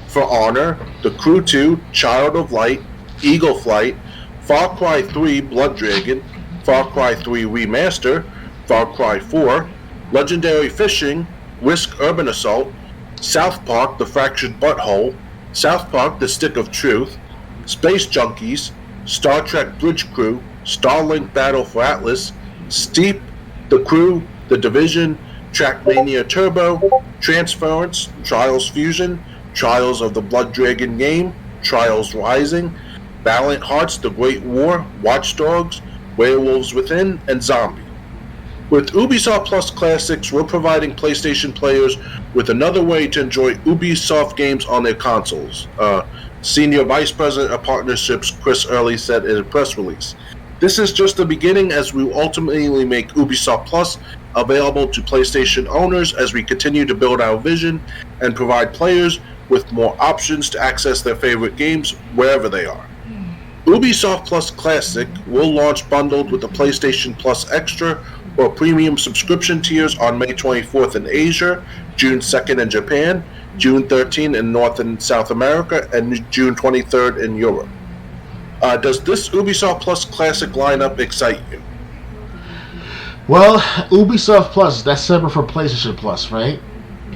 For Honor, The Crew 2, Child of Light, Eagle Flight, Far Cry 3 Blood Dragon, Far Cry 3 Remaster, Far Cry 4, Legendary Fishing, Risk Urban Assault, South Park The Fractured Butthole, South Park The Stick of Truth, Space Junkies, Star Trek Bridge Crew, Starlink Battle for Atlas, Steep, The Crew, The Division, Trackmania Turbo, Transference, Trials Fusion, Trials of the Blood Dragon Game, Trials Rising, Valiant Hearts The Great War, Watch Dogs, Werewolves Within, and Zombie. With Ubisoft Plus Classics, we're providing PlayStation players with another way to enjoy Ubisoft games on their consoles. Senior Vice President of Partnerships Chris Early said in a press release. This is just the beginning as we ultimately make Ubisoft Plus available to PlayStation owners as we continue to build our vision and provide players with more options to access their favorite games wherever they are. Ubisoft Plus Classic will launch bundled with the PlayStation Plus Extra or Premium subscription tiers on May 24th in Asia, June 2nd in Japan, June 13th in North and South America, and June 23rd in Europe. Does this Ubisoft Plus Classic lineup excite you? Well, Ubisoft Plus, that's separate from PlayStation Plus, right?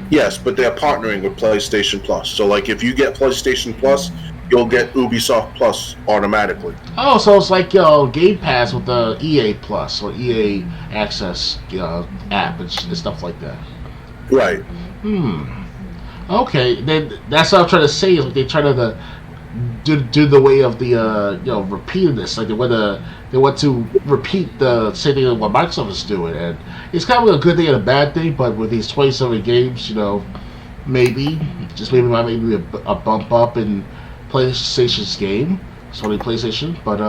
Yes, but they're partnering with PlayStation Plus. So, like, if you get PlayStation Plus, you'll get Ubisoft Plus automatically. Oh, so it's like Game Pass with the EA Plus or EA Access app and stuff like that. Right. Okay, then that's what I'm trying to say. Is like they try to do the way of the repeatedness. Like they want to repeat the same thing that what Microsoft is doing, and it's kind of a good thing and a bad thing. But with these 27 games, maybe might be a bump up in PlayStation's game, Sony PlayStation, but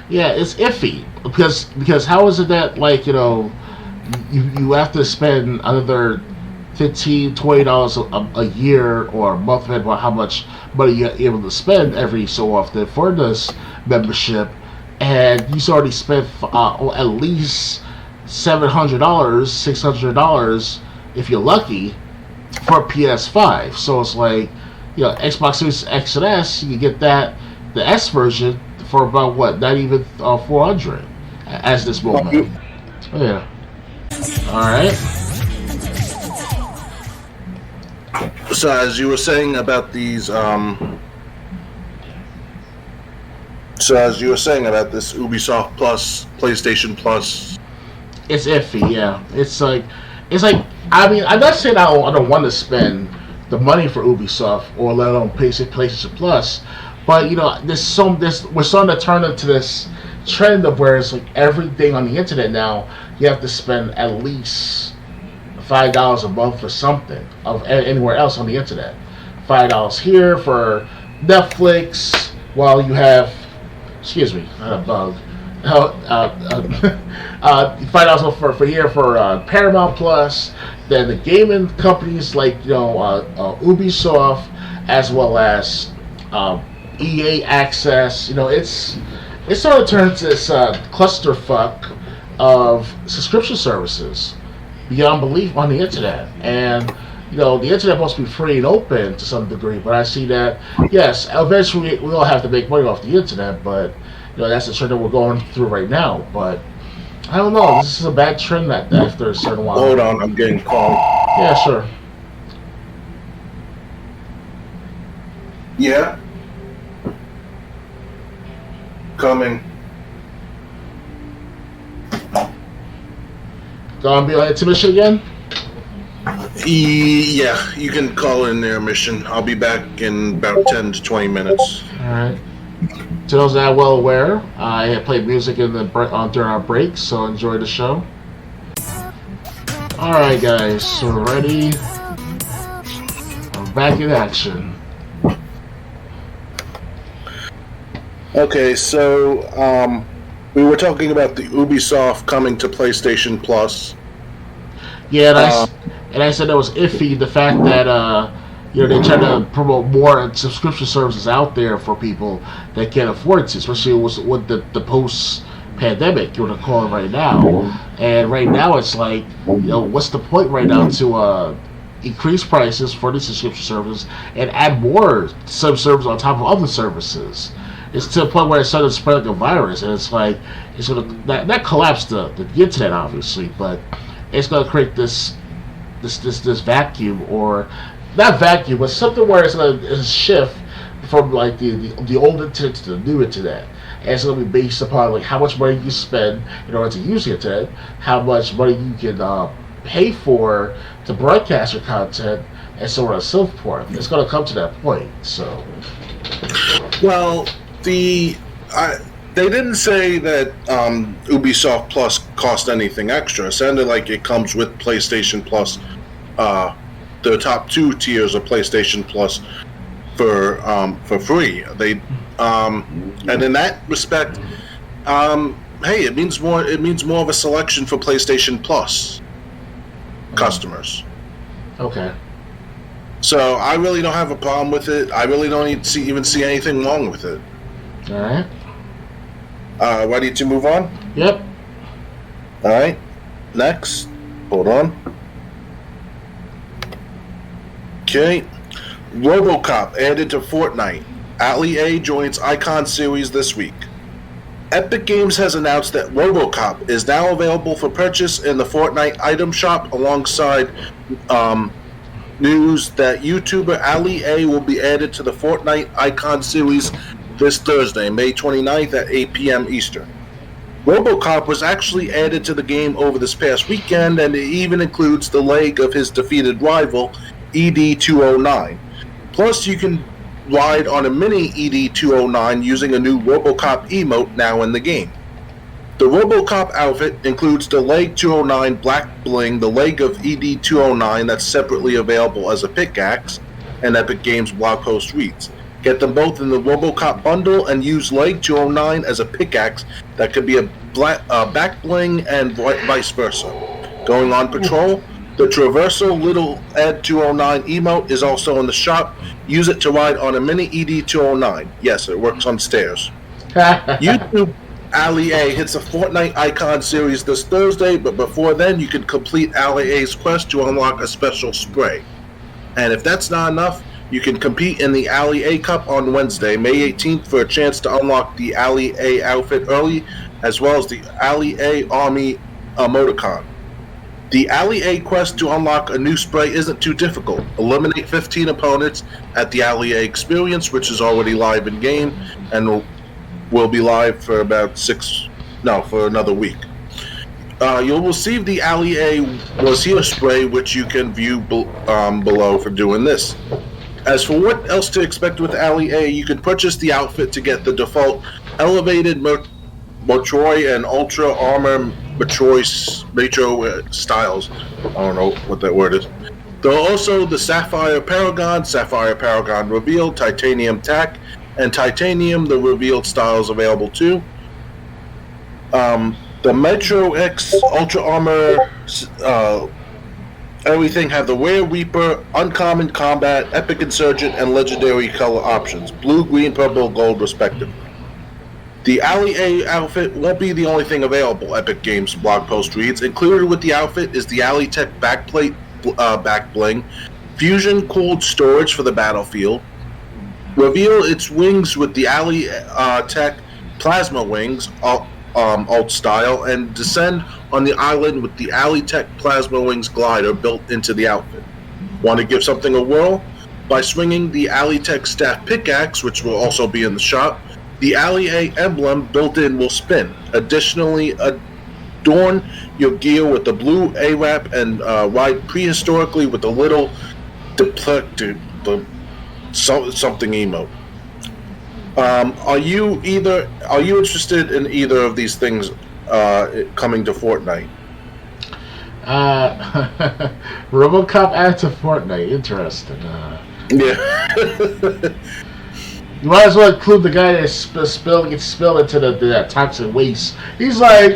yeah, it's iffy because how is it that you have to spend another $15-$20 a year or a month, depending on how much money you're able to spend every so often for this membership, and you already spent at least $700, $600 if you're lucky for PS5. So it's like, Xbox Series X and S, you can get the S version for about not even $400 as this moment. Yeah. All right. So as you were saying about these, this Ubisoft Plus, PlayStation Plus, it's iffy. Yeah, it's like I mean, I'm not saying I don't want to spend the money for Ubisoft or let alone PlayStation Plus, but we're starting to turn into this trend of where it's like everything on the internet now you have to spend at least $5 a month for something of anywhere else on the internet $5 here for Netflix, while you have, excuse me, not a bug. $5 for a year for Paramount Plus. Then the gaming companies like Ubisoft, as well as EA Access. It's sort of turned into this clusterfuck of subscription services beyond belief on the internet. And the internet must be free and open to some degree, but I see that, yes, eventually we all have to make money off the internet, but that's the trend that we're going through right now. But I don't know, this is a bad trend that after a certain while. Hold on, I'm getting called. Yeah, sure. Yeah? Coming. Gonna be on intermission again? Yeah, you can call in there, mission. I'll be back in about 10 to 20 minutes. Alright. To those that are well aware, I have played music during our breaks, so enjoy the show. Alright guys, so we're ready. I'm back in action. Okay, so we were talking about the Ubisoft coming to PlayStation Plus. Yeah, and I said that was iffy, the fact that they try to promote more subscription services out there for people that can't afford to, especially with the post-pandemic, you want to call it right now. And right now it's like, what's the point right now to increase prices for the subscription services and add more sub-services on top of other services? It's to the point where it's starting to spread like a virus, and it's like it's gonna that collapsed the internet, obviously, but it's gonna create this vacuum, or not vacuum, but something where it's gonna shift from like the old internet to the new internet, and it's gonna be based upon like how much money you spend in order to use the internet, how much money you can pay for to broadcast your content, and so on and so forth. It's gonna come to that point. So, well. They didn't say that Ubisoft Plus cost anything extra. It sounded like it comes with PlayStation Plus, the top 2 tiers of PlayStation Plus for free. And in that respect, hey, it means more of a selection for PlayStation Plus customers. Okay. So I really don't have a problem with it. I really don't even see anything wrong with it. All right. Ready to move on? Yep. All right. Next. Hold on. Okay. RoboCop added to Fortnite. Ali A joins Icon series this week. Epic Games has announced that RoboCop is now available for purchase in the Fortnite item shop, alongside news that YouTuber Ali A will be added to the Fortnite Icon series this Thursday, May 29th at 8 p.m. Eastern. RoboCop was actually added to the game over this past weekend, and it even includes the leg of his defeated rival, ED-209. Plus, you can ride on a mini ED-209 using a new RoboCop emote now in the game. The RoboCop outfit includes the Leg 209 Black Bling, the leg of ED-209 that's separately available as a pickaxe, and Epic Games blog post reads, get them both in the RoboCop bundle and use Leg 209 as a pickaxe that could be a back bling and vice versa. Going on patrol, the Traversal Little Ed 209 emote is also in the shop. Use it to ride on a mini ED-209. Yes, it works on stairs. YouTube Ali A hits a Fortnite Icon series this Thursday, but before then you can complete Ali A's quest to unlock a special spray. And if that's not enough, you can compete in the Ali A Cup on Wednesday, May 18th, for a chance to unlock the Ali A outfit early, as well as the Ali A Army emoticon. The Ali A quest to unlock a new spray isn't too difficult. Eliminate 15 opponents at the Ali A experience, which is already live in game, and will be live for for another week. You'll receive the Ali A Was Here spray, which you can view below for doing this. As for what else to expect with Ali A, you can purchase the outfit to get the default elevated Motroy and Ultra Armor Metro styles. I don't know what that word is. There are also the Sapphire Paragon Revealed, Titanium Tack, and Titanium, the Revealed styles available too. The Metro X Ultra Armor, everything have the Rare Reaper, Uncommon Combat, Epic Insurgent, and Legendary color options. Blue, green, purple, gold, respectively. The Alley A outfit won't be the only thing available, Epic Games blog post reads. Included with the outfit is the Alley Tech backplate back bling, fusion-cooled storage for the battlefield, reveal its wings with the Alley Tech plasma wings, alt style, and descend on the island with the Alley Tech plasma wings glider built into the outfit. Want to give something a whirl? By swinging the Alley Tech staff pickaxe, which will also be in the shop, the Alley A emblem built in will spin. Additionally, adorn your gear with the blue A-Wrap and ride prehistorically with the little something emote. Are you interested in either of these things coming to Fortnite? RoboCop added to Fortnite. Interesting. Yeah. You might as well include the guy that gets spilled into the toxic waste. He's like,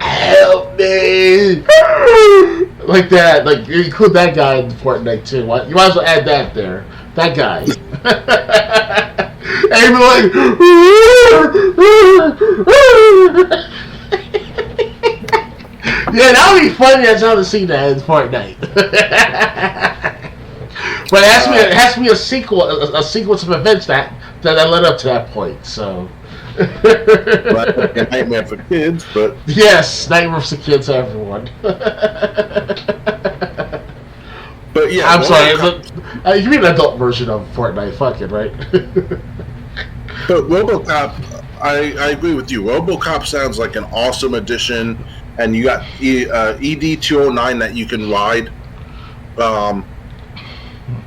help me, like that. Like, you include that guy in Fortnite too. You might as well add that there. That guy. And he'd be like, yeah, that would be funny. That's how to see that in Fortnite. But it has to be a sequence of events that led up to that point. So, a nightmare for kids, but yes, nightmare for kids, everyone. But yeah, I'm sorry. You mean an adult version of Fortnite? Fuck it, right? But RoboCop, I agree with you. RoboCop sounds like an awesome addition, and you got ED209 that you can ride.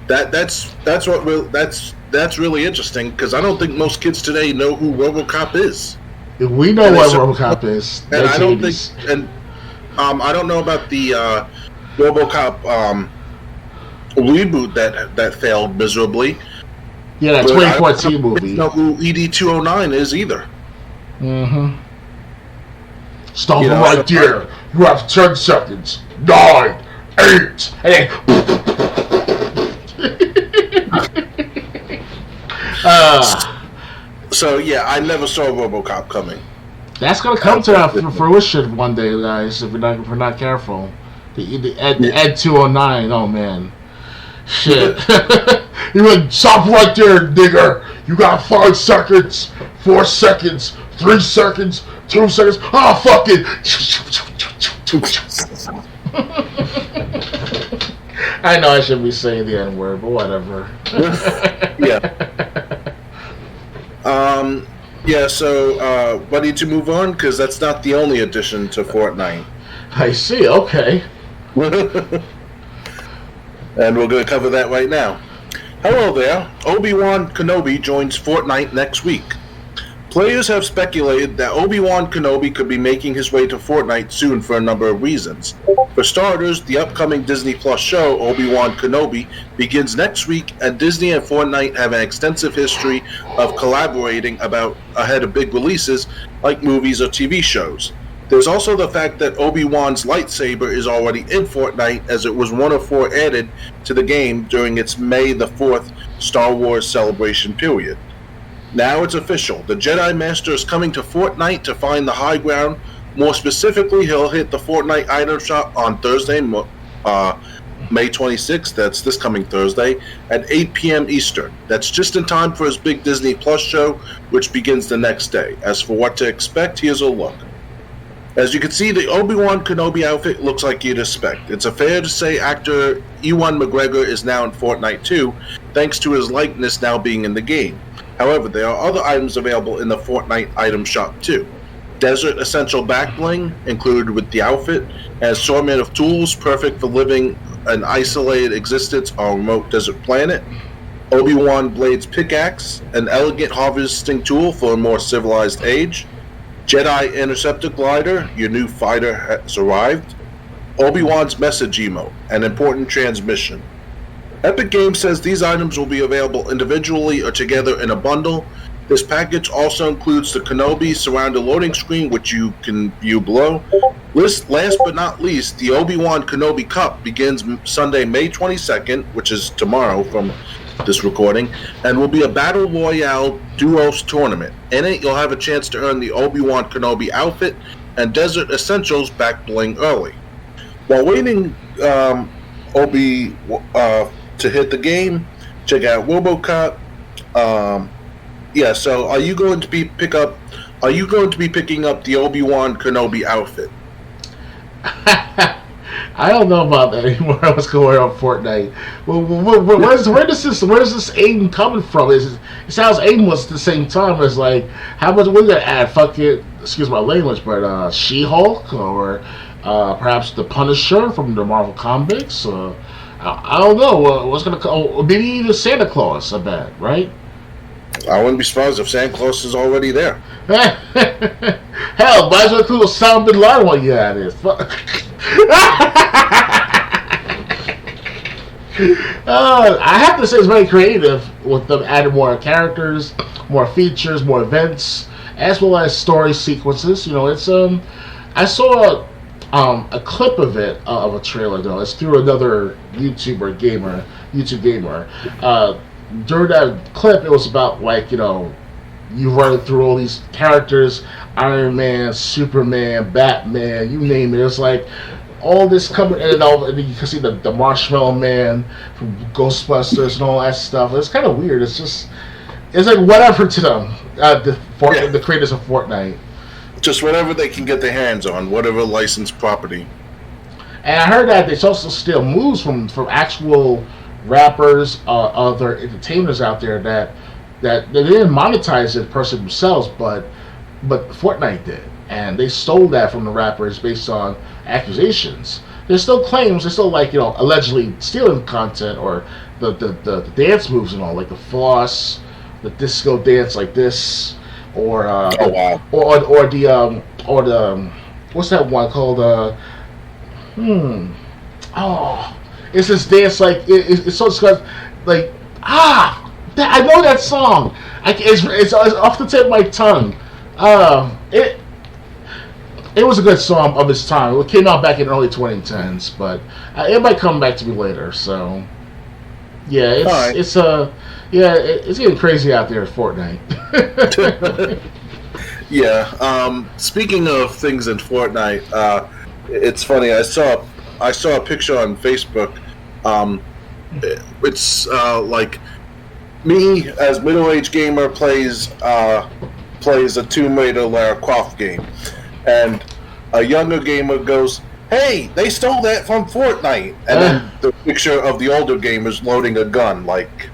That's really interesting because I don't think most kids today know who RoboCop is. We know what RoboCop is, and I don't think, and I don't know about the RoboCop reboot that failed miserably. Yeah, that 2014 movie. I don't know who ED209 is either. Mm-hmm. Stop him right there. You have 10 seconds. 9, 8, and then. So yeah, I never saw RoboCop coming. That's gonna come to fruition one day, guys. If we're not careful. The Ed 209. Oh man, shit. He went, stop right there, nigger. You got 5 seconds, 4 seconds, 3 seconds, 2 seconds. Oh fuck it. I know I shouldn't be saying the N-word, but whatever. Yeah. Yeah, so, ready to move on? Because that's not the only addition to Fortnite. I see, okay. And we're going to cover that right now. Hello there. Obi-Wan Kenobi joins Fortnite next week. Players have speculated that Obi-Wan Kenobi could be making his way to Fortnite soon for a number of reasons. For starters, the upcoming Disney Plus show, Obi-Wan Kenobi, begins next week, and Disney and Fortnite have an extensive history of collaborating ahead of big releases like movies or TV shows. There's also the fact that Obi-Wan's lightsaber is already in Fortnite, as it was one of 4 added to the game during its May the 4th Star Wars celebration period. Now it's official. The Jedi Master is coming to Fortnite to find the high ground. More specifically, he'll hit the Fortnite item shop on Thursday, May 26th, that's this coming Thursday, at 8 p.m. Eastern. That's just in time for his big Disney Plus show, which begins the next day. As for what to expect, here's a look. As you can see, the Obi-Wan Kenobi outfit looks like you'd expect. It's fair to say actor Ewan McGregor is now in Fortnite too, thanks to his likeness now being in the game. However, there are other items available in the Fortnite item shop too. Desert Essential Back Bling, included with the outfit, an assortment of tools perfect for living an isolated existence on a remote desert planet. Obi-Wan Blade's Pickaxe, an elegant harvesting tool for a more civilized age. Jedi Interceptor Glider, your new fighter has arrived. Obi-Wan's message emote, and important transmission. Epic Games says these items will be available individually or together in a bundle. This package also includes the Kenobi surrounded loading screen, which you can view below. Last but not least, the Obi-Wan Kenobi Cup begins Sunday, May 22nd, which is tomorrow from this recording, and will be a Battle Royale Duos tournament. In it, you'll have a chance to earn the Obi-Wan Kenobi outfit and Desert Essentials back bling early. While waiting Obi to hit the game, check out RoboCop. So are you going to be picking up the Obi-Wan Kenobi outfit? I don't know about that anymore. What's going on Fortnite? Where does this aim coming from? It sounds aimless at the same time. It's like, how much we're gonna add? Fuck it, excuse my language, but She-Hulk or perhaps the Punisher from the Marvel comics. I don't know. What's gonna come? Maybe even Santa Claus. I bet, right? I wouldn't be surprised if Santa Claus is already there. Hell, might as well include Osama bin Laden while you're at it. I have to say it's very creative with them adding more characters, more features, more events, as well as story sequences. You know, it's I saw a clip of it of a trailer though. It's through another YouTube gamer. During that clip, it was about like, you know, you run through all these characters, Iron Man, Superman, Batman, you name it. It's like all this coming in and over, and you can see the Marshmallow Man from Ghostbusters and all that stuff. It's kind of weird. It's like whatever to them, the creators of Fortnite. Just whatever they can get their hands on, whatever licensed property. And I heard that they also steal moves from actual rappers, other entertainers out there that they didn't monetize it person themselves, but Fortnite did, and they stole that from the rappers based on accusations. There's still claims. They're still like, you know, allegedly stealing content or the dance moves and all, like the floss, the disco dance like this, or or the what's that one called? It's this dance like it's so disgusting. Like I know that song. It's off the tip of my tongue. It was a good song of its time. It came out back in the early 2010s, but it might come back to me later. So yeah, it's getting crazy out there at Fortnite. Yeah. Speaking of things in Fortnite, it's funny. I saw a picture on Facebook. It's like me as middle-aged gamer plays a Tomb Raider Lara Croft game, and a younger gamer goes, "Hey, they stole that from Fortnite," and then the picture of the older gamers loading a gun, like.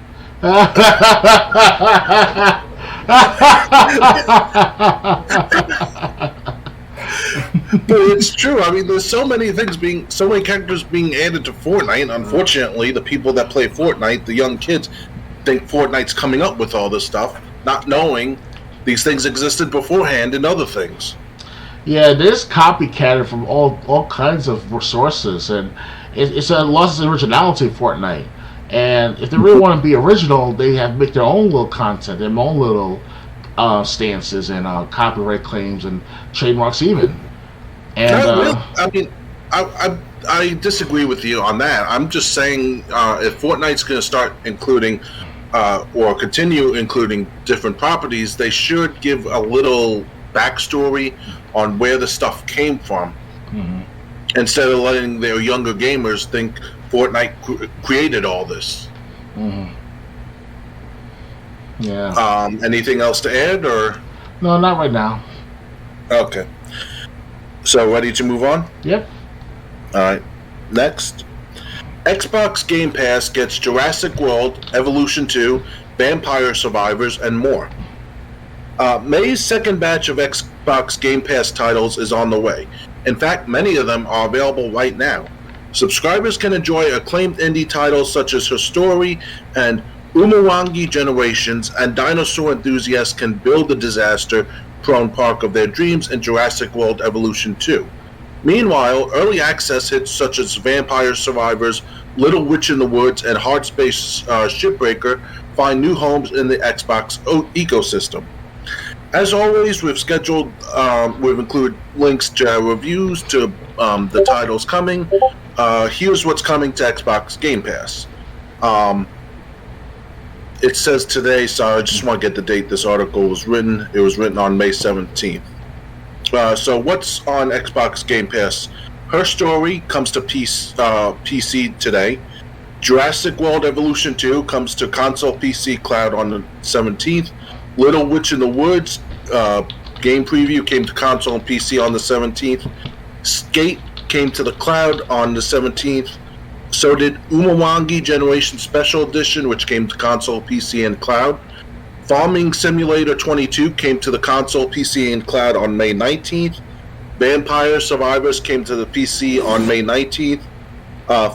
But it's true. I mean, there's so many characters being added to Fortnite. Unfortunately, the people that play Fortnite, the young kids, think Fortnite's coming up with all this stuff, not knowing these things existed beforehand and other things. Yeah, there's copycatted from all kinds of sources, and it's a loss of originality of Fortnite. And if they really want to be original, they have to make their own little content, their own little stances and copyright claims and trademarks even. And I disagree with you on that. I'm just saying if Fortnite's going to start including or continue including different properties, they should give a little backstory on where the stuff came from, instead of letting their younger gamers think Fortnite created all this. Yeah. Anything else to add, or? No, not right now. Okay. So, ready to move on? Yep. All right. Next, Xbox Game Pass gets Jurassic World, Evolution 2, Vampire Survivors, and more. May's second batch of Xbox Game Pass titles is on the way. In fact, many of them are available right now. Subscribers can enjoy acclaimed indie titles such as Her Story and Umurangi Generations, and dinosaur enthusiasts can build the disaster-prone park of their dreams in Jurassic World Evolution 2. Meanwhile, early access hits such as Vampire Survivors, Little Witch in the Woods, and Hard Space Shipbreaker find new homes in the Xbox ecosystem. As always, we've included links to our reviews to the titles coming. Here's what's coming to Xbox Game Pass. It says today, so I just want to get the date this article was written. It was written on May 17th. So what's on Xbox Game Pass? Her Story comes to PC today. Jurassic World Evolution 2 comes to console PC cloud on the 17th. Little Witch in the Woods game preview came to console and PC on the 17th. Skate came to the cloud on the 17th. So did Umawangi Generation Special Edition, which came to console, PC, and cloud. Farming Simulator 22 came to the console, PC, and cloud on May 19th. Vampire Survivors came to the PC on May 19th.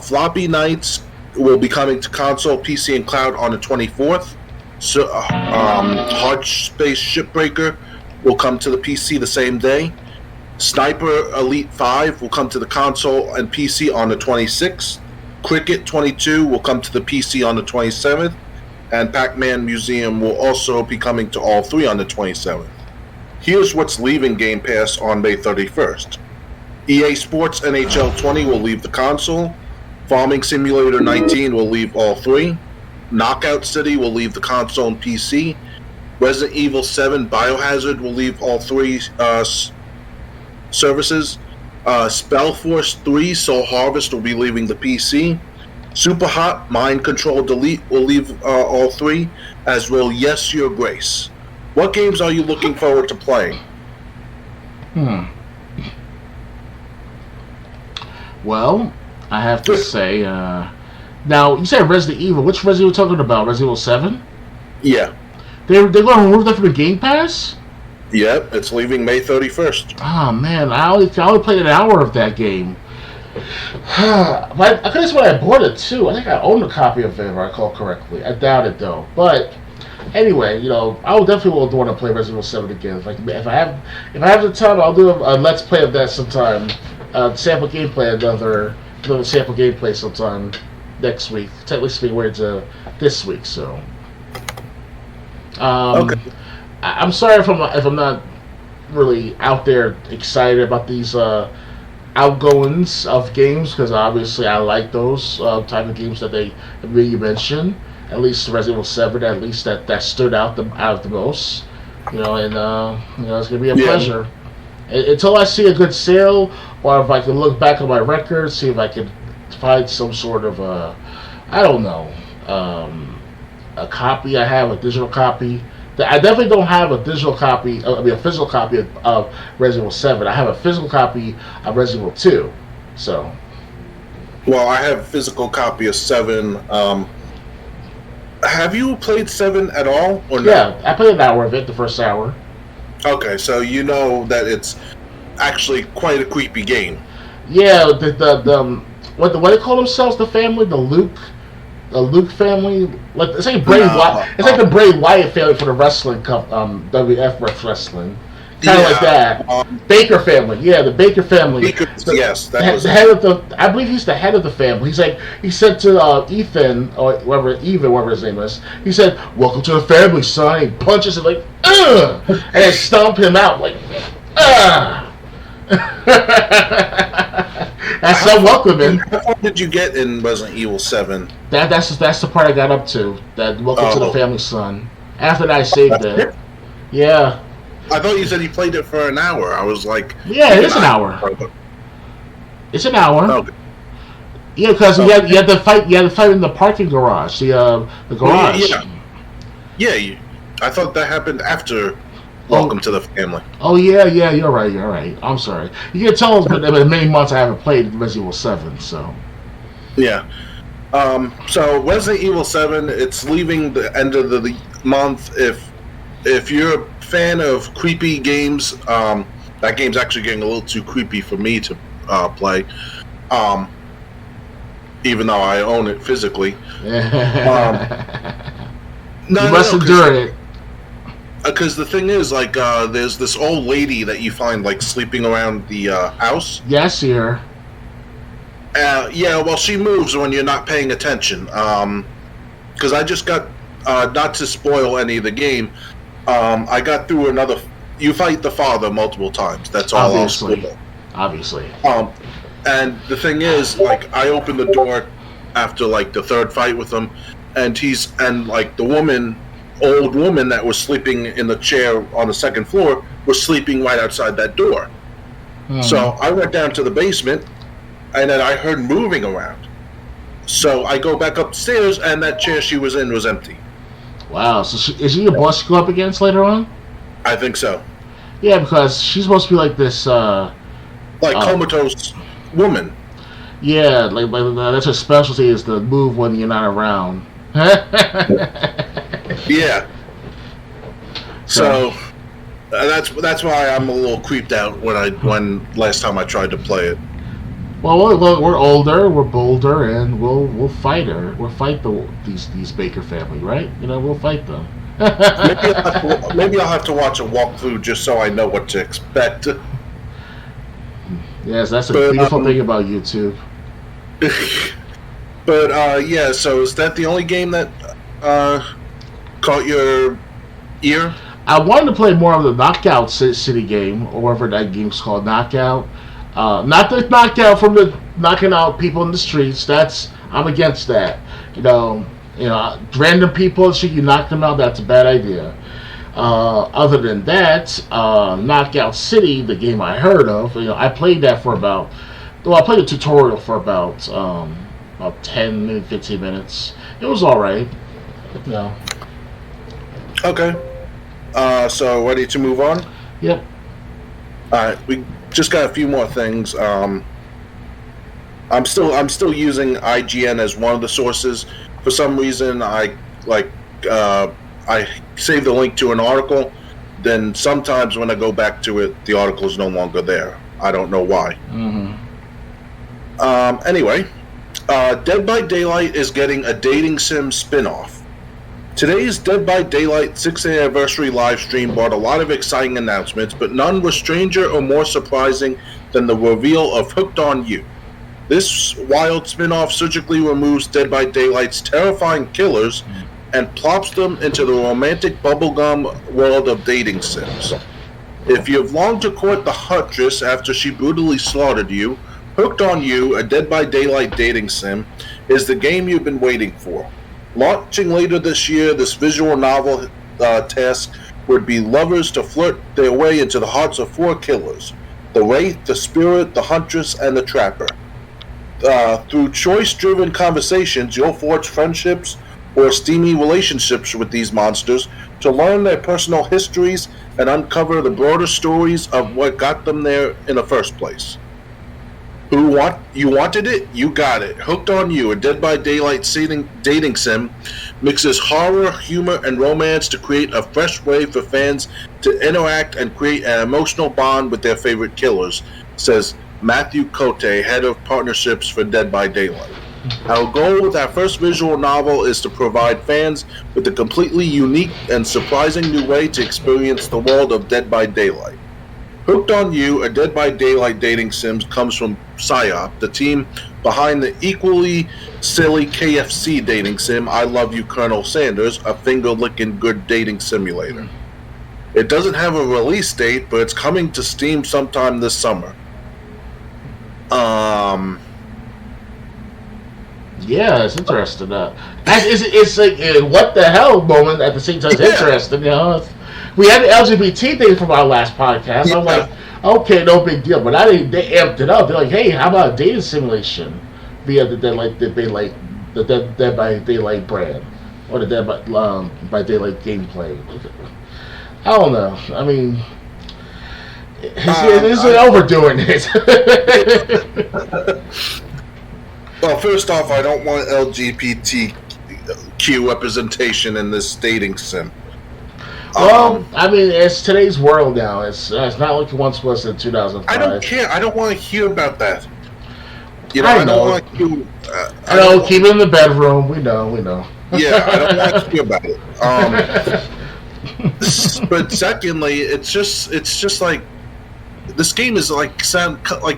Floppy Nights will be coming to console, PC, and cloud on the 24th. So, Hard Space Shipbreaker will come to the PC the same day. Sniper Elite 5 will come to the console and PC on the 26th. Cricket 22 will come to the PC on the 27th. And Pac-Man Museum will also be coming to all three on the 27th. Here's what's leaving Game Pass on May 31st. EA Sports NHL 20 will leave the console. Farming Simulator 19 will leave all three. Knockout City will leave the console and PC. Resident Evil 7 Biohazard will leave all three services. Spellforce 3 Soul Harvest will be leaving the PC. Super Hot Mind Control Delete will leave all three, as will Yes Your Grace. What games are you looking forward to playing? Well, I have to say, now you said Resident Evil. Which Resident Evil are you talking about? Resident Evil 7? Yeah. They're going to remove that from the Game Pass? Yep, it's leaving May 31st. Oh man, I only played an hour of that game. I could have sworn I bought it too. I think I own a copy of it, if I recall correctly. I doubt it though. But anyway, I will definitely want to play Resident Evil 7 again. If I have the time, I'll do a let's play of that sometime. Sample gameplay, another sample gameplay sometime next week. Technically speaking, we're into this week, so. Okay. I'm sorry if I'm not really out there excited about these outgoings of games, because obviously I like those type of games that you mentioned. At least Resident Evil 7, at least that stood out the most. And it's gonna be a pleasure. Until I see a good sale, or if I can look back on my records, see if I can find some sort of a copy. I have a digital copy. I definitely don't have a digital copy. A physical copy of Resident Evil 7. I have a physical copy of Resident Evil 2. So. Well, I have a physical copy of 7. Have you played 7 at all, or no? Yeah, I played an hour of it, the first hour. Okay, so you know that it's actually quite a creepy game. Yeah, what they call themselves, the family, the Luke family. It's like Bray Wyatt. It's like the Bray Wyatt family for the wrestling WF wrestling. Kind of like that. Baker family. Yeah, the Baker family. Yes, the head of the. I believe he's the head of the family. He said to Ethan, or whatever his name is. He said, "Welcome to the family, son." He punches him like, "Ugh!" and they stomp him out like, "Ugh!" That's so welcoming. How far did you get in Resident Evil 7? That's the part I got up to. That welcome to the family, son. After that, I saved it. Yeah. I thought you said you played it for an hour. I was like, yeah, it is an hour. It's an hour. Okay. Yeah, because you had to fight. You had to fight in the parking garage. The garage. Yeah. I thought that happened after Welcome to the Family. Oh yeah. You're right. I'm sorry. You can tell it's been many months I haven't played Resident Evil 7. So. Yeah. So Resident Evil 7, it's leaving the end of the month. If you're a fan of creepy games, that game's actually getting a little too creepy for me to play. Even though I own it physically. You must endure it. Because the thing is, like, there's this old lady that you find like sleeping around the house. Yeah, I see her. Yeah, well, she moves when you're not paying attention. Because I just got, not to spoil any of the game, I got through another. You fight the father multiple times. That's all I'll spoil. Obviously. And the thing is, like, I opened the door after like the third fight with him, and like the old woman that was sleeping in the chair on the second floor was sleeping right outside that door. So I went down to the basement, and then I heard moving around. So I go back upstairs, and that chair she was in was empty. Wow. So is she a boss you go up against later on? I think so. Yeah, because she's supposed to be like this... comatose woman. Yeah, like that's her specialty, is to move when you're not around. Yeah. So that's why I'm a little creeped out when last time I tried to play it. Well, we're older, we're bolder, and we'll fight her. We'll fight these Baker family, right? We'll fight them. Maybe I'll have to watch a walkthrough just so I know what to expect. Yes, that's a beautiful thing about YouTube. But yeah, so is that the only game that caught your ear? I wanted to play more of the Knockout City game, or whatever that game's called, Knockout. Not the knockout from the knocking out people in the streets. I'm against that. Random people, should you knock them out? That's a bad idea. Other than that, Knockout City, the game I heard of, I played that for I played a tutorial for about 10, maybe 15 minutes. It was alright. Okay. So ready to move on? Yep. Alright, we just got a few more things. I'm still using IGN as one of the sources. For some reason, I save the link to an article, then sometimes when I go back to it, the article is no longer there. I don't know why. Anyway, Dead by Daylight is getting a dating sim spin-off. Today's Dead by Daylight 6th anniversary live stream brought a lot of exciting announcements, but none were stranger or more surprising than the reveal of Hooked on You. This wild spin-off surgically removes Dead by Daylight's terrifying killers and plops them into the romantic bubblegum world of dating sims. If you've longed to court the Huntress after she brutally slaughtered you, Hooked on You, a Dead by Daylight dating sim, is the game you've been waiting for. Launching later this year, this visual novel task would be lovers to flirt their way into the hearts of 4 killers: the Wraith, the Spirit, the Huntress, and the Trapper. Through choice-driven conversations, you'll forge friendships or steamy relationships with these monsters to learn their personal histories and uncover the broader stories of what got them there in the first place. You wanted it? You got it. Hooked on You, a Dead by Daylight dating sim, mixes horror, humor, and romance to create a fresh way for fans to interact and create an emotional bond with their favorite killers, says Matthew Cote, head of partnerships for Dead by Daylight. Our goal with our first visual novel is to provide fans with a completely unique and surprising new way to experience the world of Dead by Daylight. Hooked on You, a Dead by Daylight dating sim, comes from PsyOp, the team behind the equally silly KFC dating sim I Love You, Colonel Sanders, a finger-licking good dating simulator. It doesn't have a release date, but it's coming to Steam sometime this summer. Yeah, it's interesting. It's like a what the hell moment at the same time. It's interesting, We had the LGBT thing from our last podcast. Yeah. I'm like, okay, no big deal. But they amped it up. They're like, hey, how about a dating simulation via the Dead by Daylight brand or the Dead by Daylight gameplay? I don't know. I mean, it's overdoing it. Well, first off, I don't want LGBTQ representation in this dating sim. Well, I mean, it's today's world now. It's not like it once was in 2005. I don't care. I don't want to hear about that. I know. Don't want to. Keep it in the bedroom. We know. Yeah, I don't want to hear about it. But secondly, it's just like this game is like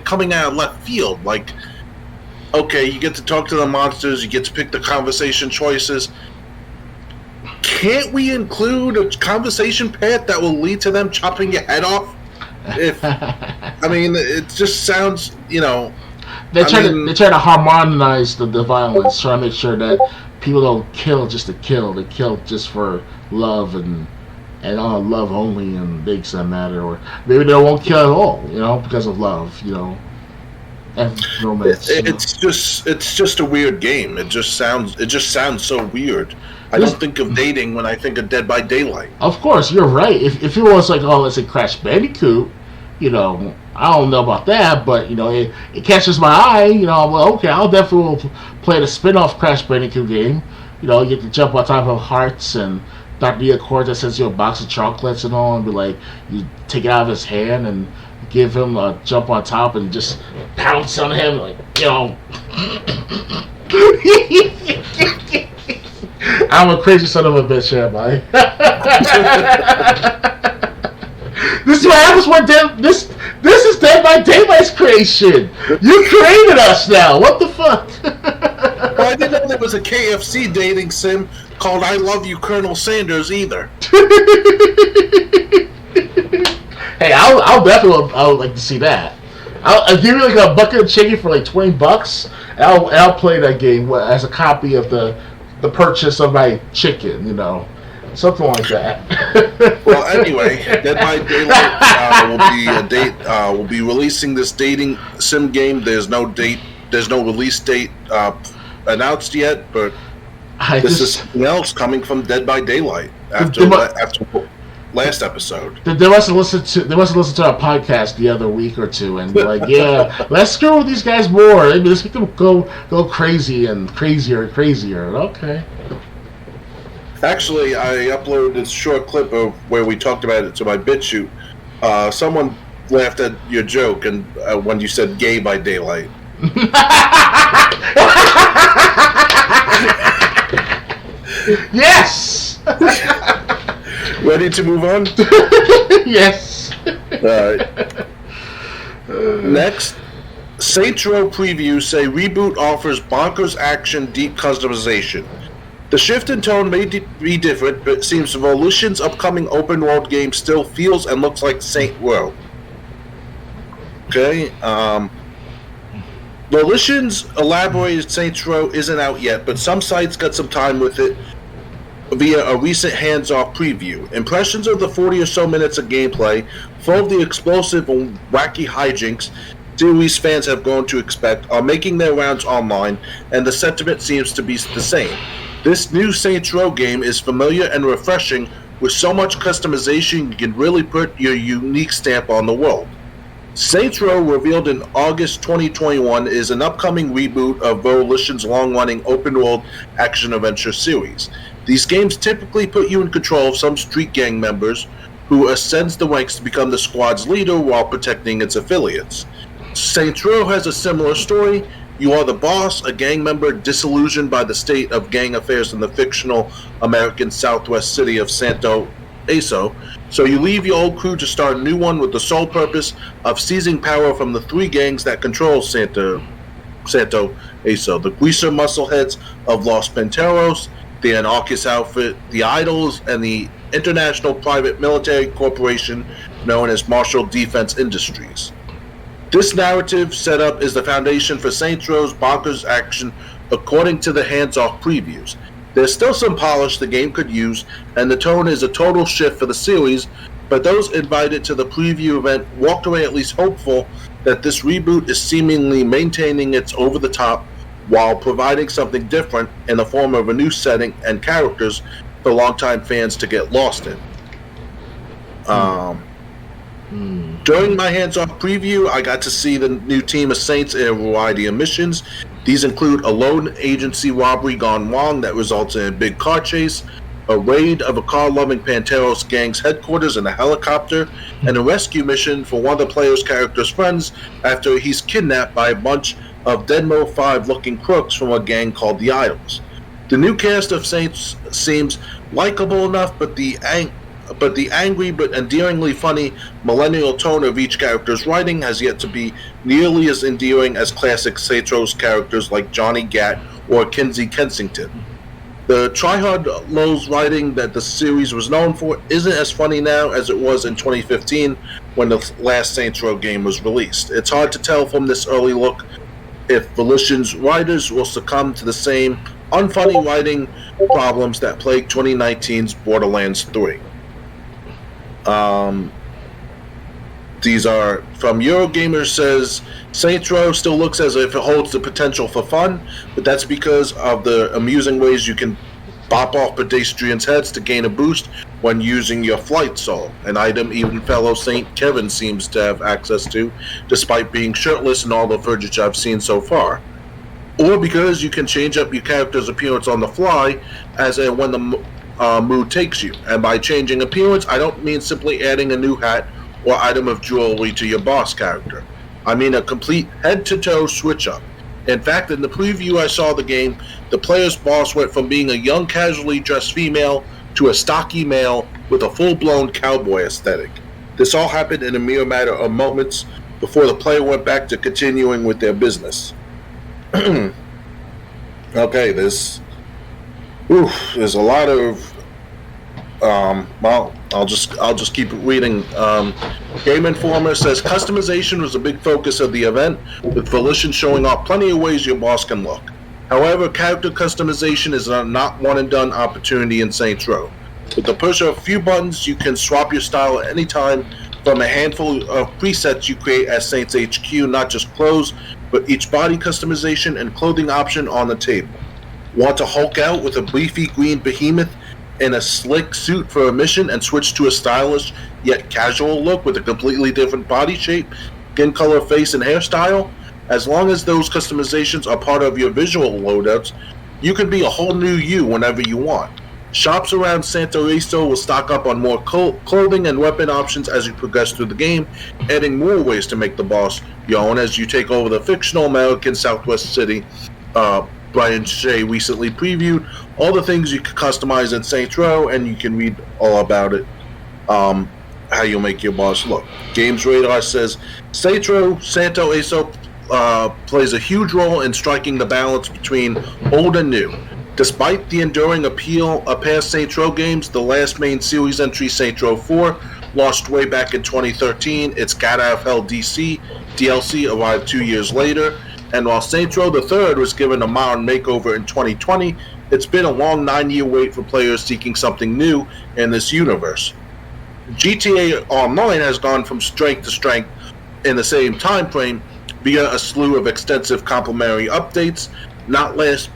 coming out of left field. Like, okay, you get to talk to the monsters, you get to pick the conversation choices. Can't we include a conversation path that will lead to them chopping your head off? I mean, it just sounds, They try to harmonize the violence, trying to make sure that people don't kill just to kill. They kill just for love and love only, and makes them matter. Or maybe they won't kill at all, because of love, and romance. It's just a weird game. It just sounds so weird. I don't think of dating when I think of Dead by Daylight. Of course, you're right. If it was like, let's say Crash Bandicoot, I don't know about that, but it catches my eye. I'm like, okay, I'll definitely play the spin-off Crash Bandicoot game. You get to jump on top of hearts and Dr. Accord that sends you a box of chocolates and all, and be like, you take it out of his hand and give him a jump on top and just pounce on him, like, I'm a crazy son of a bitch, am I? This is what happens when this is Dead by Daylight's creation. You created us now. What the fuck? Well, I didn't know there was a KFC dating sim called I Love You, Colonel Sanders, either. Hey, I would like to see that. I'll give you like a bucket of chicken for like $20, and I'll play that game as a copy of the purchase of my chicken, something like that. Well, anyway, Dead by Daylight will be releasing this dating sim game. There's no release date announced yet, but this is something else coming from Dead by Daylight after last episode. They must have listened to our podcast the other week or two and be like, yeah, let's screw with these guys more. Maybe let's make them go crazy and crazier and crazier. Okay. Actually, I uploaded this short clip of where we talked about it to my BitChute. Someone laughed at your joke and when you said "gay by daylight." Yes. Ready to move on? Yes. Next, Saints Row previews say reboot offers bonkers action, deep customization. The shift in tone may be different, but it seems Volition's upcoming open-world game still feels and looks like Saints Row. Okay. Volition's elaborated Saints Row isn't out yet, but some sites got some time with it via a recent hands-off preview. Impressions of the 40 or so minutes of gameplay, full of the explosive and wacky hijinks series fans have grown to expect, are making their rounds online, and the sentiment seems to be the same. This new Saints Row game is familiar and refreshing, with so much customization you can really put your unique stamp on the world. Saints Row, revealed in August 2021, is an upcoming reboot of Volition's long-running open-world action-adventure series. These games typically put you in control of some street gang members who ascends the ranks to become the squad's leader while protecting its affiliates. Saints Row has a similar story. You are the boss, a gang member disillusioned by the state of gang affairs in the fictional American southwest city of Santo Eso. So you leave your old crew to start a new one with the sole purpose of seizing power from the three gangs that control Santo Eso: the Greaser Muscleheads of Los Panteros, the Anarchist Outfit, the Idols, and the international private military corporation known as Marshall Defense Industries. This narrative setup is the foundation for Saints Row's bonkers action according to the hands-off previews. There's still some polish the game could use, and the tone is a total shift for the series, but those invited to the preview event walked away at least hopeful that this reboot is seemingly maintaining its over-the-top while providing something different in the form of a new setting and characters for longtime fans to get lost in. During my hands-off preview, I got to see the new team of Saints in a variety of missions. These include a lone agency robbery gone wrong that results in a big car chase, a raid of a car-loving Panteros gang's headquarters in a helicopter, and a rescue mission for one of the player's character's friends after he's kidnapped by a bunch of Deadmo 5-looking crooks from a gang called the Idols. The new cast of Saints seems likable enough, but the but the angry but endearingly funny millennial tone of each character's writing has yet to be nearly as endearing as classic Saints Row characters like Johnny Gat or Kinsey Kensington. The try-hard nose writing that the series was known for isn't as funny now as it was in 2015 when the last Saints Row game was released. It's hard to tell from this early look if Volition's writers will succumb to the same unfunny writing problems that plagued 2019's Borderlands 3. These are from Eurogamer says, Saints Row still looks as if it holds the potential for fun, but that's because of the amusing ways you can bop off pedestrians' heads to gain a boost when using your flight soul, an item even fellow Saint Kevin seems to have access to, despite being shirtless in all the footage I've seen so far. Or because you can change up your character's appearance on the fly as and when the mood takes you. And by changing appearance, I don't mean simply adding a new hat or item of jewelry to your boss character. I mean a complete head-to-toe switch-up. In fact, in the preview I saw of the game, the player's boss went from being a young, casually dressed female to a stocky male with a full-blown cowboy aesthetic. This all happened in a mere matter of moments before the player went back to continuing with their business. Okay, there's a lot of I'll just keep reading. Game Informer says customization was a big focus of the event, with Volition showing off plenty of ways your boss can look. However, character customization is a not one and done opportunity in Saints Row. With the push of a few buttons, you can swap your style at any time from a handful of presets you create at Saints HQ, not just clothes, but each body customization and clothing option on the table. Want to Hulk out with a beefy green behemoth in a slick suit for a mission and switch to a stylish yet casual look with a completely different body shape, skin color, face, and hairstyle? As long as those customizations are part of your visual loadouts, you can be a whole new you whenever you want. Shops around Santorizo will stock up on more clothing and weapon options as you progress through the game, adding more ways to make the boss your own as you take over the fictional American Southwest city. Brian Shea recently previewed all the things you can customize in Saints Row, and you can read all about it, how you'll make your boss look. Games Radar says, Saints Row Santo Eso plays a huge role in striking the balance between old and new. Despite the enduring appeal of past Saints Row games, the last main series entry, Saints Row 4, launched way back in 2013. Its Gat Out of Hell DLC arrived 2 years later. And while Saints Row the Third was given a modern makeover in 2020, it's been a long 9-year wait for players seeking something new in this universe. GTA Online has gone from strength to strength in the same time frame via a slew of extensive complementary updates, not least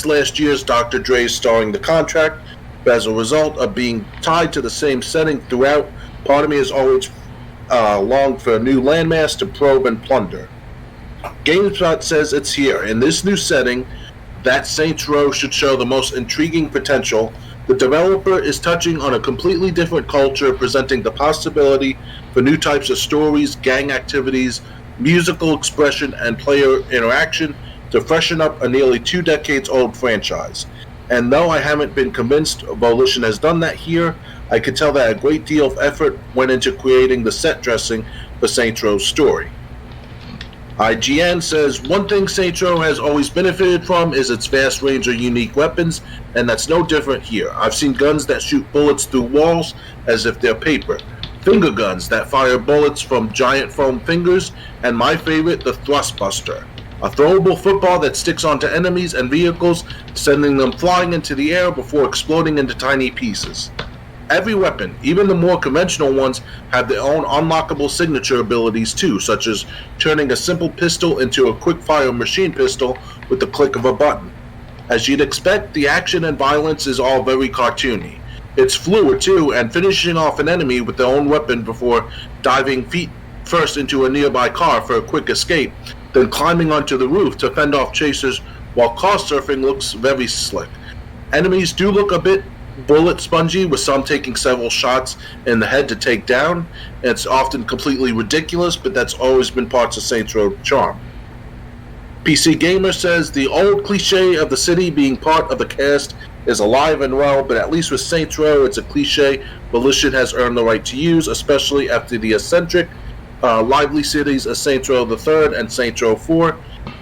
last year's Dr. Dre's Starring the Contract. But as a result of being tied to the same setting throughout, part of me has always longed for a new landmass to probe and plunder. GameSpot says it's here. In this new setting, that Saints Row should show the most intriguing potential. The developer is touching on a completely different culture, presenting the possibility for new types of stories, gang activities, musical expression, and player interaction to freshen up a nearly 2 decades old franchise. And though I haven't been convinced Volition has done that here, I could tell that a great deal of effort went into creating the set dressing for Saints Row's story. IGN says, one thing Saints Row has always benefited from is its vast range of unique weapons, and that's no different here. I've seen guns that shoot bullets through walls as if they're paper, finger guns that fire bullets from giant foam fingers, and my favorite, the Thrust Buster, a throwable football that sticks onto enemies and vehicles, sending them flying into the air before exploding into tiny pieces. Every weapon, even the more conventional ones, have their own unlockable signature abilities too, such as turning a simple pistol into a quick-fire machine pistol with the click of a button. As you'd expect, the action and violence is all very cartoony. It's fluid too, and finishing off an enemy with their own weapon before diving feet first into a nearby car for a quick escape, then climbing onto the roof to fend off chasers while car surfing looks very slick. Enemies do look a bit bullet spongy, with some taking several shots in the head to take down. It's often completely ridiculous, but that's always been parts of Saints Row charm. PC Gamer says, the old cliche of the city being part of the cast is alive and well, but at least with Saints Row, it's a cliche Volition has earned the right to use, especially after the eccentric, lively cities of Saints Row the Third and Saints Row 4.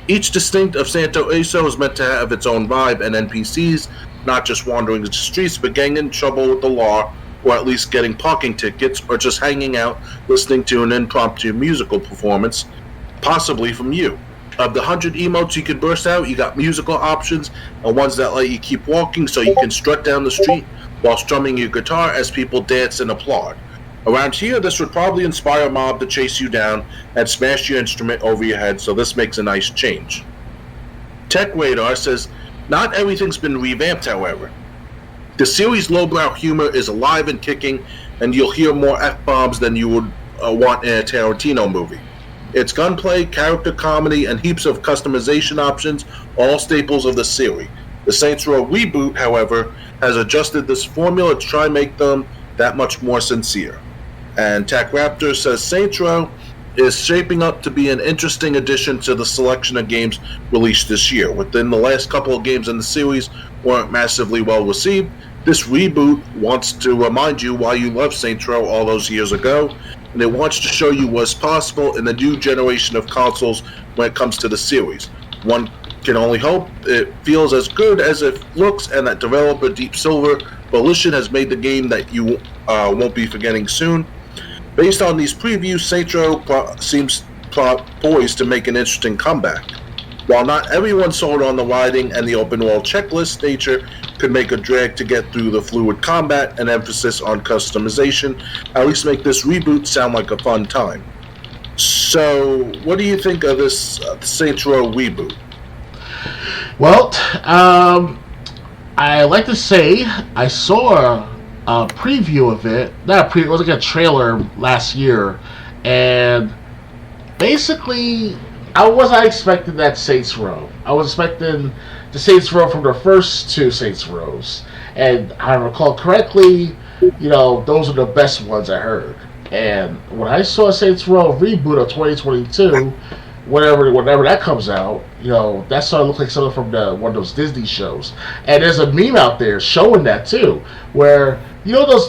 Each distinct of Santo Eso is meant to have its own vibe and NPCs, not just wandering the streets, but getting in trouble with the law, or at least getting parking tickets, or just hanging out, listening to an impromptu musical performance, possibly from you. Of the 100 emotes you can burst out, you got musical options, and ones that let you keep walking so you can strut down the street while strumming your guitar as people dance and applaud. Around here, this would probably inspire a mob to chase you down and smash your instrument over your head, so this makes a nice change. Tech Radar says, not everything's been revamped, however. The series' lowbrow humor is alive and kicking, and you'll hear more F-bombs than you would want in a Tarantino movie. It's gunplay, character comedy, and heaps of customization options, all staples of the series. The Saints Row reboot, however, has adjusted this formula to try and make them that much more sincere. And Tac Raptor says Saints Row is shaping up to be an interesting addition to the selection of games released this year. Within the last couple of games in the series weren't massively well received, this reboot wants to remind you why you loved Saints Row all those years ago, and it wants to show you what's possible in the new generation of consoles when it comes to the series. One can only hope it feels as good as it looks, and that developer Deep Silver Volition has made the game that you won't be forgetting soon. Based on these previews, Saints Row seems poised to make an interesting comeback. While not everyone sold on the riding and the open world checklist nature could make a drag to get through the fluid combat and emphasis on customization, at least make this reboot sound like a fun time. So, what do you think of this Saints Row reboot? Well, I like to say I saw a preview of it. It was like a trailer last year, and basically I wasn't expecting that Saints Row. I was expecting the Saints Row from the first two Saints Rows, and I recall correctly, those are the best ones I heard. And when I saw Saints Row reboot of 2022, whenever that comes out, that started to look like something from one of those Disney shows. And there's a meme out there showing that too, where those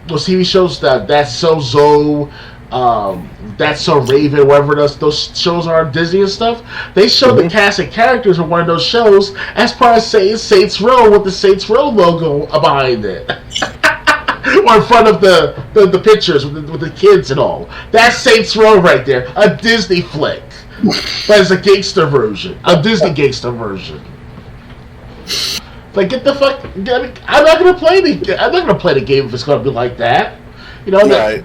TV shows That's So Zoe, That's So Raven, whatever those shows are on Disney and stuff. They show the cast and characters of one of those shows as part of Saints Row with the Saints Row logo behind it. Or in front of the pictures with the kids and all. That's Saints Row right there. A Disney flick. But it's a gangster version. A Disney gangster version. Like, get the fuck... I'm not going to play the game if it's going to be like that. Right.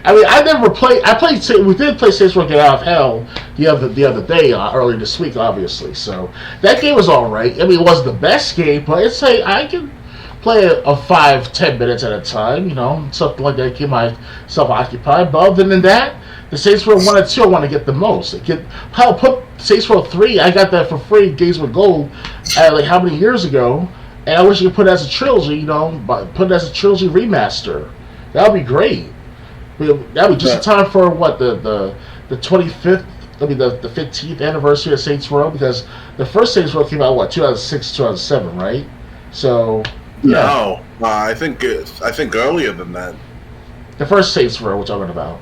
I mean, we did play Saints Row Get Out of Hell the other day, earlier this week, obviously. So, that game was alright. I mean, it wasn't the best game, but it's I can play a 5-10 minutes at a time, something like that, keep myself occupied. But other than that, the Saints Row 1 and 2 I want to get the most. Put Saints Row 3, I got that for free, Games with Gold, how many years ago, and I wish you could put it as a trilogy, put it as a trilogy remaster. That would be great. That would be just in time for, the 25th, the 15th anniversary of Saints Row, because the first Saints Row came out, 2006, 2007, right? So... No, I think earlier than that. The first Saints Row we're talking about.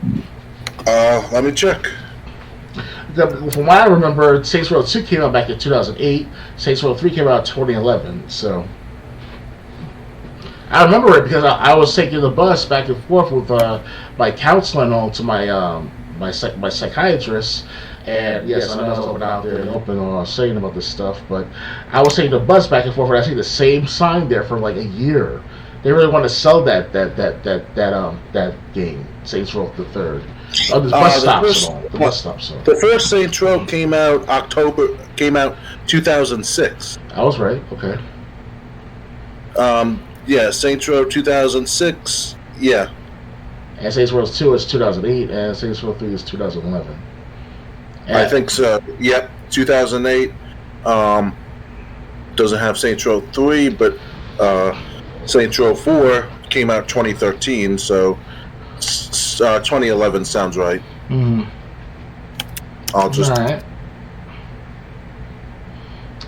Let me check. From what I remember, Saints Row 2 came out back in 2008. Saints Row 3 came out in 2011. So I remember it because I was taking the bus back and forth with my counselor and all to my psychiatrist. And yes, I know I was open out there and open saying about this stuff, but I was taking the bus back and forth, and I see the same sign there for like a year. They really want to sell that game, Saints Row the Third. The bus stops and all. The bus stops. The first Saints Row came out 2006. I was right. Okay. Yeah, Saints Row 2006. Yeah. And Saints Row 2 is 2008, and Saints Row 3 is 2011. I think so. Yep, 2008. Doesn't have Saints Row 3, but Saints Row 4 came out 2013, so 2011 sounds right. Mm-hmm. I'll just... All right.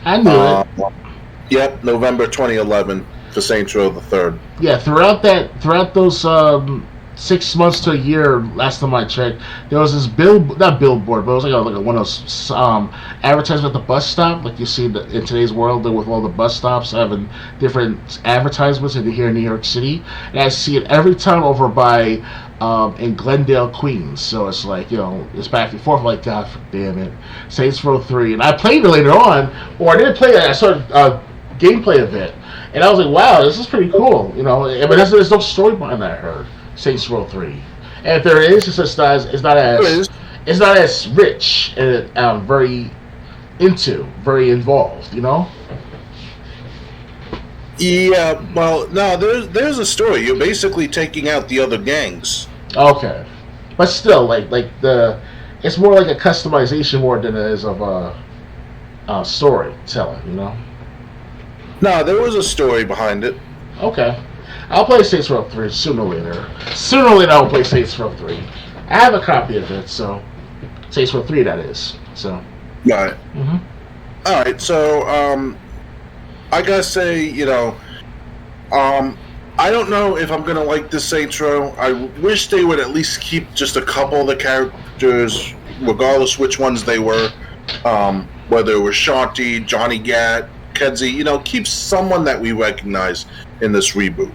I knew it. Yep, November 2011 for Saints Row the Third. Yeah, throughout those 6 months to a year, last time I checked, there was this not billboard, but it was like one of those advertisements at the bus stop, like you see in today's world with all the bus stops having different advertisements here in New York City. And I see it every time over by in Glendale, Queens. So it's like, it's back and forth. I'm like, God damn it, Saints Row 3. And I played it later on, or I didn't play it. I saw a gameplay of it, and I was like, wow, this is pretty cool. But there's no story behind that. I heard Saints Row 3, and if there is, it's not as rich and very involved. Yeah, well, no, there's a story. You're basically taking out the other gangs. Okay, but still, it's more like a customization more than it is of a storytelling. No, there was a story behind it. Okay. I'll play Saints Row 3 sooner or later. Sooner or later, I'll play Saints Row 3. I have a copy of it, so Saints Row 3, that is. So. Got it. Mm-hmm. All right, so I gotta say, I don't know if I'm gonna like this Saints Row. I wish they would at least keep just a couple of the characters, regardless which ones they were, whether it was Shanti, Johnny Gat, Kedzie. Keep someone that we recognize in this reboot.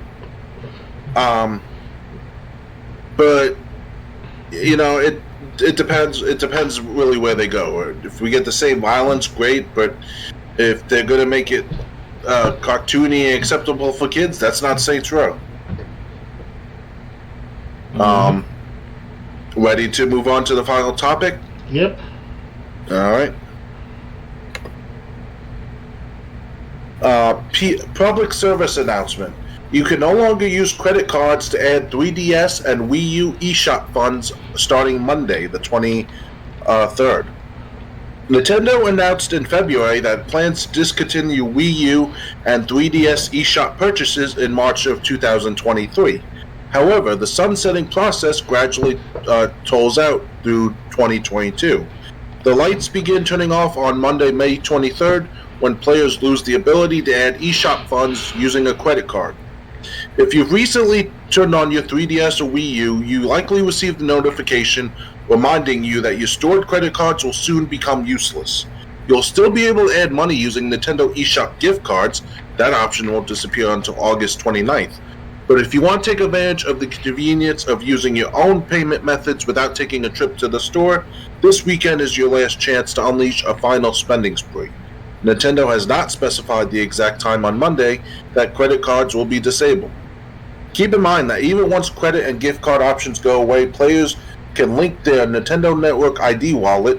But it depends. It depends really where they go. If we get the same violence, great. But if they're gonna make it cartoony and acceptable for kids, that's not Saints Row. Mm-hmm. Ready to move on to the final topic? Yep. All right. Public service announcement. You can no longer use credit cards to add 3DS and Wii U eShop funds starting Monday, the 23rd. Nintendo announced in February that it plans to discontinue Wii U and 3DS eShop purchases in March of 2023. However, the sunsetting process gradually tolls out through 2022. The lights begin turning off on Monday, May 23rd, when players lose the ability to add eShop funds using a credit card. If you've recently turned on your 3DS or Wii U, you likely received a notification reminding you that your stored credit cards will soon become useless. You'll still be able to add money using Nintendo eShop gift cards. That option won't disappear until August 29th. But if you want to take advantage of the convenience of using your own payment methods without taking a trip to the store, this weekend is your last chance to unleash a final spending spree. Nintendo has not specified the exact time on Monday that credit cards will be disabled. Keep in mind that even once credit and gift card options go away, players can link their Nintendo Network ID wallet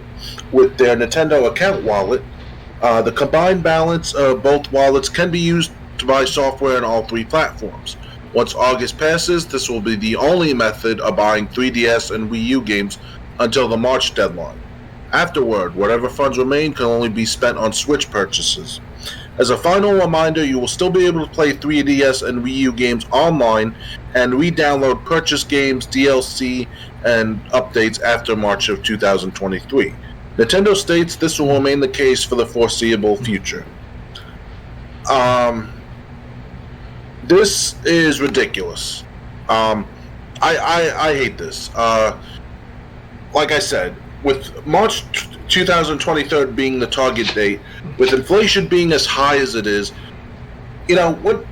with their Nintendo account wallet. The combined balance of both wallets can be used to buy software on all three platforms. Once August passes, this will be the only method of buying 3DS and Wii U games until the March deadline. Afterward, whatever funds remain can only be spent on Switch purchases. As a final reminder, you will still be able to play 3DS and Wii U games online and re-download purchased games, DLC, and updates after March of 2023. Nintendo states this will remain the case for the foreseeable future. This is ridiculous. I hate this. Like I said, with March 2023 being the target date, with inflation being as high as it is, what?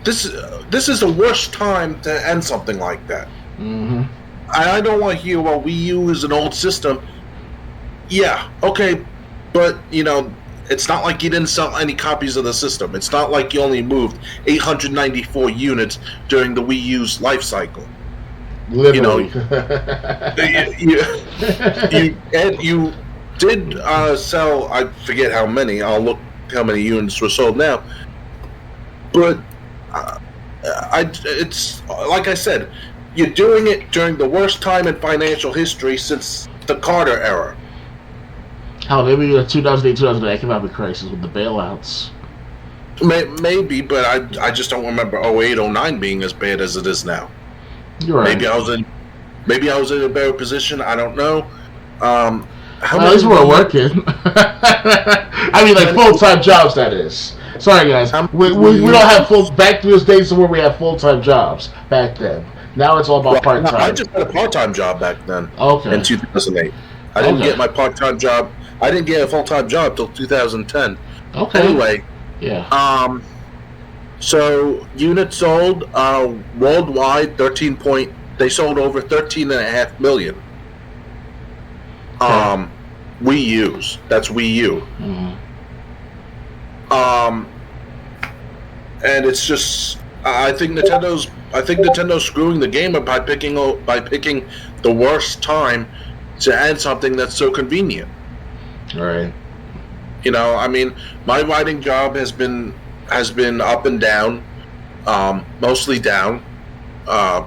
This is the worst time to end something like that. Mm-hmm. I don't want to hear, well, Wii U is an old system. Yeah, okay, but it's not like you didn't sell any copies of the system. It's not like you only moved 894 units during the Wii U's life cycle. Literally. You did sell, I forget how many. I'll look how many units were sold now. But it's like I said, you're doing it during the worst time in financial history since the Carter era. Hell, maybe the 2008-2009 economic crisis with the bailouts. Maybe, but I just don't remember 08-09 being as bad as it is now. You're right. Maybe I was in a better position. I don't know. At least we're working. I mean, like full-time jobs. That is. Sorry, guys. We don't have full. Back to those days where we had full-time jobs back then. Now it's all about part-time. I just had a part-time job back then. Okay. In 2008, I didn't get my part-time job. I didn't get a full-time job till 2010. Okay. Anyway. Yeah. So units sold worldwide 13 point. They sold over 13.5 million. Okay. Wii U's. That's Wii U. Mm-hmm. And it's just, I think Nintendo's screwing the game up by picking the worst time to add something that's so convenient. All right. You know, I mean, my writing job has been up and down, mostly down,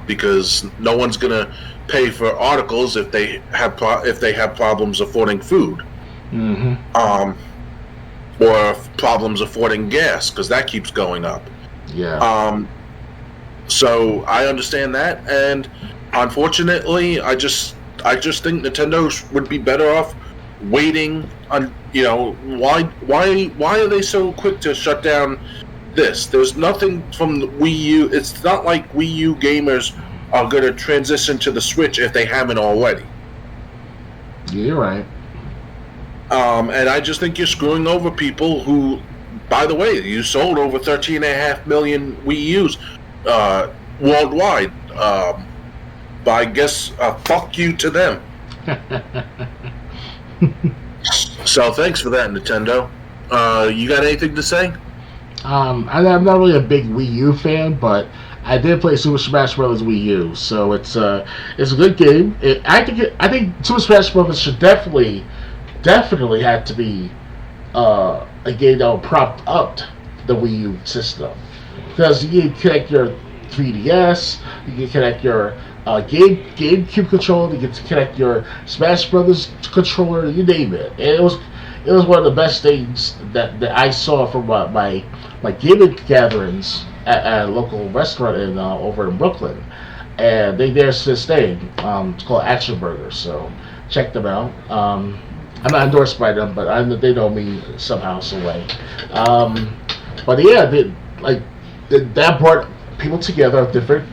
because no one's gonna pay for articles if they have problems affording food, or problems affording gas, because that keeps going up. Yeah. So I understand that, and unfortunately, I just think Nintendo would be better off waiting on. You know, why are they so quick to shut down this? There's nothing from the Wii U. It's not like Wii U gamers are going to transition to the Switch if they haven't already. Yeah, you're right. And I just think you're screwing over people who, by the way, you sold over 13.5 million Wii U's worldwide. But I guess fuck you to them. So thanks for that, Nintendo. You got anything to say? I'm not really a big Wii U fan, but I did play Super Smash Bros. Wii U, so it's a good game. I think Super Smash Bros. Should definitely have to be a game that will prop up the Wii U system, because you can connect your 3DS, you can connect your GameCube controller, you can connect your Smash Brothers controller, you name it. And it was one of the best things that I saw from my gaming gatherings at a local restaurant over in Brooklyn, and they there to this day. It's called Action Burger, so check them out. I'm not endorsed by them, but they know me somehow, some way. But yeah, that brought people together of different,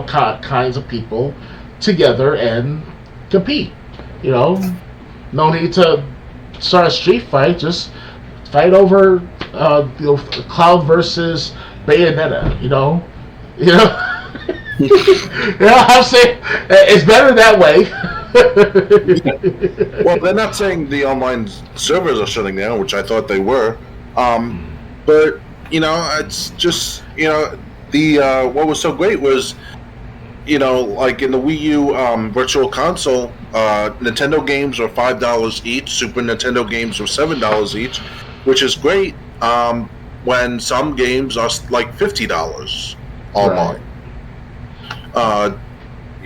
kinds of people together and compete. No need to start a street fight. Just fight over, Cloud versus Bayonetta. I'm saying it's better that way. Well, they're not saying the online servers are shutting down, which I thought they were. But it's just what was so great was like in the Wii U Virtual Console, Nintendo games are $5 each. Super Nintendo games are $7 each, which is great. When some games are like $50 online. Right.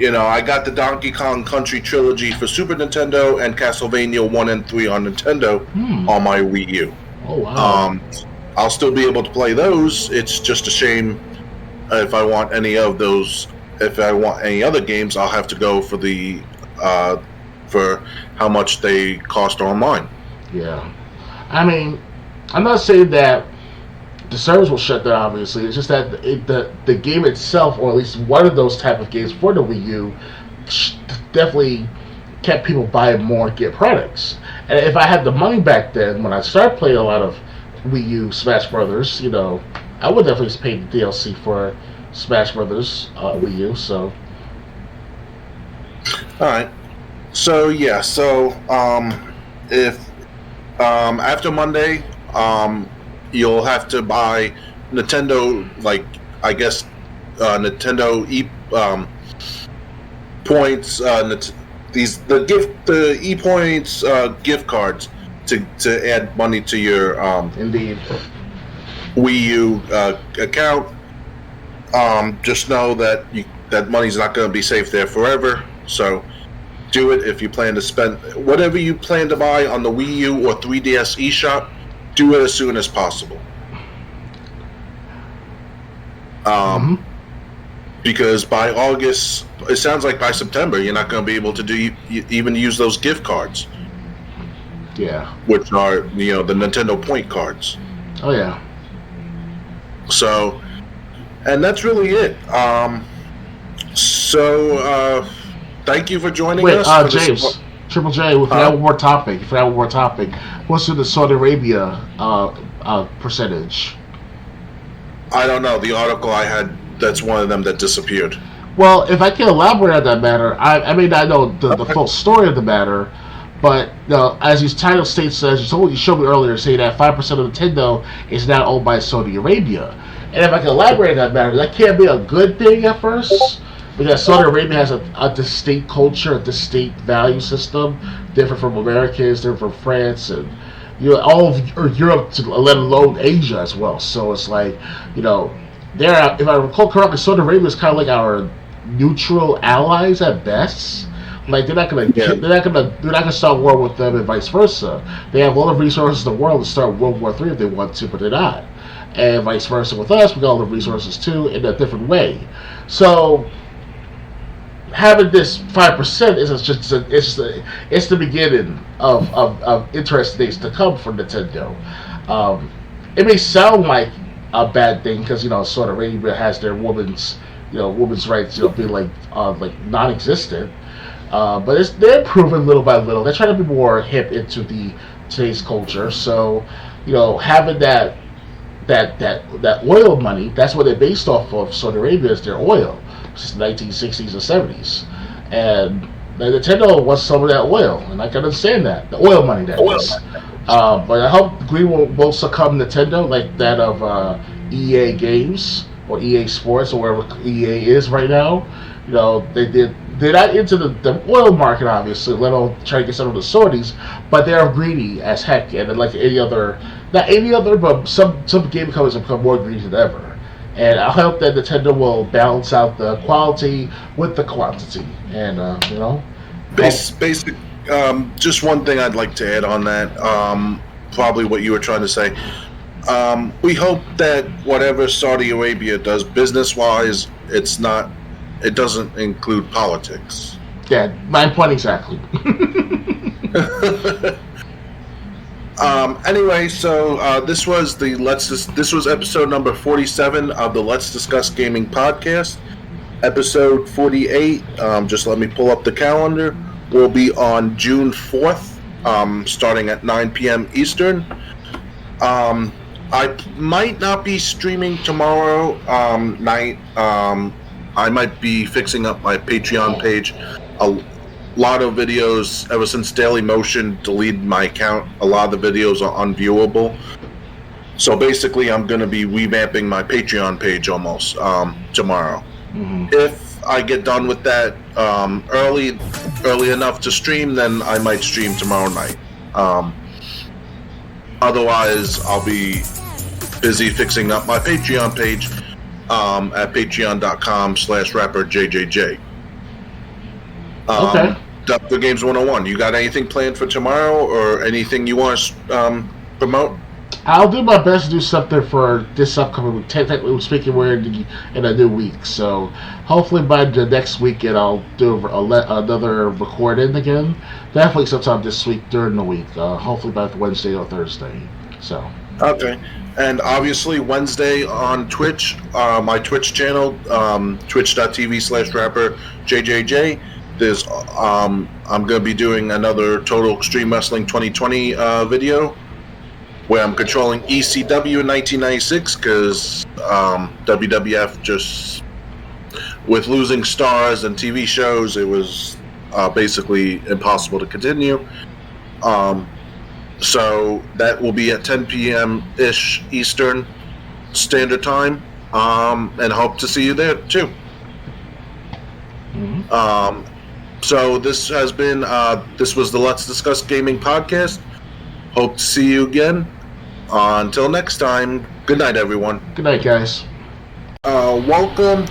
I got the Donkey Kong Country trilogy for Super Nintendo and Castlevania 1 and 3 on Nintendo on my Wii U. Oh wow! I'll still be able to play those. It's just a shame if I want any of those. If I want any other games, I'll have to go for the for how much they cost online. Yeah, I mean, I'm not saying that the servers will shut down. Obviously, it's just that the game itself, or at least one of those type of games for the Wii U, definitely kept people buying more and get products. And if I had the money back then, when I started playing a lot of Wii U Smash Brothers, I would definitely pay the DLC for Smash Brothers Wii U. So, all right. So yeah. So if after Monday, you'll have to buy Nintendo, I guess Nintendo points. The e-points gift cards to add money to your indeed Wii U account. Just know that that money's not going to be safe there forever. So do it if you plan to spend whatever you plan to buy on the Wii U or 3DS eShop. Do it as soon as possible. Because by August, it sounds like by September, you're not going to be able to even use those gift cards. Yeah. Which are, the Nintendo point cards. Oh, yeah. So, and that's really it. Thank you for joining us. Wait, James, Triple J, we forgot one more topic. What's the Saudi Arabia percentage? I don't know. The article I had, that's one of them that disappeared. Well, if I can elaborate on that matter, I may not know the full story of the matter, but as his title states, as you showed me earlier, say that 5% of Nintendo is now owned by Saudi Arabia. And if I can elaborate on that matter, that can't be a good thing at first, because Saudi Arabia has a distinct culture, a distinct value system, different from Americans, different from France, and all of Europe, let alone Asia as well. So it's like, there. If I recall correctly, Saudi Arabia is kind of like our neutral allies at best. Like they're not gonna start war with them and vice versa. They have all the resources in the world to start World War III if they want to, but they're not. And vice versa with us, we got all the resources too in a different way. So having this 5% it's the beginning of interesting things to come for Nintendo. It may sound like a bad thing because Saudi Arabia has their women's rights being like non-existent, but they're improving little by little. They're trying to be more hip into today's culture. So having that oil money, that's what they're based off of. Saudi Arabia is their oil since the 1960s and 70s, and Nintendo wants some of that oil, and I can understand that, the oil money that is. But I hope Green will succumb Nintendo like that of EA Games or EA Sports or wherever EA is right now. They're not into the oil market, obviously, let alone try to get some of the Saudis, but they are greedy as heck, and like not any other, but some game companies have become more greedy than ever. And I hope that Nintendo will balance out the quality with the quantity, and basic. Just one thing I'd like to add on that. Probably what you were trying to say. We hope that whatever Saudi Arabia does business-wise, it doesn't include politics. Yeah, my point exactly. Anyway, so this was episode number 47 of the Let's Discuss Gaming podcast. Episode 48. Just let me pull up the calendar. Will be on June 4th, starting at 9 p.m. Eastern. I might not be streaming tomorrow night. I might be fixing up my Patreon page. A lot of videos, ever since Dailymotion deleted my account, a lot of the videos are unviewable. So basically, I'm going to be revamping my Patreon page almost tomorrow. Mm-hmm. If I get done with that early enough to stream, then I might stream tomorrow night. Otherwise, I'll be busy fixing up my Patreon page at patreon.com/rapperjjj. Okay. Dr. Games 101, you got anything planned for tomorrow or anything you want to promote? I'll do my best to do something for this upcoming week. Technically speaking, we're in a new week, so hopefully by the next weekend I'll do another recording again. Definitely sometime this week during the week. Hopefully by Wednesday or Thursday. So. Okay. And obviously Wednesday on Twitch, my Twitch channel, twitch.tv/rapperjjj. There's I'm going to be doing another Total Extreme Wrestling 2020 video where I'm controlling ECW in 1996 because WWF just, with losing stars and TV shows, it was basically impossible to continue. So that will be at 10 p.m.-ish Eastern Standard Time, and hope to see you there too. Mm-hmm. So this has been, this was the Let's Discuss Gaming podcast. Hope to see you again. Until next time, good night, everyone. Good night, guys. Welcome